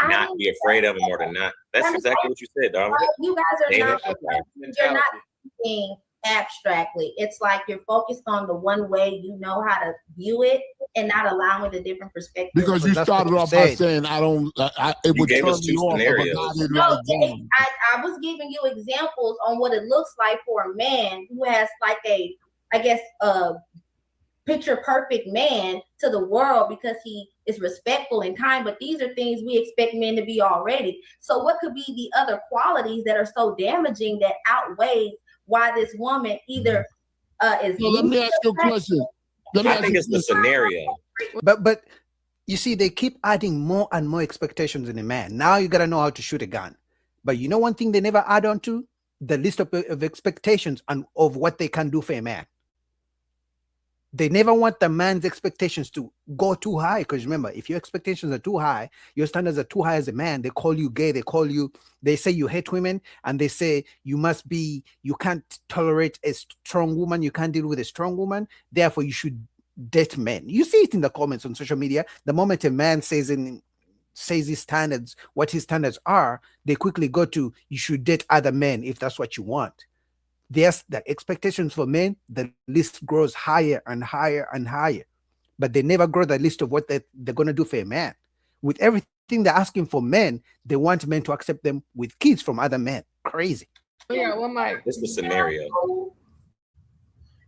[SPEAKER 12] not be afraid of them or to not. That's exactly what you said, darling.
[SPEAKER 9] You guys are you're not thinking abstractly. It's like you're focused on the one way you know how to view it and not allowing the different perspectives.
[SPEAKER 11] Because you started off by saying it would turn me off if a guy didn't like guns.
[SPEAKER 9] I was giving you examples on what it looks like for a man who has like a picture perfect man to the world because he is respectful and kind, but these are things we expect men to be already. So what could be the other qualities that are so damaging that outweigh why this woman either is.
[SPEAKER 11] So let me ask you a question.
[SPEAKER 12] I think it's the scenario.
[SPEAKER 16] But you see, they keep adding more and more expectations in a man. Now you gotta know how to shoot a gun. But you know one thing they never add on to? The list of expectations and of what they can do for a man. They never want the man's expectations to go too high. Because remember, if your expectations are too high, your standards are too high as a man, they call you gay, they say you hate women, and they say you can't tolerate a strong woman, you can't deal with a strong woman, therefore you should date men. You see it in the comments on social media. The moment a man says his standards, what his standards are, they quickly go to you should date other men if that's what you want. There's the expectations for men, the list grows higher and higher and higher, but they never grow the list of what they're going to do for a man. With everything they're asking for men, they want men to accept them with kids from other men. Crazy.
[SPEAKER 17] Yeah, one mic.
[SPEAKER 12] It's the scenario.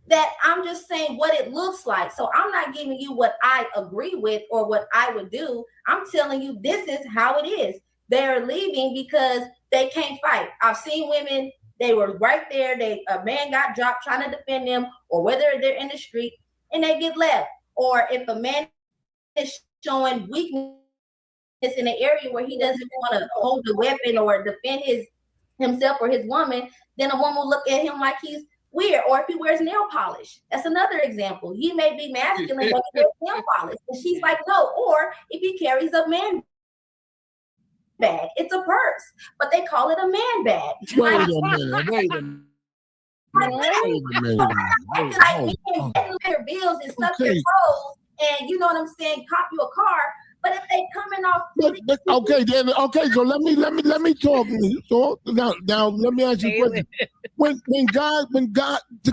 [SPEAKER 9] That I'm just saying what it looks like. So I'm not giving you what I agree with or what I would do. I'm telling you this is how it is. They're leaving because they can't fight. I've seen women. They were right there. A man got dropped trying to defend them, or whether they're in the street and they get left. Or if a man is showing weakness in an area where he doesn't want to hold the weapon or defend himself or his woman, then a woman will look at him like he's weird. Or if he wears nail polish, that's another example. He may be masculine, but he wears nail polish, and she's like, no. Or if he carries a man bag, it's a purse, but they call it a man bag.
[SPEAKER 11] Wait a minute.
[SPEAKER 9] Their bills and stuff their clothes, and you know what I'm saying, cop you a car. But if they coming off,
[SPEAKER 11] So let me talk. So now let me ask you a question. When the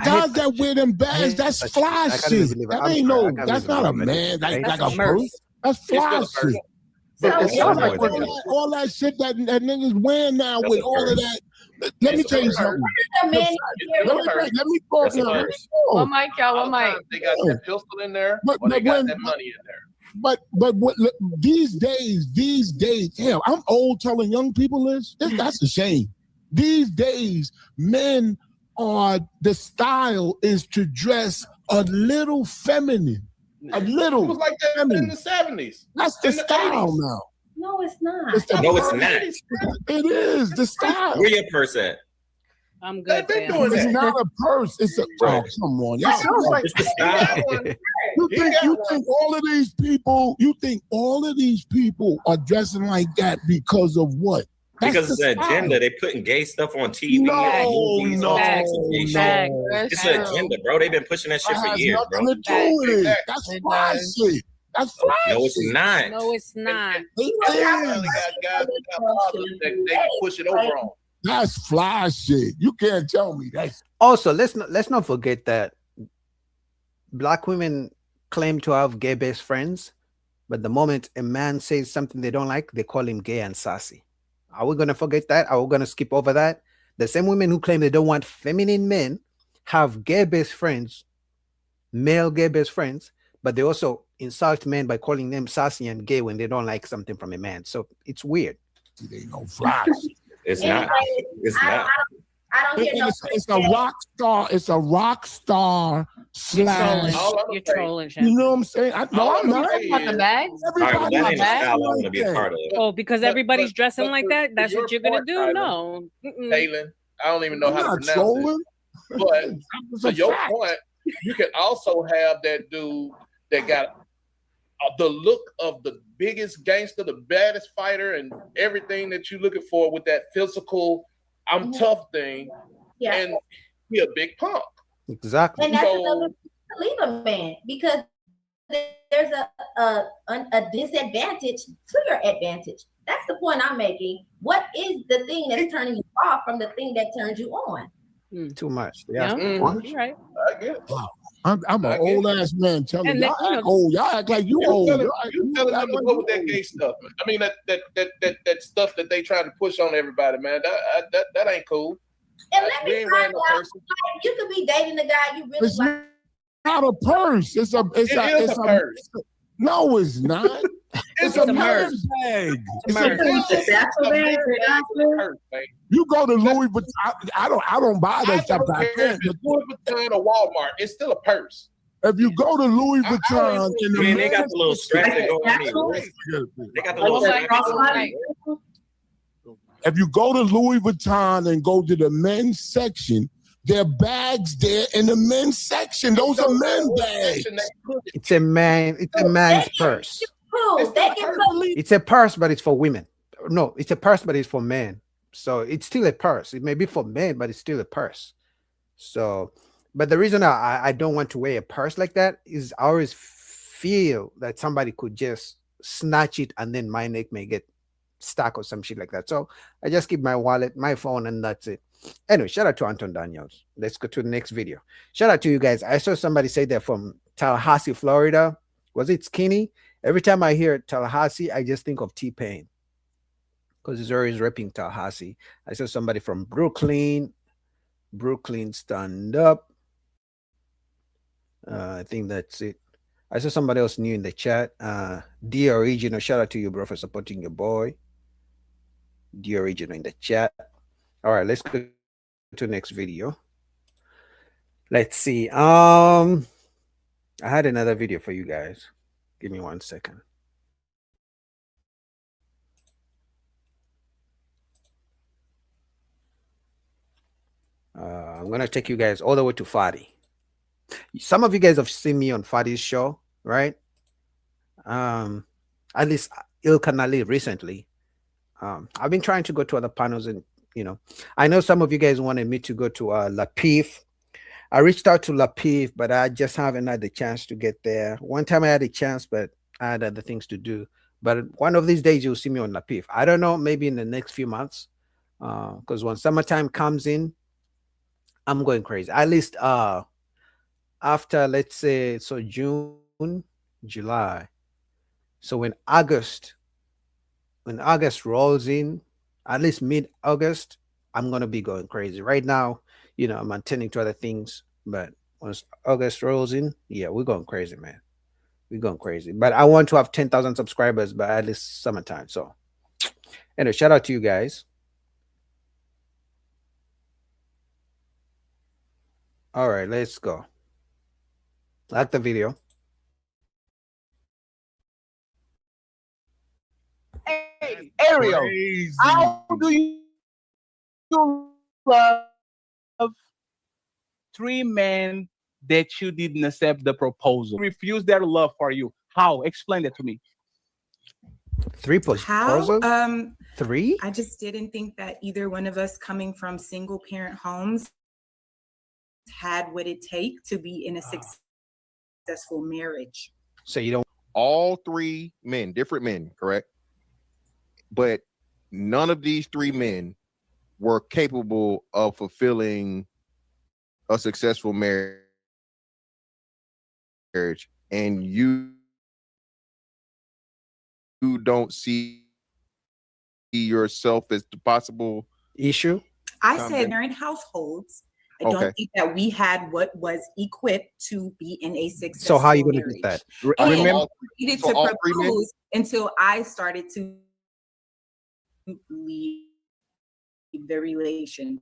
[SPEAKER 11] guys that wear them bags, that's fly shit. That's not a man. Like a purse. That's fly shit. All that shit that niggas wearing now with all of that. Let me tell you something. Let me talk now.
[SPEAKER 17] One mic, y'all. One mic.
[SPEAKER 13] They got that pistol in there, or they got that money in there.
[SPEAKER 11] But what, these days, damn, I'm old telling young people this. That's a shame. These days, men the style is to dress a little feminine. A little.
[SPEAKER 13] It was like that in the 70s.
[SPEAKER 11] That's the style now.
[SPEAKER 9] No, it's not.
[SPEAKER 12] No, it's not.
[SPEAKER 11] It is the style.
[SPEAKER 12] Where your purse at?
[SPEAKER 2] I'm good.
[SPEAKER 11] It's not a purse. It's a. Oh, come on, y'all.
[SPEAKER 12] It's the style.
[SPEAKER 11] You think all of these people? You think all of these people are dressing like that because of what?
[SPEAKER 12] Because it's an agenda. They're putting gay stuff on TV.
[SPEAKER 11] No.
[SPEAKER 12] It's an agenda, bro. They've been pushing that shit for years, bro.
[SPEAKER 11] That's fly shit. That's fly shit.
[SPEAKER 12] No, it's not.
[SPEAKER 2] No, it's not.
[SPEAKER 13] They got fathers that they can push it over on.
[SPEAKER 11] That's fly shit. You can't tell me that.
[SPEAKER 16] Also, let's not forget that black women claim to have gay best friends, but the moment a man says something they don't like, they call him gay and sassy. Are we gonna forget that? Are we gonna skip over that? The same women who claim they don't want feminine men have gay best friends, male gay best friends, but they also insult men by calling them sassy and gay when they don't like something from a man. So it's weird.
[SPEAKER 11] They don't fly.
[SPEAKER 12] It's not. It's not.
[SPEAKER 9] I don't hear no.
[SPEAKER 11] It's a rock star. It's a rock star slash.
[SPEAKER 2] You're trolling.
[SPEAKER 11] You know what I'm saying? No, I'm not.
[SPEAKER 2] About the bags?
[SPEAKER 11] Everybody
[SPEAKER 12] that
[SPEAKER 11] got
[SPEAKER 12] ain't a style I
[SPEAKER 11] bags
[SPEAKER 12] want to be a
[SPEAKER 11] like
[SPEAKER 12] part of.
[SPEAKER 2] Oh, because everybody's dressing like that?
[SPEAKER 13] to
[SPEAKER 2] That's
[SPEAKER 13] your
[SPEAKER 2] what you're gonna
[SPEAKER 13] point,
[SPEAKER 2] do?
[SPEAKER 13] Tyler,
[SPEAKER 2] No. Mm-mm.
[SPEAKER 13] Halen, I don't even know
[SPEAKER 11] I'm
[SPEAKER 13] how to
[SPEAKER 11] not
[SPEAKER 13] pronounce
[SPEAKER 11] trolling.
[SPEAKER 13] it. But to your point, you can also have that dude that got the look of the biggest gangster, the baddest fighter, and everything that you're looking for with that physical, I'm tough thing.
[SPEAKER 9] Yeah.
[SPEAKER 13] And he a big punk.
[SPEAKER 16] Exactly.
[SPEAKER 9] And that's
[SPEAKER 13] So-
[SPEAKER 9] another reason to leave a man, because there's a disadvantage to your advantage. That's the point I'm making. What is the thing that's turning you off from the thing that turns you on?
[SPEAKER 16] Too much.
[SPEAKER 2] Yeah,
[SPEAKER 16] Yeah.
[SPEAKER 2] you're right.
[SPEAKER 13] I get it.
[SPEAKER 11] I'm an old ass man telling
[SPEAKER 2] And
[SPEAKER 11] y'all
[SPEAKER 2] then,
[SPEAKER 11] act old. Y'all act like you old.
[SPEAKER 13] You telling them to go with that gay stuff. I mean that stuff that they trying to push on everybody, man. That ain't cool.
[SPEAKER 9] And let
[SPEAKER 13] We
[SPEAKER 9] me
[SPEAKER 13] ain't
[SPEAKER 9] find
[SPEAKER 13] wearing no
[SPEAKER 9] out,
[SPEAKER 13] person.
[SPEAKER 9] like, you could be dating the guy you really
[SPEAKER 11] It's
[SPEAKER 9] like.
[SPEAKER 11] not a purse. It's a. It's
[SPEAKER 13] It
[SPEAKER 11] a.
[SPEAKER 13] is
[SPEAKER 11] It's
[SPEAKER 13] a
[SPEAKER 11] a.
[SPEAKER 13] purse.
[SPEAKER 11] No, it's not. It's a
[SPEAKER 2] merch.
[SPEAKER 11] purse bag.
[SPEAKER 2] It's a
[SPEAKER 9] merch.
[SPEAKER 11] You go to Louis Vuitton. I don't buy that
[SPEAKER 13] I
[SPEAKER 11] stuff.
[SPEAKER 13] don't
[SPEAKER 11] I
[SPEAKER 13] care
[SPEAKER 11] can't.
[SPEAKER 13] if it's Louis Vuitton or Walmart. It's still a purse.
[SPEAKER 11] If you go to Louis
[SPEAKER 13] I
[SPEAKER 11] Vuitton in the
[SPEAKER 12] Man, they got
[SPEAKER 11] men's
[SPEAKER 12] the little strap that go on They got the little strap that go on
[SPEAKER 11] if you go to Louis Vuitton and go to the men's section, there are bags there in the men's section. Those are men's bags.
[SPEAKER 16] It's a man's purse. It's a purse, but it's for women. No, it's a purse, but it's for men. So it's still a purse. It may be for men, but it's still a purse. So, but the reason I don't want to wear a purse like that is I always feel that somebody could just snatch it and then my neck may get stuck or some shit like that. So I just keep my wallet, my phone, and that's it. Anyway, shout out to Anton Daniels. Let's go to the next video. Shout out to you guys. I saw somebody say they're from Tallahassee, Florida. Was it Skinny? Every time I hear Tallahassee, I just think of T-Pain because he's always repping Tallahassee. I saw somebody from Brooklyn. Brooklyn, stand up. I think that's it. I saw somebody else new in the chat. D Original, shout out to you, bro, for supporting your boy. D Original in the chat. All right, let's go to the next video. Let's see. I had another video for you guys. Give me 1 second. I'm gonna take you guys all the way to Fadi. Some of you guys have seen me on Fadi's show, right? At least Ilkan Ali recently. I've been trying to go to other panels, and I know some of you guys wanted me to go to Lapif. I reached out to Lapif, but I just haven't had the chance to get there. One time I had a chance, but I had other things to do. But one of these days you'll see me on Lapif. I don't know, maybe in the next few months, because when summertime comes in, I'm going crazy. At least after, let's say, so June, July. So when August rolls in, at least mid-August, I'm gonna be going crazy. Right now, I'm attending to other things, but once August rolls in, yeah, we're going crazy, man. We're going crazy. But I want to have 10,000 subscribers by at least summertime. So anyway, shout out to you guys. All right, let's go. Like the video.
[SPEAKER 14] Hey, Ariel, how do you love 3 men that you didn't accept the proposal? Refuse their love for you. How? Explain that to me.
[SPEAKER 16] 3
[SPEAKER 15] How?
[SPEAKER 16] proposals? 3?
[SPEAKER 15] I just didn't think that either one of us coming from single parent homes had what it take to be in a successful marriage.
[SPEAKER 16] So you don't.
[SPEAKER 23] All 3 men, different men, correct? But none of these 3 men were capable of fulfilling a successful marriage marriage and you don't see yourself as the possible
[SPEAKER 16] issue?
[SPEAKER 15] I said married households. I don't think that we had what was equipped to be in a successful
[SPEAKER 16] So how are you going to
[SPEAKER 15] marriage.
[SPEAKER 16] get that?
[SPEAKER 15] And
[SPEAKER 16] Remember,
[SPEAKER 15] I needed
[SPEAKER 23] so
[SPEAKER 15] to
[SPEAKER 23] all three men-
[SPEAKER 15] propose until I started to leave the relationship.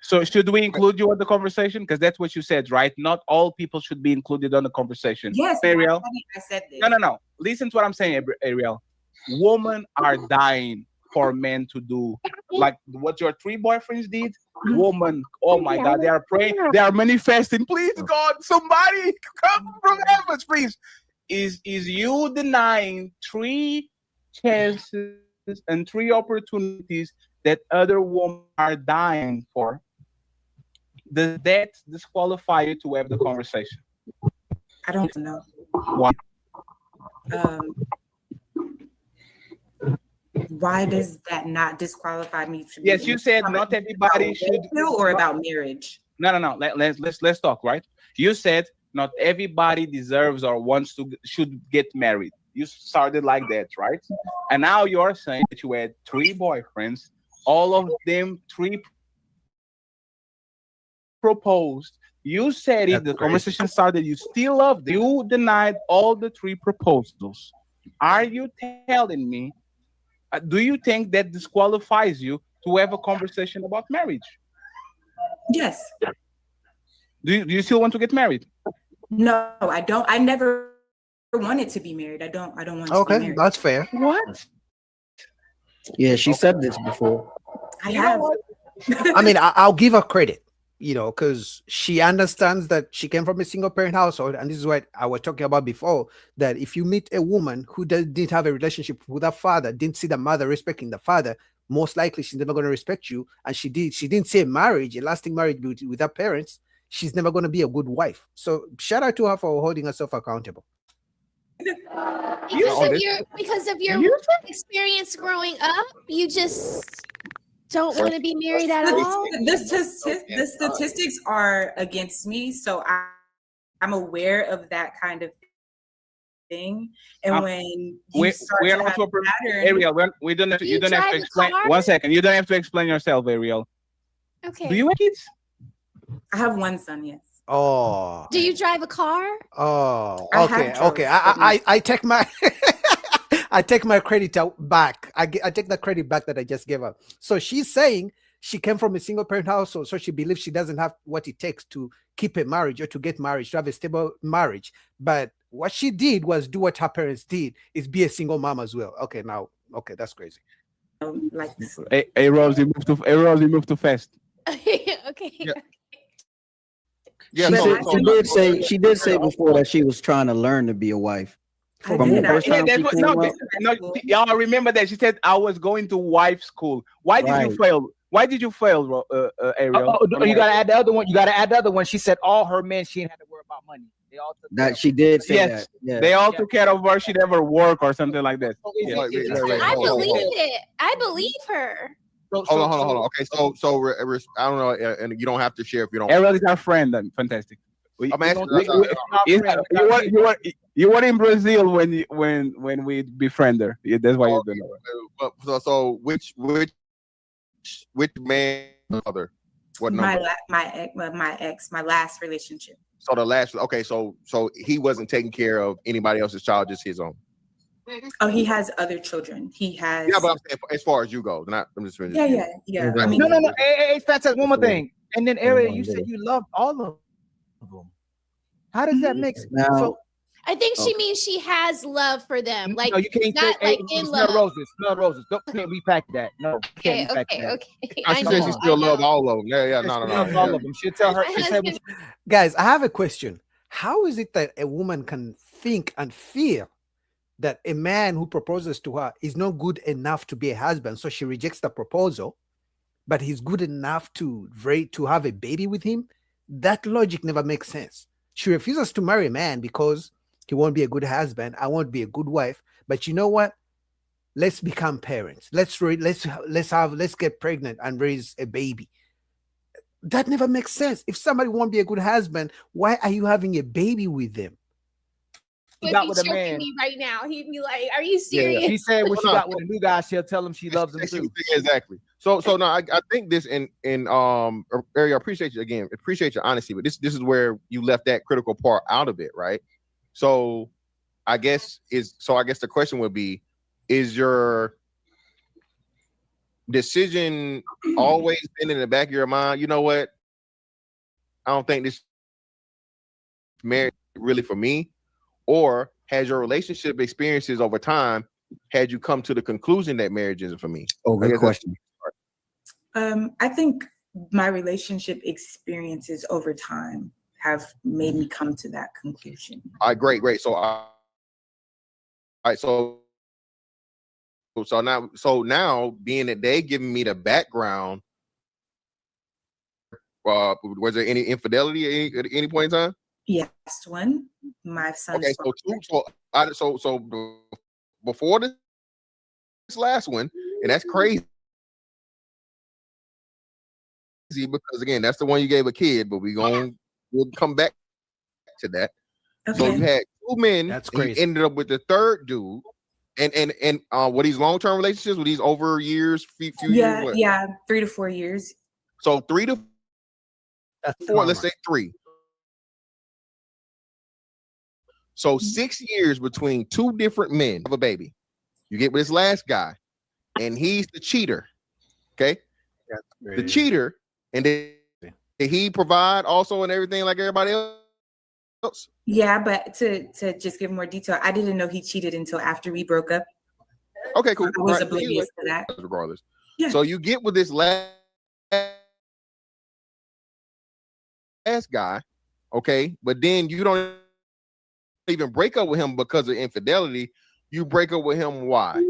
[SPEAKER 14] So should we include you in the conversation? Because that's what you said, right? Not all people should be included on the conversation.
[SPEAKER 15] Yes,
[SPEAKER 14] Ariel.
[SPEAKER 15] I said this.
[SPEAKER 14] No. Listen to what I'm saying, Ariel. Women are dying for men to do like what your 3 boyfriends did. Woman, oh my God, they are praying, they are manifesting. Please, God, somebody come from heavens, please. Is you denying 3 chances and 3 opportunities that other women are dying for? Does that disqualify you to have the conversation?
[SPEAKER 15] I don't know.
[SPEAKER 14] Why?
[SPEAKER 15] Why does that not disqualify me?
[SPEAKER 14] Yes, you said not everybody should.
[SPEAKER 15] Or about marriage.
[SPEAKER 14] No. Let's talk, right? You said not everybody deserves or wants to should get married. You started like that, right? And now you're saying that you had 3 boyfriends, all of them 3 proposed. You said if the conversation started, you still loved them. You denied all the 3 proposals. Are you telling me? Do you think that disqualifies you to have a conversation about marriage?
[SPEAKER 15] Yes.
[SPEAKER 14] Do you still want to get married?
[SPEAKER 15] No, I don't. I never wanted to be married. I don't want to be
[SPEAKER 16] Okay,
[SPEAKER 15] married.
[SPEAKER 16] that's fair.
[SPEAKER 14] What?
[SPEAKER 4] Yeah, she said this before.
[SPEAKER 15] I have.
[SPEAKER 16] I mean, I'll give her credit, because she understands that she came from a single parent household. And this is what I was talking about before, that if you meet a woman who didn't have a relationship with her father, didn't see the mother respecting the father, most likely she's never going to respect you. And she didn't say marriage, a lasting marriage with her parents. She's never going to be a good wife. So shout out to her for holding herself accountable.
[SPEAKER 5] Because of your experience growing up, you just don't want to be married at all.
[SPEAKER 15] The statistics are against me, so I'm aware of that kind of thing. And when you start to have a pattern,
[SPEAKER 14] Ariel, you don't have to explain. 1 second, you don't have to explain yourself, Ariel.
[SPEAKER 5] Okay.
[SPEAKER 14] Do you have kids?
[SPEAKER 15] I have 1 son, yes.
[SPEAKER 16] Oh.
[SPEAKER 5] Do you drive a car?
[SPEAKER 16] Oh,
[SPEAKER 15] I
[SPEAKER 16] okay,
[SPEAKER 15] have
[SPEAKER 16] okay.
[SPEAKER 15] drugs,
[SPEAKER 16] I take my I take my credit back. I take the credit back that I just gave her. So she's saying she came from a single parent household, so she believes she doesn't have what it takes to keep a marriage or to get married, to have a stable marriage. But what she did was do what her parents did, is be a single mom as well. Okay, that's crazy.
[SPEAKER 15] Like
[SPEAKER 14] Hey, Rose, you moved too fast.
[SPEAKER 5] Okay.
[SPEAKER 23] Yeah,
[SPEAKER 4] She did say before that she was trying to learn to be a wife. From the first time she came up.
[SPEAKER 14] Y'all remember that she said I was going to wife school. Why did you
[SPEAKER 4] Right.
[SPEAKER 14] fail? Why did you fail, Ariel?
[SPEAKER 18] You gotta add the other one. You gotta add the other one. She said all her men, she didn't have to worry about money. They all took care
[SPEAKER 4] That
[SPEAKER 18] of
[SPEAKER 4] she did say
[SPEAKER 14] Yes,
[SPEAKER 4] that. Yeah.
[SPEAKER 14] they all took care of her. She never work or something like that. Yeah.
[SPEAKER 5] I believe it. I believe her.
[SPEAKER 23] Hold on. Okay, so I don't know, and you don't have to share if you don't.
[SPEAKER 14] Ariel is our friend. Then fantastic.
[SPEAKER 23] I'm asking.
[SPEAKER 14] You were in Brazil when we befriend her. Yeah, that's why you're doing it.
[SPEAKER 23] So which man mother? What number?
[SPEAKER 15] my ex, my last relationship.
[SPEAKER 23] So the last. Okay, so he wasn't taking care of anybody else's child, just his own.
[SPEAKER 15] Oh, he has other children. He has.
[SPEAKER 23] Yeah, but I'm saying as far as you go, I'm just.
[SPEAKER 15] Yeah. I mean,
[SPEAKER 18] no. Hey, Fat says one more thing. And then Ariel, you said you loved all of them. How does that make sense?
[SPEAKER 4] Now-
[SPEAKER 18] So,
[SPEAKER 5] I think she means she has love for them. Like
[SPEAKER 18] no, you can't
[SPEAKER 5] not
[SPEAKER 18] say,
[SPEAKER 5] like
[SPEAKER 18] hey,
[SPEAKER 5] in
[SPEAKER 18] smell
[SPEAKER 5] love.
[SPEAKER 18] roses. Smell roses. Don't can't repack that. No,
[SPEAKER 5] Okay,
[SPEAKER 18] can't repack
[SPEAKER 5] okay,
[SPEAKER 18] that.
[SPEAKER 5] okay.
[SPEAKER 23] She said she still love all of them. Yeah, no.
[SPEAKER 18] All of them. She'll tell her.
[SPEAKER 5] My
[SPEAKER 18] She'll tell me.
[SPEAKER 5] husband-
[SPEAKER 16] Guys, I have a question. How is it that a woman can think and feel that a man who proposes to her is not good enough to be a husband, so she rejects the proposal, but he's good enough to have a baby with him? That logic never makes sense. She refuses to marry a man because he won't be a good husband. I won't be a good wife. But you know what? Let's become parents. Let's get pregnant and raise a baby. That never makes sense. If somebody won't be a good husband, why are you having a baby with them?
[SPEAKER 5] He
[SPEAKER 14] got
[SPEAKER 5] would
[SPEAKER 14] with
[SPEAKER 5] be
[SPEAKER 14] a
[SPEAKER 5] choking
[SPEAKER 14] man.
[SPEAKER 5] me right now. He'd be like, "Are you serious?"
[SPEAKER 14] He said when she got with a new guy, she'll tell him she loves him too.
[SPEAKER 23] Exactly. So now I think this Ari, I appreciate you again. Appreciate your honesty, but this is where you left that critical part out of it, right? So I guess the question would be, is your decision always been in the back of your mind? You know what? I don't think this marriage is really for me. Or has your relationship experiences over time had you come to the conclusion that marriage isn't for me?
[SPEAKER 4] Oh, good question.
[SPEAKER 15] I think my relationship experiences over time have made me come to that conclusion.
[SPEAKER 23] All right, great. So, so now being that they giving me the background, was there any infidelity at any point in time?
[SPEAKER 15] Yes, one. My son.
[SPEAKER 23] Okay, so before this last one, and that's crazy because again, that's the one you gave a kid, but we'll come back to that. Okay. So you had two men. That's crazy. You ended up with the third dude, and were these long-term relationships? Were these over years, few years? What?
[SPEAKER 15] Yeah, 3 to 4 years.
[SPEAKER 23] So 3 to 4. Let's say 3. So 6 years between two different men of a baby. You get with this last guy, and he's the cheater. Okay, the cheater, and did he provide also and everything like everybody else?
[SPEAKER 15] Yeah, but to just give more detail, I didn't know he cheated until after we broke up.
[SPEAKER 23] Okay, cool.
[SPEAKER 15] I was oblivious to that.
[SPEAKER 23] Regardless,
[SPEAKER 15] yeah.
[SPEAKER 23] So you get with this last guy, okay, but then you don't even break up with him because of infidelity. You break up with him, why?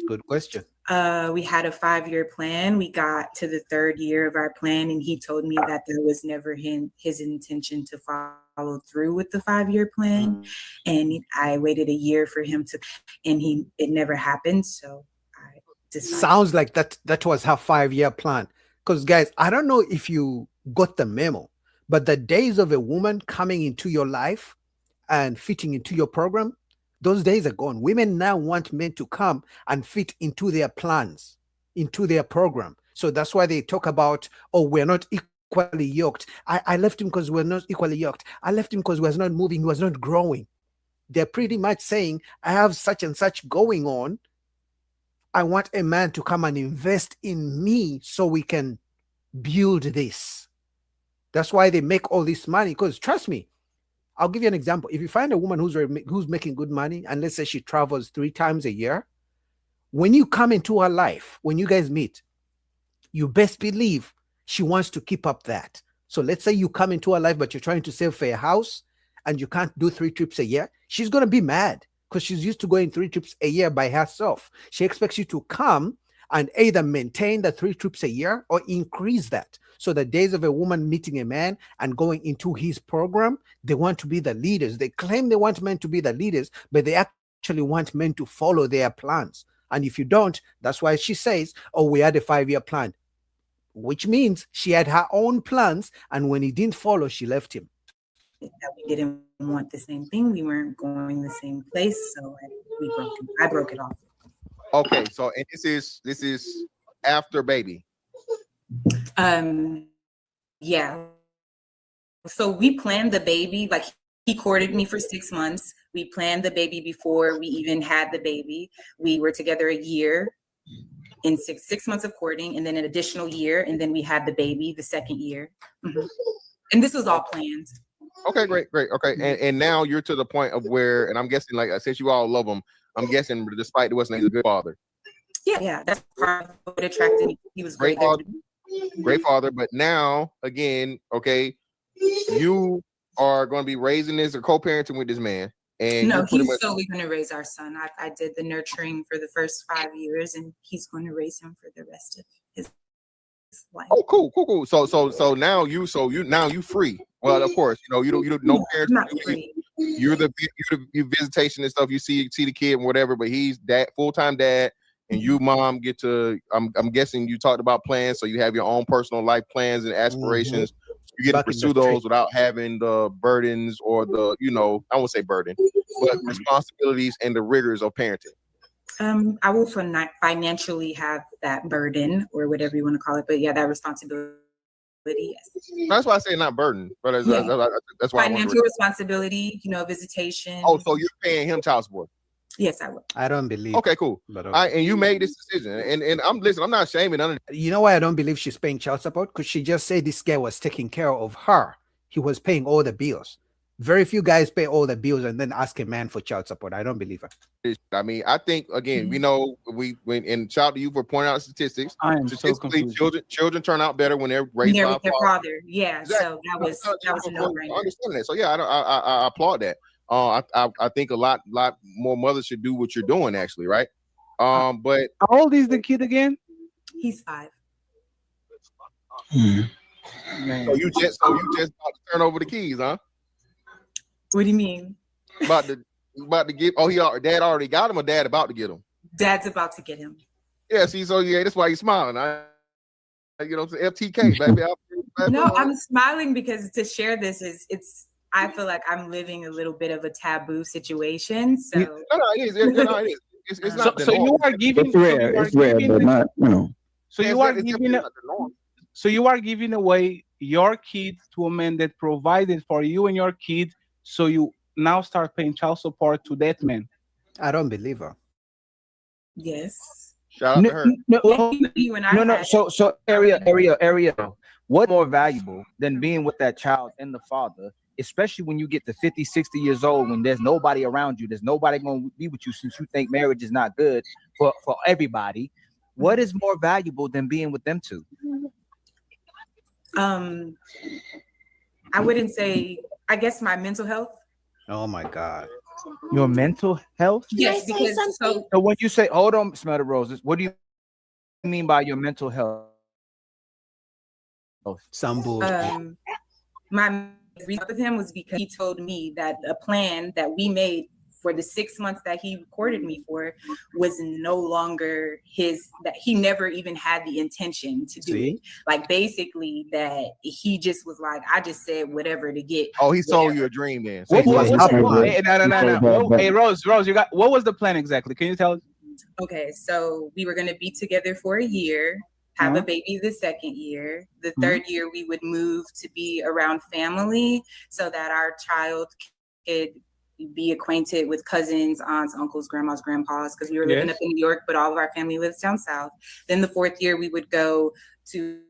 [SPEAKER 16] Good question.
[SPEAKER 15] We had a 5-year plan. We got to the 3rd year of our plan, and he told me that there was never his intention to follow through with the 5-year plan. And I waited a year for him to, and it never happened. So I decided.
[SPEAKER 16] Sounds like that was her 5-year plan. Because guys, I don't know if you got the memo, but the days of a woman coming into your life and fitting into your program, those days are gone. Women now want men to come and fit into their plans, into their program. So that's why they talk about, oh, we're not equally yoked. I left him because we're not equally yoked. I left him because he was not moving, he was not growing. They're pretty much saying, I have such and such going on. I want a man to come and invest in me so we can build this. That's why they make all this money. Because trust me, I'll give you an example. If you find a woman who's making good money, and let's say she travels 3 times a year, when you come into her life, when you guys meet, you best believe she wants to keep up that. So let's say you come into her life, but you're trying to save for a house and you can't do 3 trips a year. She's going to be mad because she's used to going 3 trips a year by herself. She expects you to come and either maintain the 3 trips a year or increase that. So the days of a woman meeting a man and going into his program, they want to be the leaders. They claim they want men to be the leaders, but they actually want men to follow their plans. And if you don't, that's why she says, oh, we had a 5-year plan, which means she had her own plans. And when he didn't follow, she left him.
[SPEAKER 15] That we didn't want the same thing. We weren't going the same place. So I broke it off.
[SPEAKER 23] Okay. So, and this is after baby.
[SPEAKER 15] Yeah. So we planned the baby, like he courted me for 6 months. We planned the baby before we even had the baby. We were together a year in 6 months of courting, and then an additional year, and then we had the baby the 2nd year. Mm-hmm. And this was all planned.
[SPEAKER 23] Okay, great. Okay. And now you're to the point of where, and I'm guessing, like, since you all love him, I'm guessing despite it wasn't, he's a good father.
[SPEAKER 15] Yeah, that's part of what attracted me. He was great.
[SPEAKER 23] Great father, but now again, okay, you are going to be raising this or co-parenting with this man, and
[SPEAKER 15] no, he's solely going to raise our son. I did the nurturing for the first 5 years, and he's going to raise him for the rest of his life.
[SPEAKER 23] Oh, cool. So now you free. Well, of course, you don't no parents.
[SPEAKER 15] Not free.
[SPEAKER 23] You're the visitation and stuff. You see the kid and whatever, but he's dad, full-time dad. and you, mom, get to. I'm guessing you talked about plans, so you have your own personal life plans and aspirations. You get to pursue those without having the burdens or the, I won't say burden, but responsibilities and the rigors of parenting.
[SPEAKER 15] I will financially have that burden or whatever you want to call it, but yeah, that responsibility. Yes.
[SPEAKER 23] That's why I say not burden, but that's why
[SPEAKER 15] financial responsibility, visitation.
[SPEAKER 23] Oh, so you're paying him child support?
[SPEAKER 15] Yes, I will.
[SPEAKER 16] I don't believe.
[SPEAKER 23] Okay, cool.
[SPEAKER 16] But
[SPEAKER 23] and you made this decision, and I'm not shaming none of.
[SPEAKER 16] You know why I don't believe she's paying child support? Because she just said this guy was taking care of her. He was paying all the bills. Very few guys pay all the bills and then ask a man for child support. I don't believe her.
[SPEAKER 23] I mean, I think again, when shout out to you for pointing out statistics. Statistically, children turn out better when they're raised by
[SPEAKER 15] their father. Yeah, exactly. So that was a no-brainer.
[SPEAKER 23] I understand that. So yeah, I applaud that. I think a lot more mothers should do what you're doing, actually, right? But
[SPEAKER 14] how old is the kid again?
[SPEAKER 15] He's 5.
[SPEAKER 23] So you just about to turn over the keys, huh?
[SPEAKER 15] What do you mean?
[SPEAKER 23] About to get? Oh, dad already got him, or dad about to get him?
[SPEAKER 15] Dad's about to get him.
[SPEAKER 23] Yeah, see, so yeah, that's why you're smiling. It's FTK, baby.
[SPEAKER 15] No, I'm smiling because to share this it's. I feel like I'm living a little bit of a taboo situation. So
[SPEAKER 23] no, it is. It is. It's not.
[SPEAKER 14] So you are giving.
[SPEAKER 4] It's rare, but not.
[SPEAKER 14] So you are giving. So you are giving away your kid to a man that provided for you and your kid. So you now start paying child support to that man.
[SPEAKER 16] I don't believe her.
[SPEAKER 15] Yes.
[SPEAKER 23] Shout out to her.
[SPEAKER 18] No. So area. What's more valuable than being with that child and the father? Especially when you get to 50, 60 years old, when there's nobody around you, there's nobody going to be with you since you think marriage is not good for everybody. What is more valuable than being with them two?
[SPEAKER 15] I wouldn't say, I guess my mental health.
[SPEAKER 16] Oh my God.
[SPEAKER 18] Your mental health?
[SPEAKER 15] Yes, because
[SPEAKER 18] so when you say, hold on, Smell the Roses, what do you mean by your mental health?
[SPEAKER 16] Some bullshit.
[SPEAKER 15] My reason with him was because he told me that a plan that we made for the 6 months that he courted me for was no longer his, that he never even had the intention to do it. Like basically that he just was like, I just said whatever to get.
[SPEAKER 23] Oh, he sold you a dream then.
[SPEAKER 14] No. Hey, Rose, you got, what was the plan exactly? Can you tell us?
[SPEAKER 15] Okay, so we were going to be together for a year, have a baby the second year. The third year we would move to be around family so that our child could be acquainted with cousins, aunts, uncles, grandmas, grandpas, because we were living up in New York, but all of our family lives down south. Then the fourth year we would go to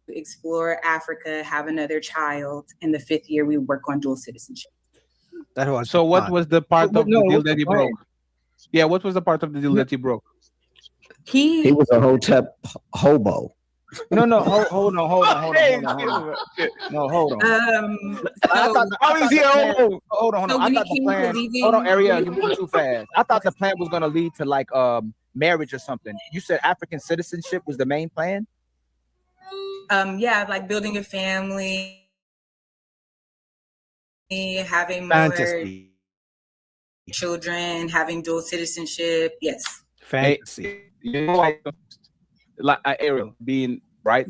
[SPEAKER 15] explore Africa, have another child. And the fifth year we would work on dual citizenship.
[SPEAKER 14] So what was the part of the deal that he broke? Yeah, what was the part of the deal that he broke?
[SPEAKER 4] He was a hotep hobo.
[SPEAKER 18] No, hold on. No, hold on. I thought the plan. Hold on, Ariel, you moving too fast. I thought the plan was gonna lead to like marriage or something. You said African citizenship was the main plan.
[SPEAKER 15] Yeah, like building a family, having more children, having dual citizenship. Yes.
[SPEAKER 16] Fantasy.
[SPEAKER 14] You know, like Ariel being right,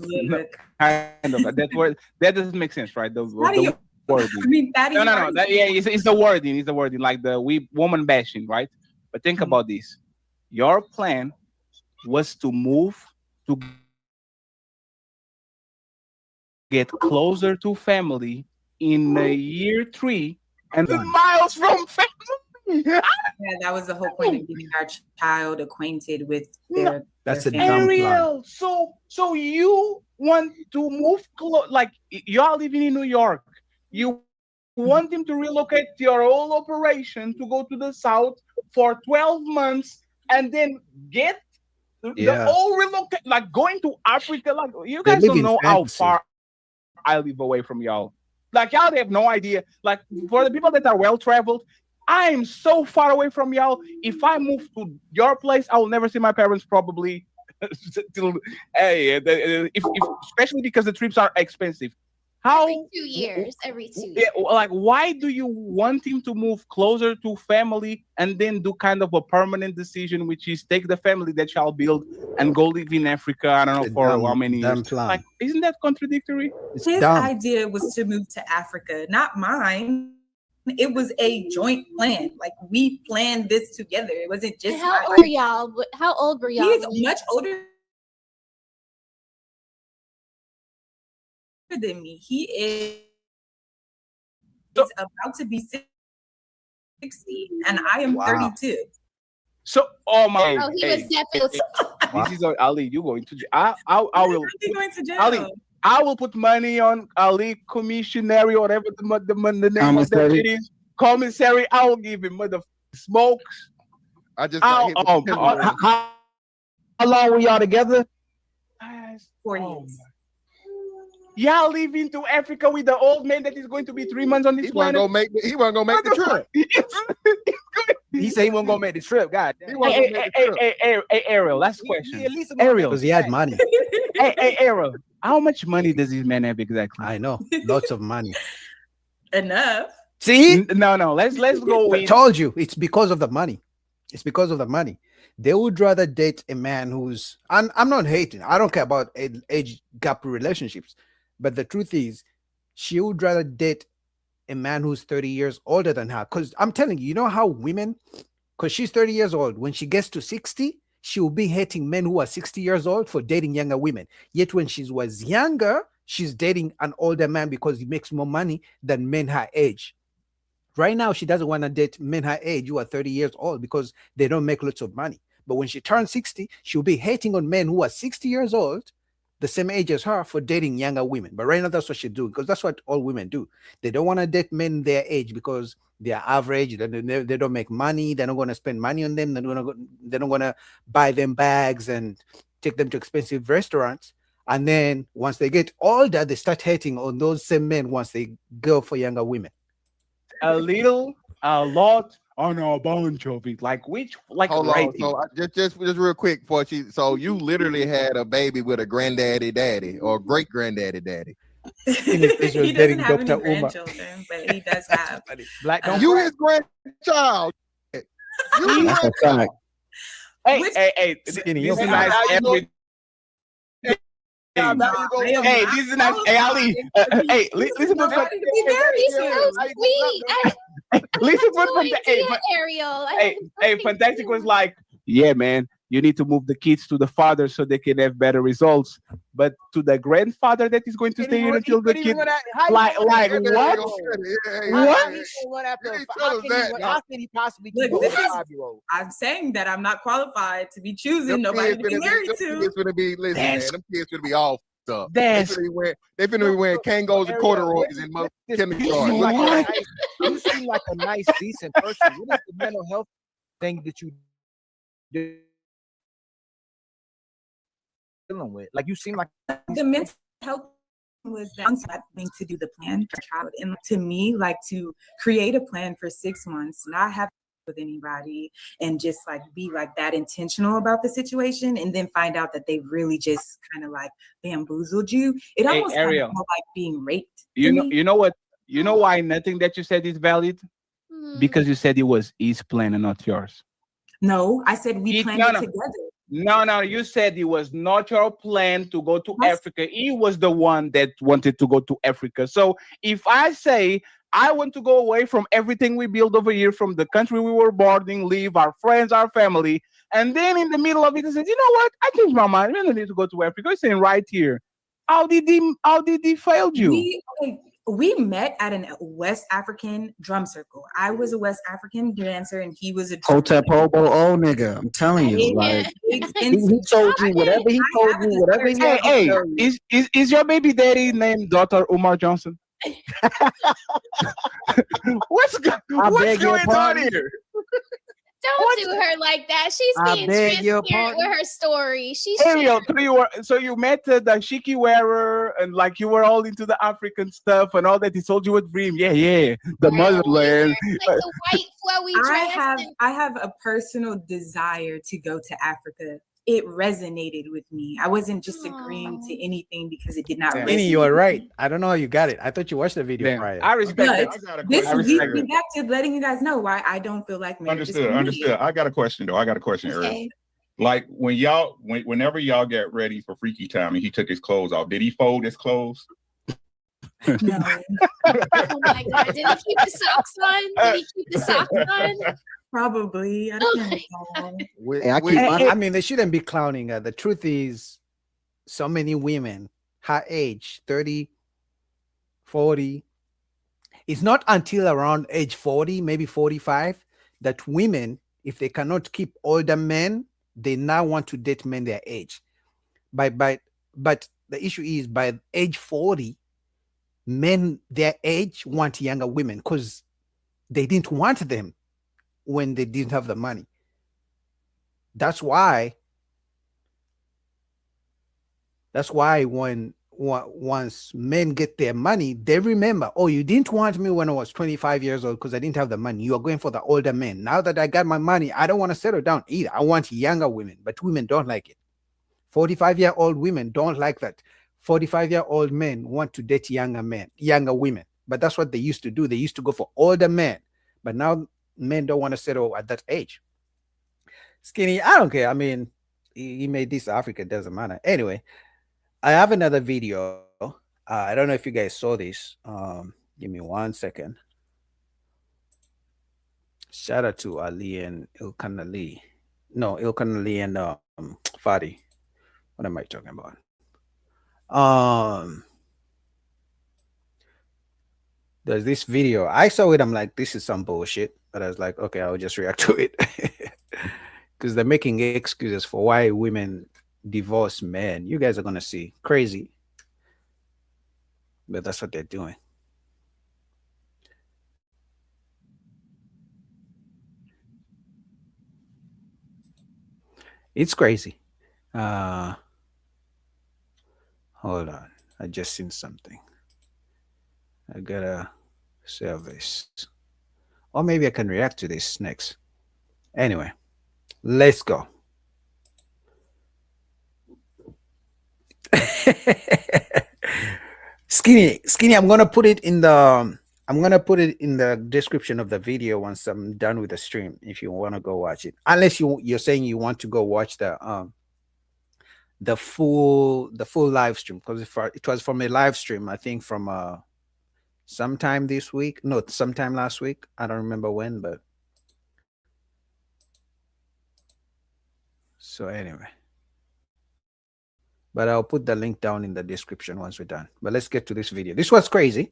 [SPEAKER 14] kind of that word that doesn't make sense, right? The wording.
[SPEAKER 15] I mean,
[SPEAKER 14] it's the wording. It's the wording, like the woman bashing, right? But think about this: your plan was to move to get closer to family in year 3 and miles from family.
[SPEAKER 15] Yeah, that was the whole point of getting our child acquainted with their.
[SPEAKER 16] That's a
[SPEAKER 15] dumb
[SPEAKER 14] Ariel. So you want to move like y'all living in New York. You want him to relocate your whole operation to go to the south for 12 months and then get the whole relocate, like going to Africa. Like you guys don't know how far I live away from y'all. Like y'all have no idea. Like for the people that are well traveled, I am so far away from y'all. If I move to your place, I will never see my parents probably. Especially because the trips are expensive. How?
[SPEAKER 5] Every 2 years. Every 2 years.
[SPEAKER 14] Yeah, like, why do you want him to move closer to family and then do kind of a permanent decision, which is take the family that shall build and go live in Africa? I don't know for how many years. Like, isn't that contradictory?
[SPEAKER 15] His idea was to move to Africa, not mine. It was a joint plan. Like, we planned this together. It wasn't just.
[SPEAKER 5] And how old were y'all? How old were y'all?
[SPEAKER 15] He's much older than me. He is about to be 60, and I am 32.
[SPEAKER 14] So, oh my!
[SPEAKER 5] Oh, he was definitely.
[SPEAKER 14] This is Ali. You going to? I will.
[SPEAKER 15] Going to jail.
[SPEAKER 14] Ali, I will put money on Ali commissionary, whatever the name of that shit is. Commissary. I will give him mother smokes.
[SPEAKER 23] I just.
[SPEAKER 14] How
[SPEAKER 18] long were y'all together?
[SPEAKER 15] 4 years.
[SPEAKER 14] Y'all leaving to Africa with the old man that is going to be 3 months on this planet.
[SPEAKER 23] He wasn't gonna make the trip.
[SPEAKER 18] He said he wasn't gonna make the trip. God damn.
[SPEAKER 14] Hey, Ariel, last question. Ariel,
[SPEAKER 16] because he had money.
[SPEAKER 14] hey, Ariel, how much money does this man have exactly?
[SPEAKER 16] I know, lots of money.
[SPEAKER 15] Enough.
[SPEAKER 16] See?
[SPEAKER 14] No. Let's go.
[SPEAKER 16] I told you, it's because of the money. It's because of the money. They would rather date a man who's. I'm not hating. I don't care about age gap relationships. But the truth is, she would rather date a man who's 30 years older than her. Because I'm telling you, you know how women, because she's 30 years old, when she gets to 60, she will be hating men who are 60 years old for dating younger women. Yet when she was younger, she's dating an older man because he makes more money than men her age. Right now, she doesn't want to date men her age who are 30 years old because they don't make lots of money. But when she turns 60, she'll be hating on men who are 60 years old, the same age as her, for dating younger women. But right now, that's what she do, because that's what all women do. They don't want to date men their age because they are average. They don't make money. They're not going to spend money on them. They're not going to buy them bags and take them to expensive restaurants. And then once they get older, they start hating on those same men once they go for younger women.
[SPEAKER 14] A little, a lot, or no, a bunch of it. Like which, like
[SPEAKER 23] hold
[SPEAKER 14] right
[SPEAKER 23] on. So just real quick, before so you literally had a baby with a granddaddy daddy or great granddaddy daddy.
[SPEAKER 15] He doesn't have any grandchildren, but he does have
[SPEAKER 23] black. You his grandchild.
[SPEAKER 18] That's a fact.
[SPEAKER 14] Hey, this is nice. Hey, this is nice. Hey, Ali. Hey, listen to what. Listen to
[SPEAKER 5] Ariel.
[SPEAKER 14] Hey, Fantastic was like, yeah, man, you need to move the kids to the father so they can have better results. But to the grandfather that is going to stay here until the kid, like what?
[SPEAKER 15] What? How can he possibly keep a 5-year-old? I'm saying that I'm not qualified to be choosing nobody to be married to.
[SPEAKER 23] It's gonna be man. Them kids gonna be all stuff. They finna be wearing Kangos and corduroys and kindergarten.
[SPEAKER 18] You seem like a nice, decent person. What is the mental health thing that you do? Dealing with, like, you seem like
[SPEAKER 15] the mental health was that thing to do the plan for child, and to me, like, to create a plan for 6 months, not have with anybody, and just like be like that intentional about the situation, and then find out that they really just kind of like bamboozled you. It almost kind of felt like being raped.
[SPEAKER 14] You know what? You know why nothing that you said is valid? Because you said it was his plan and not yours.
[SPEAKER 15] No, I said we planned it together.
[SPEAKER 14] No, you said it was not your plan to go to Africa. He was the one that wanted to go to Africa. So if I say I want to go away from everything we built over here, from the country we were born in, leave our friends, our family, and then in the middle of it, I said, you know what? I changed my mind. We don't need to go to Africa. It's saying right here. How did he fail you?
[SPEAKER 15] We met at a West African drum circle. I was a West African dancer, and he was a
[SPEAKER 4] Hotep Hobo old nigga. I'm telling you, like he told you whatever he told you, whatever he had to tell you.
[SPEAKER 14] Is your baby daddy named Dr. Umar Johnson? What's going on here?
[SPEAKER 5] Don't do her like that. She's being transparent with her story.
[SPEAKER 14] Ariel, so you met the shiki wearer, and like you were all into the African stuff and all that. He told you a dream. Yeah, the motherland.
[SPEAKER 5] Like the white flowy dress.
[SPEAKER 15] I have a personal desire to go to Africa it resonated with me. I wasn't just agreeing to anything because it did not resonate.
[SPEAKER 16] Kenny, you are right. I don't know how you got it. I thought you watched the video prior.
[SPEAKER 14] I respect
[SPEAKER 15] But
[SPEAKER 14] that.
[SPEAKER 15] this leads me back to letting you guys know why I don't feel like marriage is for me.
[SPEAKER 7] Understood. I got a question though. Ariel.
[SPEAKER 15] Okay.
[SPEAKER 7] Like whenever y'all get ready for freaky time and he took his clothes off, did he fold his clothes?
[SPEAKER 15] No.
[SPEAKER 5] Oh my God. Did he keep the socks on? Did he keep the socks on?
[SPEAKER 15] Probably. I don't know.
[SPEAKER 16] I mean, they shouldn't be clowning her. The truth is, so many women, her age, 30, 40, it's not until around age 40, maybe 45, that women, if they cannot keep older men, they now want to date men their age. But the issue is by age 40, men their age want younger women because they didn't want them when they didn't have the money. That's why when once men get their money, they remember, oh, you didn't want me when I was 25 years old because I didn't have the money. You are going for the older men. Now that I got my money, I don't want to settle down either. I want younger women, but women don't like it. 45-year-old women don't like that. 45-year-old men want to date younger women. But that's what they used to do. They used to go for older men. But now men don't want to settle at that age. Skinny, I don't care. I mean, he made this Africa, doesn't matter. Anyway, I have another video. I don't know if you guys saw this. Give me 1 second. Shout out to Ali and Ilkan Ali. No, Ilkan Ali and Fadi. What am I talking about? There's this video. I saw it. I'm like, this is some bullshit. But I was like, okay, I'll just react to it. Because they're making excuses for why women divorce men. You guys are going to see. Crazy. But that's what they're doing. It's crazy. Hold on. I just seen something. I gotta save this. Or maybe I can react to this next. Anyway, let's go. Skinny, I'm gonna put it in the description of the video once I'm done with the stream if you want to go watch it. Unless you're saying you want to go watch the full live stream, because it was from a live stream, I think from sometime this week. No, sometime last week. I don't remember when, but so anyway. But I'll put the link down in the description once we're done. But let's get to this video. This was crazy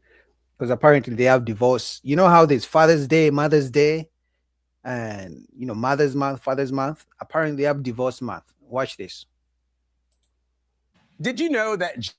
[SPEAKER 16] because apparently they have divorce. You know how there's Father's Day, Mother's Day, and Mother's Month, Father's Month. Apparently they have divorce month. Watch this.
[SPEAKER 8] Did you know that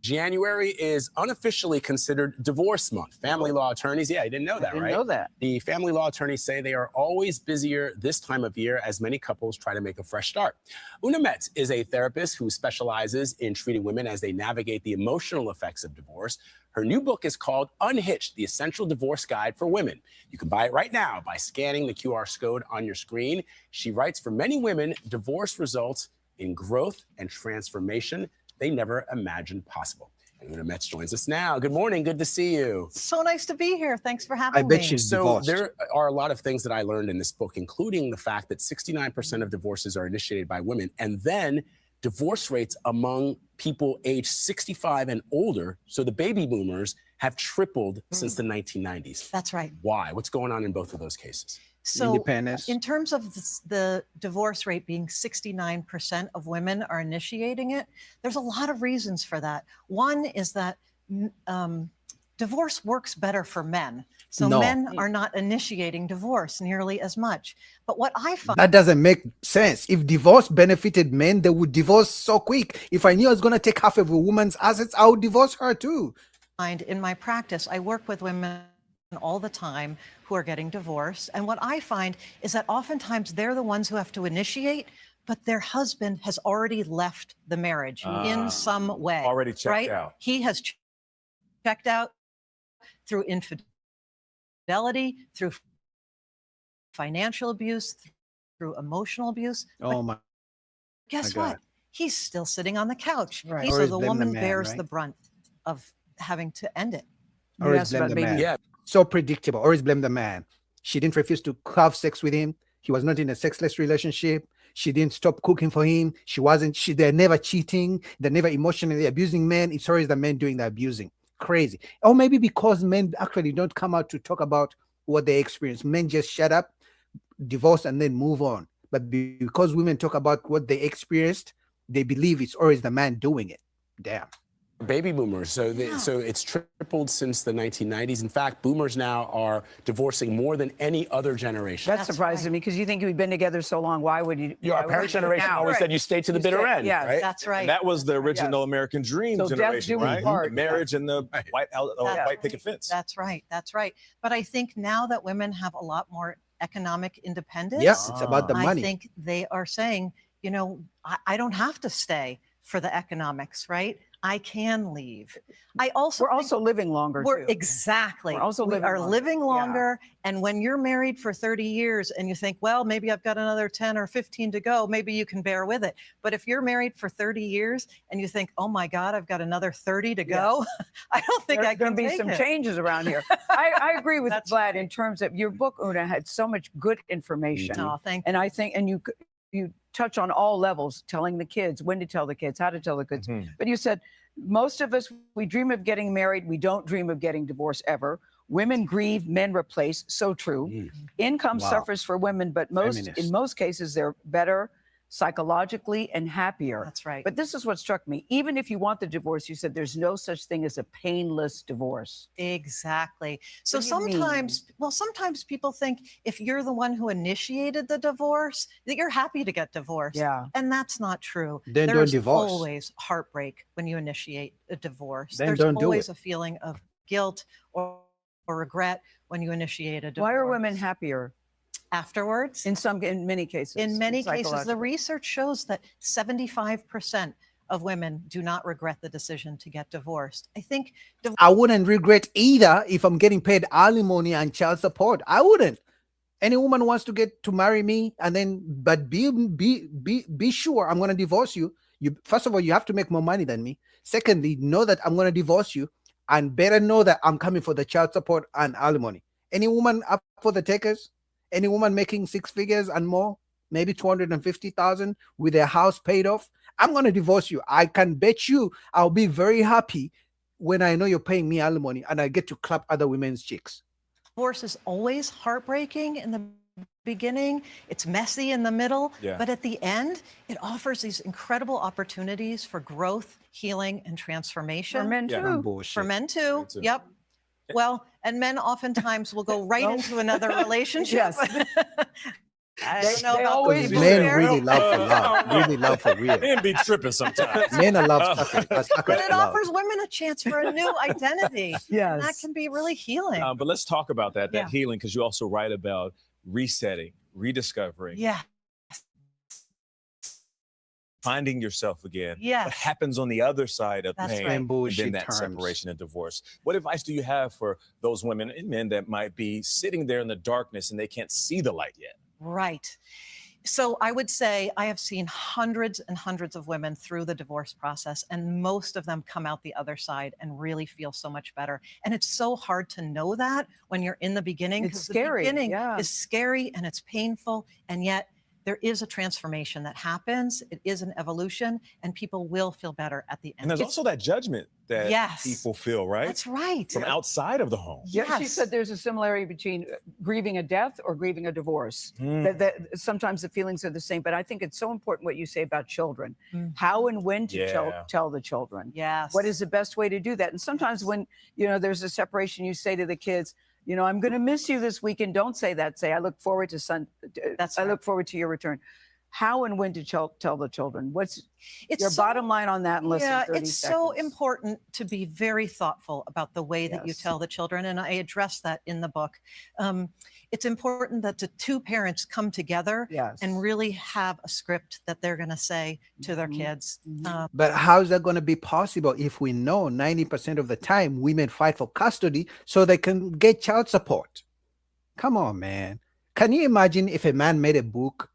[SPEAKER 8] January is unofficially considered divorce month? Family law attorneys, yeah, you didn't know that, right?
[SPEAKER 18] Know that.
[SPEAKER 8] The family law attorneys say they are always busier this time of year as many couples try to make a fresh start. Una Metz is a therapist who specializes in treating women as they navigate the emotional effects of divorce. Her new book is called Unhitched, the Essential Divorce Guide for Women. You can buy it right now by scanning the QR code on your screen. She writes, for many women, divorce results in growth and transformation they never imagined possible. And Una Metz joins us now. Good morning. Good to see you.
[SPEAKER 19] So nice to be here. Thanks for having me.
[SPEAKER 8] There are a lot of things that I learned in this book, including the fact that 69% of divorces are initiated by women, and then divorce rates among people aged 65 and older, so the baby boomers, have tripled since the 1990s.
[SPEAKER 19] That's right.
[SPEAKER 8] Why? What's going on in both of those cases?
[SPEAKER 19] So in terms of the divorce rate being 69% of women are initiating it, there's a lot of reasons for that. One is that divorce works better for men. So men are not initiating divorce nearly as much. But what I find—
[SPEAKER 16] that doesn't make sense. If divorce benefited men, they would divorce so quick. If I knew I was going to take half of a woman's assets, I would divorce her too.
[SPEAKER 19] In my practice, I work with women all the time who are getting divorced. And what I find is that oftentimes they're the ones who have to initiate, but their husband has already left the marriage in some way.
[SPEAKER 8] Already checked out.
[SPEAKER 19] He has checked out through infidelity, through financial abuse, through emotional abuse.
[SPEAKER 16] Oh my
[SPEAKER 19] guess what? He's still sitting on the couch.
[SPEAKER 16] Right.
[SPEAKER 19] So
[SPEAKER 16] Always
[SPEAKER 19] the
[SPEAKER 16] blame the
[SPEAKER 19] woman
[SPEAKER 16] man,
[SPEAKER 19] bears
[SPEAKER 16] right?
[SPEAKER 19] the brunt of having to end it.
[SPEAKER 16] Always blame the man.
[SPEAKER 8] Yeah.
[SPEAKER 16] So predictable. Always blame the man. She didn't refuse to have sex with him. He was not in a sexless relationship. She didn't stop cooking for him. They're never cheating. They're never emotionally abusing men. It's always the men doing the abusing. Crazy. Or maybe because men actually don't come out to talk about what they experience. Men just shut up, divorce, and then move on. But because women talk about what they experienced, they believe it's always the man doing it. Damn.
[SPEAKER 8] Baby boomers. So it's tripled since the 1990s. In fact, boomers now are divorcing more than any other generation.
[SPEAKER 1] That surprises me because you think we've been together so long. Why would you?
[SPEAKER 8] Our parents' generation always said you stay to the bitter end.
[SPEAKER 1] Yes,
[SPEAKER 8] right?
[SPEAKER 19] That's right.
[SPEAKER 10] And that was the original American dream
[SPEAKER 1] So death
[SPEAKER 10] generation,
[SPEAKER 1] do we
[SPEAKER 10] right?
[SPEAKER 1] part.
[SPEAKER 10] The marriage and the white picket fence.
[SPEAKER 19] That's right. That's right. But I think now that women have a lot more economic independence,
[SPEAKER 16] Yes, it's about the money.
[SPEAKER 19] I think they are saying, you know, I don't have to stay for the economics, right? I can leave. We're
[SPEAKER 1] also living longer.
[SPEAKER 19] We're
[SPEAKER 1] too.
[SPEAKER 19] Exactly.
[SPEAKER 1] We're also
[SPEAKER 19] we
[SPEAKER 1] living
[SPEAKER 19] are
[SPEAKER 1] longer.
[SPEAKER 19] living longer. And when you're married for 30 years and you think, well, maybe I've got another 10 or 15 to go, maybe you can bear with it. But if you're married for 30 years and you think, oh my God, I've got another 30 to go, I don't think
[SPEAKER 1] There's
[SPEAKER 19] I
[SPEAKER 1] going
[SPEAKER 19] can
[SPEAKER 1] to be
[SPEAKER 19] take
[SPEAKER 1] some
[SPEAKER 19] it.
[SPEAKER 1] changes around here. I agree with Vlad in terms of your book, Una, had so much good information.
[SPEAKER 19] Oh, thank
[SPEAKER 1] And I think, and you touch on all levels, telling the kids, when to tell the kids, how to tell the kids. But you said, most of us, we dream of getting married. We don't dream of getting divorced ever. Women grieve, men replace. So true. Income
[SPEAKER 16] Wow.
[SPEAKER 1] suffers for women, but
[SPEAKER 16] Feminist.
[SPEAKER 1] in most cases, they're better psychologically and happier.
[SPEAKER 19] That's right.
[SPEAKER 1] But this is what struck me. Even if you want the divorce, you said there's no such thing as a painless divorce.
[SPEAKER 19] Exactly. So
[SPEAKER 1] What do you mean?
[SPEAKER 19] sometimes people think if you're the one who initiated the divorce, that you're happy to get divorced.
[SPEAKER 1] Yeah.
[SPEAKER 19] And that's not true.
[SPEAKER 16] Then don't
[SPEAKER 19] There's
[SPEAKER 16] divorce.
[SPEAKER 19] always heartbreak when you initiate a divorce.
[SPEAKER 16] Then
[SPEAKER 19] There's
[SPEAKER 16] don't do
[SPEAKER 19] always
[SPEAKER 16] it.
[SPEAKER 19] a feeling of guilt or regret when you initiate a divorce.
[SPEAKER 1] Why are women happier?
[SPEAKER 19] Afterwards?
[SPEAKER 1] In many cases.
[SPEAKER 19] In many cases, the
[SPEAKER 1] psychologically.
[SPEAKER 19] research shows that 75% of women do not regret the decision to get divorced. I think
[SPEAKER 16] I wouldn't regret either if I'm getting paid alimony and child support. I wouldn't. Any woman wants to marry me, and then but be sure I'm gonna divorce you. You first of all, you have to make more money than me. Secondly, know that I'm gonna divorce you, and better know that I'm coming for the child support and alimony. Any woman up for the takers? Any woman making 6 figures and more, maybe 250,000 with their house paid off, I'm gonna divorce you. I can bet you I'll be very happy when I know you're paying me alimony and I get to clap other women's cheeks.
[SPEAKER 19] divorce is always heartbreaking in the beginning. It's messy in the middle,
[SPEAKER 10] Yeah.
[SPEAKER 19] but at the end, it offers these incredible opportunities for growth, healing, and transformation.
[SPEAKER 1] For men
[SPEAKER 10] Yeah.
[SPEAKER 1] too.
[SPEAKER 16] Bullshit.
[SPEAKER 19] For men too.
[SPEAKER 10] Men too.
[SPEAKER 19] Yep. Well, and men oftentimes will go right into another relationship. I don't know
[SPEAKER 1] They
[SPEAKER 19] about
[SPEAKER 1] always
[SPEAKER 19] people
[SPEAKER 1] do.
[SPEAKER 16] Men
[SPEAKER 19] there.
[SPEAKER 16] really love for love. Really love for real.
[SPEAKER 10] Men be tripping sometimes.
[SPEAKER 16] Men are love suckers.
[SPEAKER 19] But it offers women a chance for a new identity.
[SPEAKER 1] Yes.
[SPEAKER 19] And that can be really healing.
[SPEAKER 10] But let's talk about that
[SPEAKER 19] Yeah.
[SPEAKER 10] healing, because you also write about resetting, rediscovering,
[SPEAKER 19] Yeah.
[SPEAKER 10] finding yourself again.
[SPEAKER 19] Yes.
[SPEAKER 10] What happens on the other side of
[SPEAKER 19] That's
[SPEAKER 10] pain
[SPEAKER 19] right.
[SPEAKER 10] and
[SPEAKER 16] Bullshit
[SPEAKER 10] then that
[SPEAKER 16] terms.
[SPEAKER 10] separation and divorce? What advice do you have for those women and men that might be sitting there in the darkness and they can't see the light yet?
[SPEAKER 19] Right. So I would say I have seen hundreds and hundreds of women through the divorce process, and most of them come out the other side and really feel so much better. And it's so hard to know that when you're in the beginning.
[SPEAKER 1] It's
[SPEAKER 19] 'cause
[SPEAKER 1] scary,
[SPEAKER 19] The beginning
[SPEAKER 1] yeah.
[SPEAKER 19] is scary and it's painful, and yet there is a transformation that happens. It is an evolution, and people will feel better at the end.
[SPEAKER 10] And there's also that judgment that
[SPEAKER 19] Yes.
[SPEAKER 10] people feel, right?
[SPEAKER 19] That's right.
[SPEAKER 10] From outside of the home.
[SPEAKER 1] Yeah, she
[SPEAKER 19] Yes.
[SPEAKER 1] said there's a similarity between grieving a death or grieving a divorce.
[SPEAKER 10] Mm.
[SPEAKER 1] That sometimes the feelings are the same, but I think it's so important what you say about children.
[SPEAKER 19] Mhm.
[SPEAKER 1] How and when to
[SPEAKER 10] Yeah.
[SPEAKER 1] tell the children.
[SPEAKER 19] Yes.
[SPEAKER 1] What is the best way to do that? And sometimes when, there's a separation, you say to the kids, I'm going to miss you this weekend. Don't say that. Say, I look forward to I look forward to your return. How and when to tell the children? What's your
[SPEAKER 19] so-
[SPEAKER 1] bottom line on that in less
[SPEAKER 19] Yeah,
[SPEAKER 1] than 30
[SPEAKER 19] it's
[SPEAKER 1] seconds?
[SPEAKER 19] so important to be very thoughtful about the way that you
[SPEAKER 1] Yes.
[SPEAKER 19] tell the children, and I address that in the book. It's important that the two parents come together
[SPEAKER 1] Yes.
[SPEAKER 19] and really have a script that they're going to say to their kids.
[SPEAKER 16] But how is that going to be possible if we know 90% of the time women fight for custody so they can get child support? Come on, man. Can you imagine if a man made a book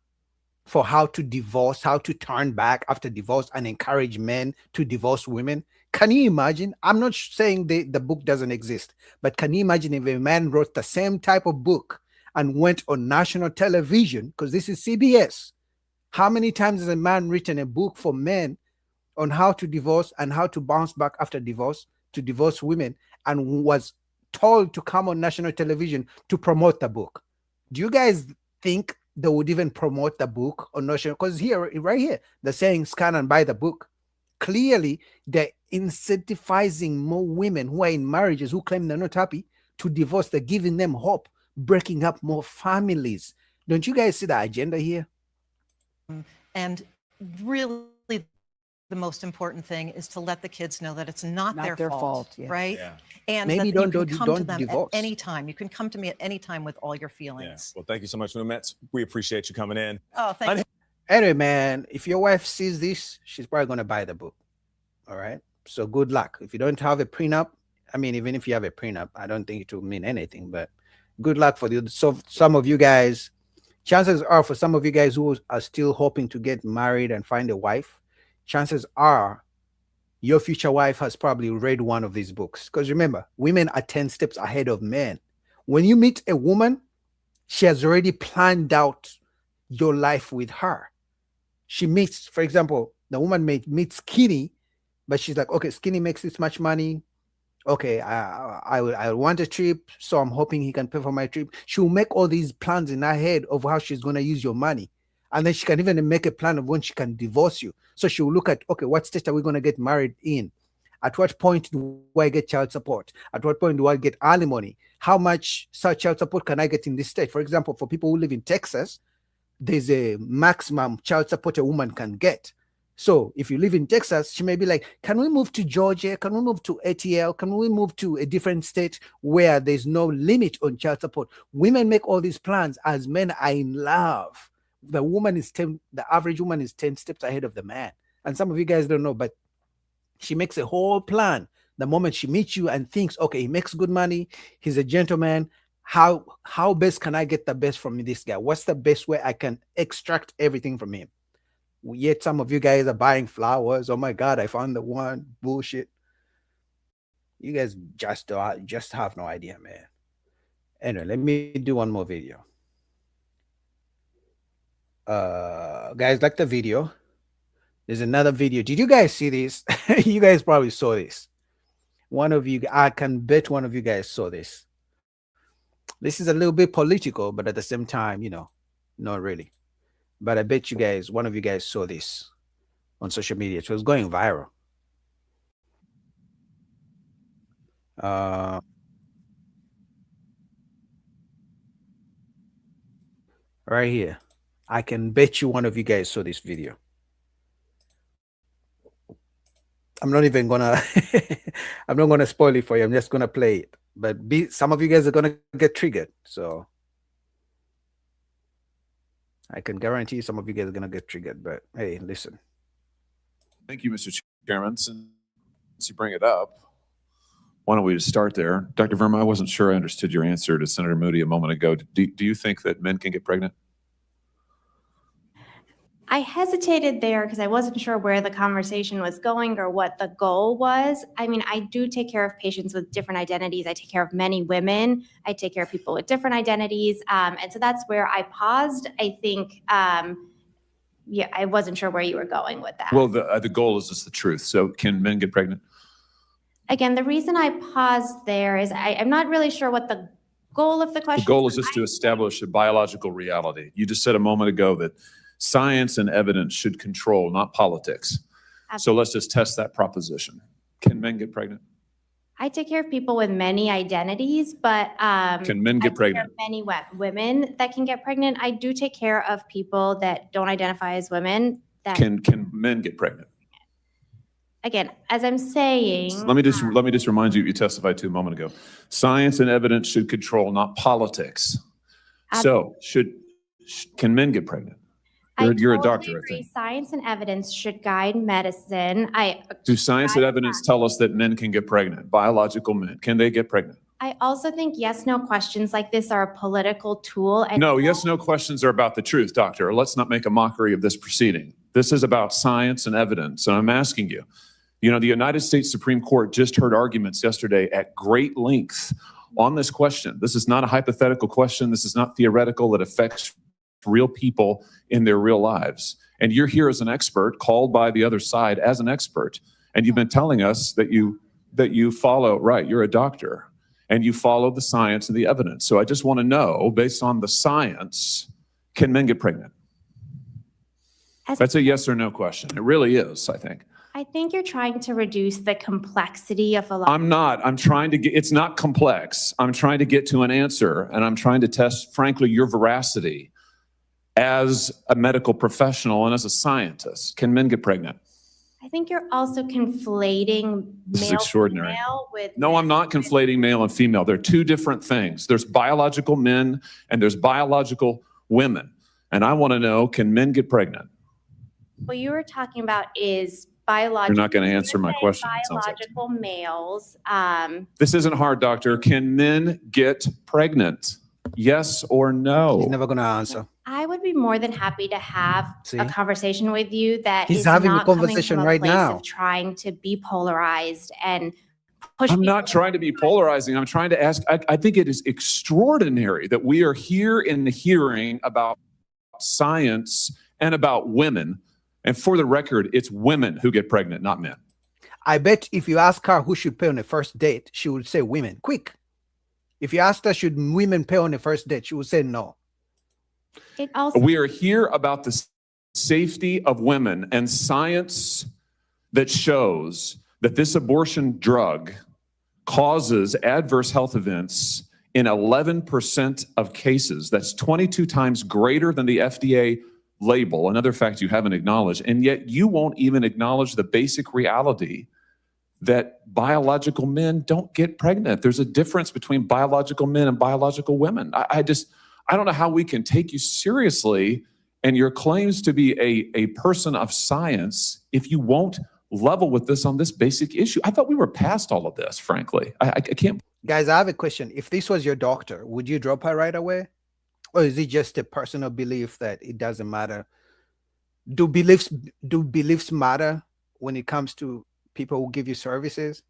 [SPEAKER 16] for how to divorce, how to turn back after divorce and encourage men to divorce women. Can you imagine? I'm not saying the book doesn't exist, but can you imagine if a man wrote the same type of book and went on national television, because this is CBS? How many times has a man written a book for men on how to divorce and how to bounce back after divorce, to divorce women, and was told to come on national television to promote the book? Do you guys think they would even promote the book on national? Because here, right here, they're saying scan and buy the book. Clearly, they're incentivizing more women who are in marriages who claim they're not happy to divorce. They're giving them hope, breaking up more families. Don't you guys see the agenda here?
[SPEAKER 19] And really, the most important thing is to let the kids know that it's not their fault,
[SPEAKER 1] yeah.
[SPEAKER 19] right?
[SPEAKER 10] Yeah.
[SPEAKER 19] And
[SPEAKER 16] Maybe
[SPEAKER 19] that
[SPEAKER 16] don't
[SPEAKER 19] you can come to them
[SPEAKER 16] divorce.
[SPEAKER 19] at any time. You can come to me at any time with all your feelings.
[SPEAKER 10] Well, thank you so much, Una Metz. We appreciate you coming in.
[SPEAKER 19] Oh, thank you.
[SPEAKER 16] Anyway, man, if your wife sees this, she's probably going to buy the book. All right. So good luck. If you don't have a prenup, I mean, even if you have a prenup, I don't think it will mean anything, but good luck for you. So some of you guys, chances are for some of you guys who are still hoping to get married and find a wife, chances are your future wife has probably read one of these books. Because remember, women are 10 steps ahead of men. When you meet a woman, she has already planned out your life with her. She meets, for example, the woman meets Skinny, but she's like, okay, Skinny makes this much money. Okay, I want a trip, so I'm hoping he can pay for my trip. She will make all these plans in her head of how she's going to use your money. And then she can even make a plan of when she can divorce you. So she will look at, okay, what state are we going to get married in? At what point do I get child support? At what point do I get alimony? How much such child support can I get in this state? For example, for people who live in Texas, there's a maximum child support a woman can get. So if you live in Texas, she may be like, can we move to Georgia? Can we move to ATL? Can we move to a different state where there's no limit on child support? Women make all these plans as men are in love. The average woman is 10 steps ahead of the man. And some of you guys don't know, but she makes a whole plan the moment she meets you and thinks, okay, he makes good money. He's a gentleman. How best can I get the best from this guy? What's the best way I can extract everything from him? Yet some of you guys are buying flowers. Oh my God, I found the one. Bullshit. You guys just have no idea, man. Anyway, let me do one more video. Guys, like the video. There's another video. Did you guys see this? You guys probably saw this. One of you, I can bet one of you guys saw this. This is a little bit political, but at the same time, you know, not really. But I bet you guys, one of you guys saw this on social media. So it was going viral. Right here. I can bet you one of you guys saw this video. I'm not even gonna I'm not gonna spoil it for you. I'm just gonna play it. But some of you guys are gonna get triggered. So I can guarantee some of you guys are gonna get triggered. But hey, listen.
[SPEAKER 20] Thank you, Mr. Chairman. Since you bring it up, why don't we just start there? Dr. Verma, I wasn't sure I understood your answer to Senator Moody a moment ago. Do you think that men can get pregnant?
[SPEAKER 21] I hesitated there because I wasn't sure where the conversation was going or what the goal was. I mean, I do take care of patients with different identities. I take care of many women. I take care of people with different identities. And so that's where I paused. I think, yeah, I wasn't sure where you were going with that.
[SPEAKER 20] Well, the goal is just the truth. So can men get pregnant?
[SPEAKER 21] Again, the reason I paused there is I'm not really sure what the goal of the question
[SPEAKER 20] The goal is just to establish a biological reality. You just said a moment ago that science and evidence should control, not politics.
[SPEAKER 21] Absolutely.
[SPEAKER 20] So let's just test that proposition. Can men get pregnant?
[SPEAKER 21] I take care of people with many identities, but
[SPEAKER 20] Can men get pregnant?
[SPEAKER 21] many women that can get pregnant. I do take care of people that don't identify as women. That
[SPEAKER 20] Can men get pregnant?
[SPEAKER 21] again, as I'm saying,
[SPEAKER 20] Let me just remind you, you testified to a moment ago. Science and evidence should control, not politics. So can men get pregnant? You're a doctor, I
[SPEAKER 21] agree.
[SPEAKER 20] think.
[SPEAKER 21] Science and evidence should guide medicine.
[SPEAKER 20] Do science and evidence tell us that men can get pregnant? Biological men, can they get pregnant?
[SPEAKER 21] I also think yes, no questions like this are a political tool. And
[SPEAKER 20] No, yes, no questions are about the truth, doctor. Let's not make a mockery of this proceeding. This is about science and evidence. And I'm asking you, the United States Supreme Court just heard arguments yesterday at great length on this question. This is not a hypothetical question. This is not theoretical. It affects real people in their real lives. And you're here as an expert, called by the other side as an expert. And you've been telling us that you follow, right, you're a doctor, and you follow the science and the evidence. So I just want to know, based on the science, can men get pregnant? That's a yes or no question. It really is, I think.
[SPEAKER 21] I think you're trying to reduce the complexity of a lot.
[SPEAKER 20] I'm not. I'm trying to get, it's not complex. I'm trying to get to an answer, and I'm trying to test, frankly, your veracity as a medical professional and as a scientist. Can men get pregnant?
[SPEAKER 21] I think you're also conflating
[SPEAKER 20] This is
[SPEAKER 21] male
[SPEAKER 20] extraordinary.
[SPEAKER 21] female with
[SPEAKER 20] No, I'm not conflating male and female. They're two different things. There's biological men and there's biological women. And I want to know, can men get pregnant?
[SPEAKER 21] what you were talking about is biological.
[SPEAKER 20] You're not going to answer my question. it sounds like.
[SPEAKER 21] Biological males.
[SPEAKER 20] This isn't hard, doctor. Can men get pregnant? Yes or no?
[SPEAKER 16] He's never going to answer.
[SPEAKER 21] I would be more than happy to have
[SPEAKER 16] See?
[SPEAKER 21] a conversation with you that
[SPEAKER 16] He's
[SPEAKER 21] is
[SPEAKER 16] having a
[SPEAKER 21] not coming
[SPEAKER 16] conversation
[SPEAKER 21] from a
[SPEAKER 16] right
[SPEAKER 21] place
[SPEAKER 16] now.
[SPEAKER 21] of trying to be polarized and push.
[SPEAKER 20] I'm not trying to be polarizing. I'm trying to ask. I think it is extraordinary that we are here in the hearing about science and about women. And for the record, it's women who get pregnant, not men.
[SPEAKER 16] I bet if you ask her who should pay on the first date, she would say women. Quick. If you asked her, should women pay on the first date, she would say no.
[SPEAKER 21] It also
[SPEAKER 20] We are here about the safety of women and science that shows that this abortion drug causes adverse health events in 11% of cases. That's 22 times greater than the FDA label, another fact you haven't acknowledged. And yet you won't even acknowledge the basic reality that biological men don't get pregnant. There's a difference between biological men and biological women. I don't know how we can take you seriously and your claims to be a person of science if you won't level with this on this basic issue. I thought we were past all of this, frankly. I can't.
[SPEAKER 16] Guys, I have a question. If this was your doctor, would you drop her right away? Or is it just a personal belief that it doesn't matter? Do beliefs matter when it comes to people who give you services?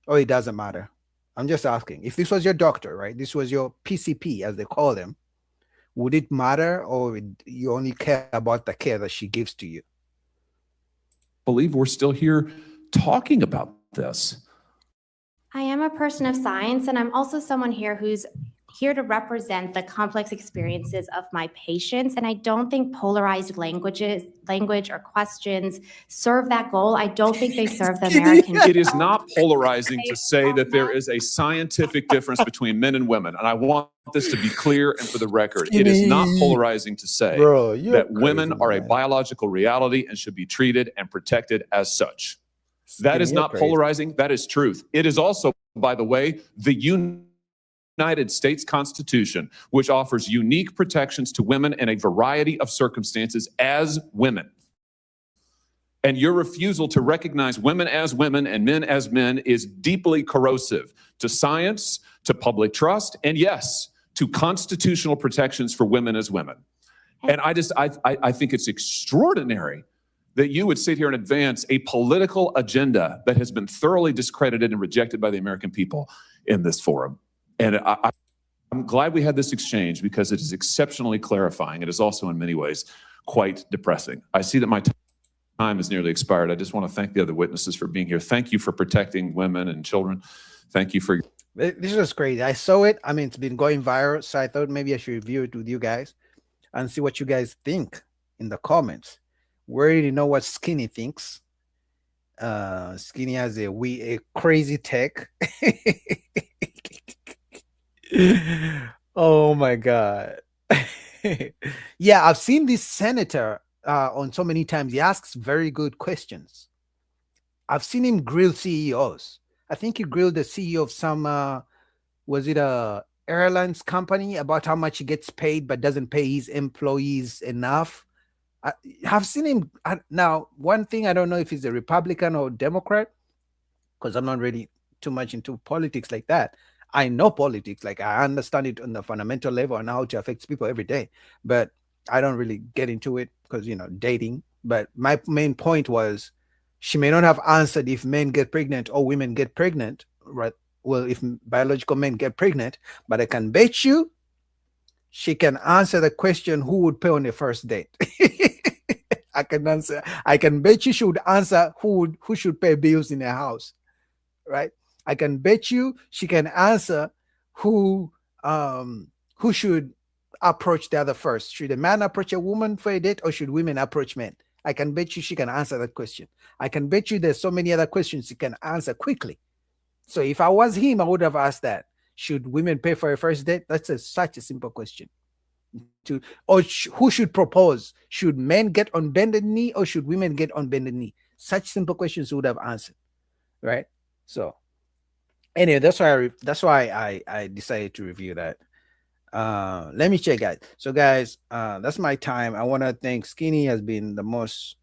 [SPEAKER 16] Or it doesn't matter? I'm just asking. If this was your doctor, right? This was your PCP, as they call them. Would it matter, or you only care about the care that she gives to you?
[SPEAKER 20] Believe we're still here talking about this.
[SPEAKER 21] I am a person of science, and I'm also someone here who's here to represent the complex experiences of my patients. And I don't think polarized language or questions serve that goal. I don't think they serve the American.
[SPEAKER 20] It is not polarizing to say that there is a scientific difference between men and women. And I want this to be clear and for the record. It is not polarizing to say that women are a biological reality and should be treated and protected as such. That is not polarizing. That is truth. It is also, by the way, the United States Constitution, which offers unique protections to women in a variety of circumstances as women. And your refusal to recognize women as women and men as men is deeply corrosive to science, to public trust, and yes, to constitutional protections for women as women. And I think it's extraordinary that you would sit here and advance a political agenda that has been thoroughly discredited and rejected by the American people in this forum. And I'm glad we had this exchange because it is exceptionally clarifying. It is also in many ways quite depressing. I see that my time has nearly expired. I just want to thank the other witnesses for being here. Thank you for protecting women and children. Thank you for...
[SPEAKER 16] This was crazy. I saw it. I mean, it's been going viral. So I thought maybe I should review it with you guys and see what you guys think in the comments. We already know what Skinny thinks. Skinny has a crazy tech. Oh my God. Yeah, I've seen this senator on so many times. He asks very good questions. I've seen him grill CEOs. I think he grilled the CEO of some, was it a airlines company, about how much he gets paid but doesn't pay his employees enough. I have seen him. Now, one thing, I don't know if he's a Republican or Democrat, because I'm not really too much into politics like that. I know politics, like I understand it on the fundamental level and how it affects people every day, but I don't really get into it because, you know, dating. But my main point was she may not have answered if men get pregnant or women get pregnant, right? Well, if biological men get pregnant, but I can bet you she can answer the question, who would pay on the first date? I can bet you she would answer who should pay bills in the house, right? I can bet you she can answer who should approach the other first. Should a man approach a woman for a date, or should women approach men? I can bet you she can answer that question. I can bet you there's so many other questions she can answer quickly. So if I was him, I would have asked that. Should women pay for a first date? That's such a simple question. Who should propose? Should men get on bended knee, or should women get on bended knee? Such simple questions would have answered, right? So anyway, that's why I decided to review that. Let me check, guys. So guys, that's my time. I want to thank Skinny. Has been the most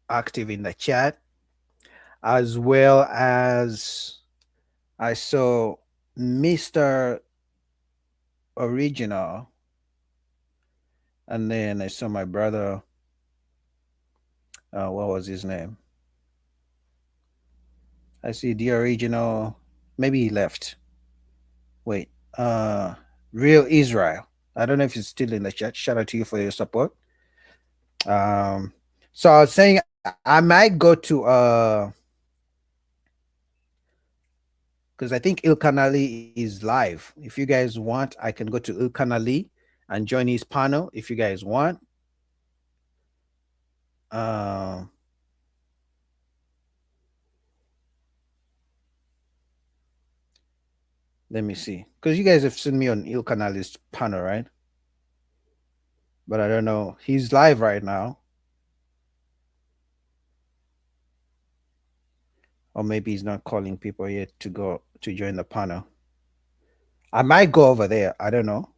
[SPEAKER 16] active in the chat, as well as I saw Mr. Original, and then I saw my brother. What was his name? I see the Original. Maybe he left. Wait, Real Israel. I don't know if he's still in the chat. Shout out to you for your support. So I was saying I might go to because I think Ilkan Ali is live. If you guys want, I can go to Ilkan Ali and join his panel if you guys want. Let me see, because you guys have seen me on Ilkan Ali's panel, right? But I don't know. He's live right now. Or maybe he's not calling people yet to go to join the panel. I might go over there. I don't know.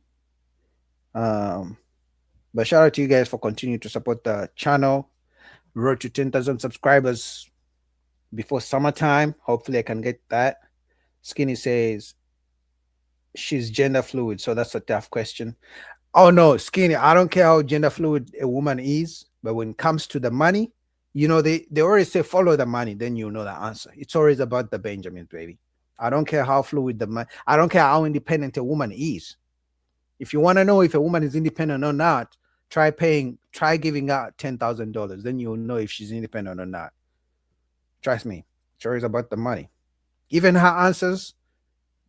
[SPEAKER 16] But shout out to you guys for continuing to support the channel. Road to 10,000 subscribers before summertime. Hopefully I can get that. Skinny says she's gender fluid, so that's a tough question. Oh no, Skinny, I don't care how gender fluid a woman is, but when it comes to the money, you know, they always say follow the money, then you know the answer. It's always about the Benjamin, baby. I don't care how fluid the money, I don't care how independent a woman is. If you want to know if a woman is independent or not, try giving out $10,000. Then you'll know if she's independent or not. Trust me, it's always about the money. Even her answers,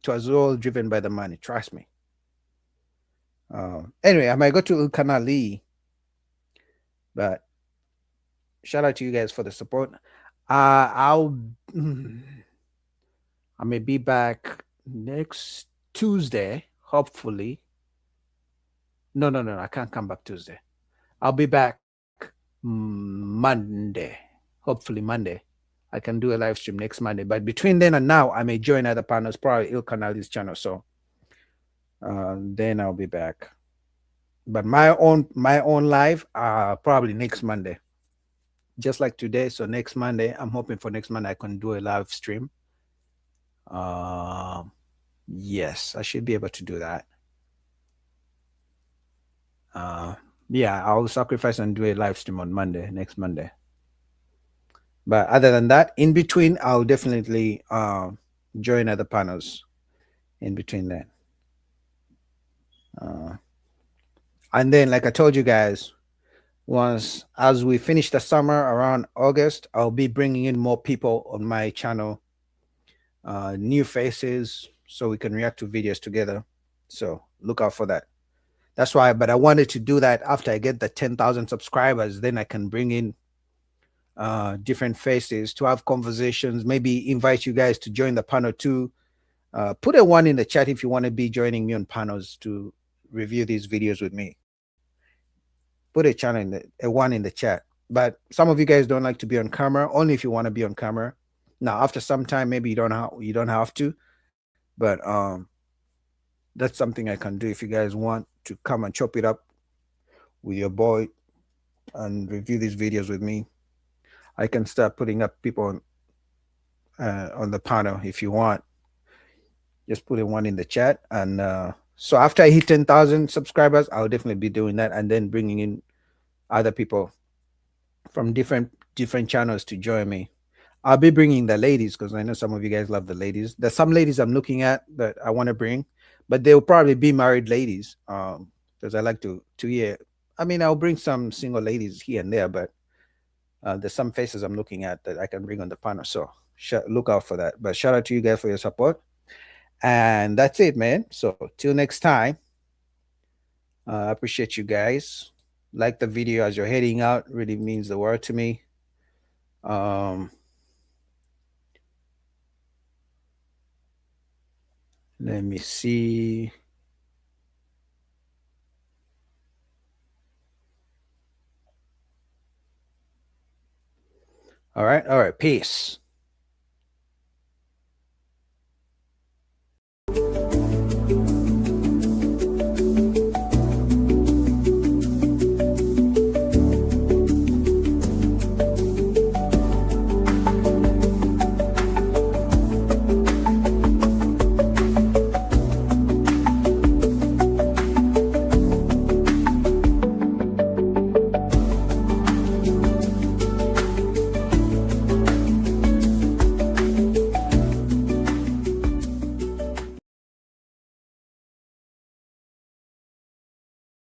[SPEAKER 16] it was all driven by the money. Trust me. Anyway, I might go to Ilkan Ali, but shout out to you guys for the support. I may be back next Tuesday, hopefully. No, I can't come back Tuesday. I'll be back Monday, hopefully Monday. I can do a live stream next Monday, but between then and now, I may join other panels, probably Ilkan Ali's channel. So then I'll be back. But my own live, probably next Monday, just like today. So next Monday, I'm hoping for next Monday I can do a live stream. Yes, I should be able to do that. Yeah, I'll sacrifice and do a live stream on Monday, next Monday. But other than that, in between, I'll definitely join other panels in between that. And then, like I told you guys, as we finish the summer around August, I'll be bringing in more people on my channel, new faces, so we can react to videos together. So look out for that. That's why, but I wanted to do that after I get the 10,000 subscribers. Then I can bring in different faces to have conversations, maybe invite you guys to join the panel too. Put a 1 in the chat if you want to be joining me on panels to review these videos with me. Put a 1 in the chat. But some of you guys don't like to be on camera, only if you want to be on camera. Now, after some time, maybe you don't have to, but that's something I can do if you guys want to come and chop it up with your boy and review these videos with me. I can start putting up people on the panel if you want. Just put in one in the chat. And so after I hit 10,000 subscribers, I'll definitely be doing that, and then bringing in other people from different channels to join me. I'll be bringing the ladies because I know some of you guys love the ladies. There's some ladies I'm looking at that I want to bring, but they'll probably be married ladies because I like to hear. I mean, I'll bring some single ladies here and there, but there's some faces I'm looking at that I can bring on the panel. So look out for that. But shout out to you guys for your support. And that's it, man. So till next time, I appreciate you guys. Like the video as you're heading out, really means the world to me. Let me see. All right. Peace.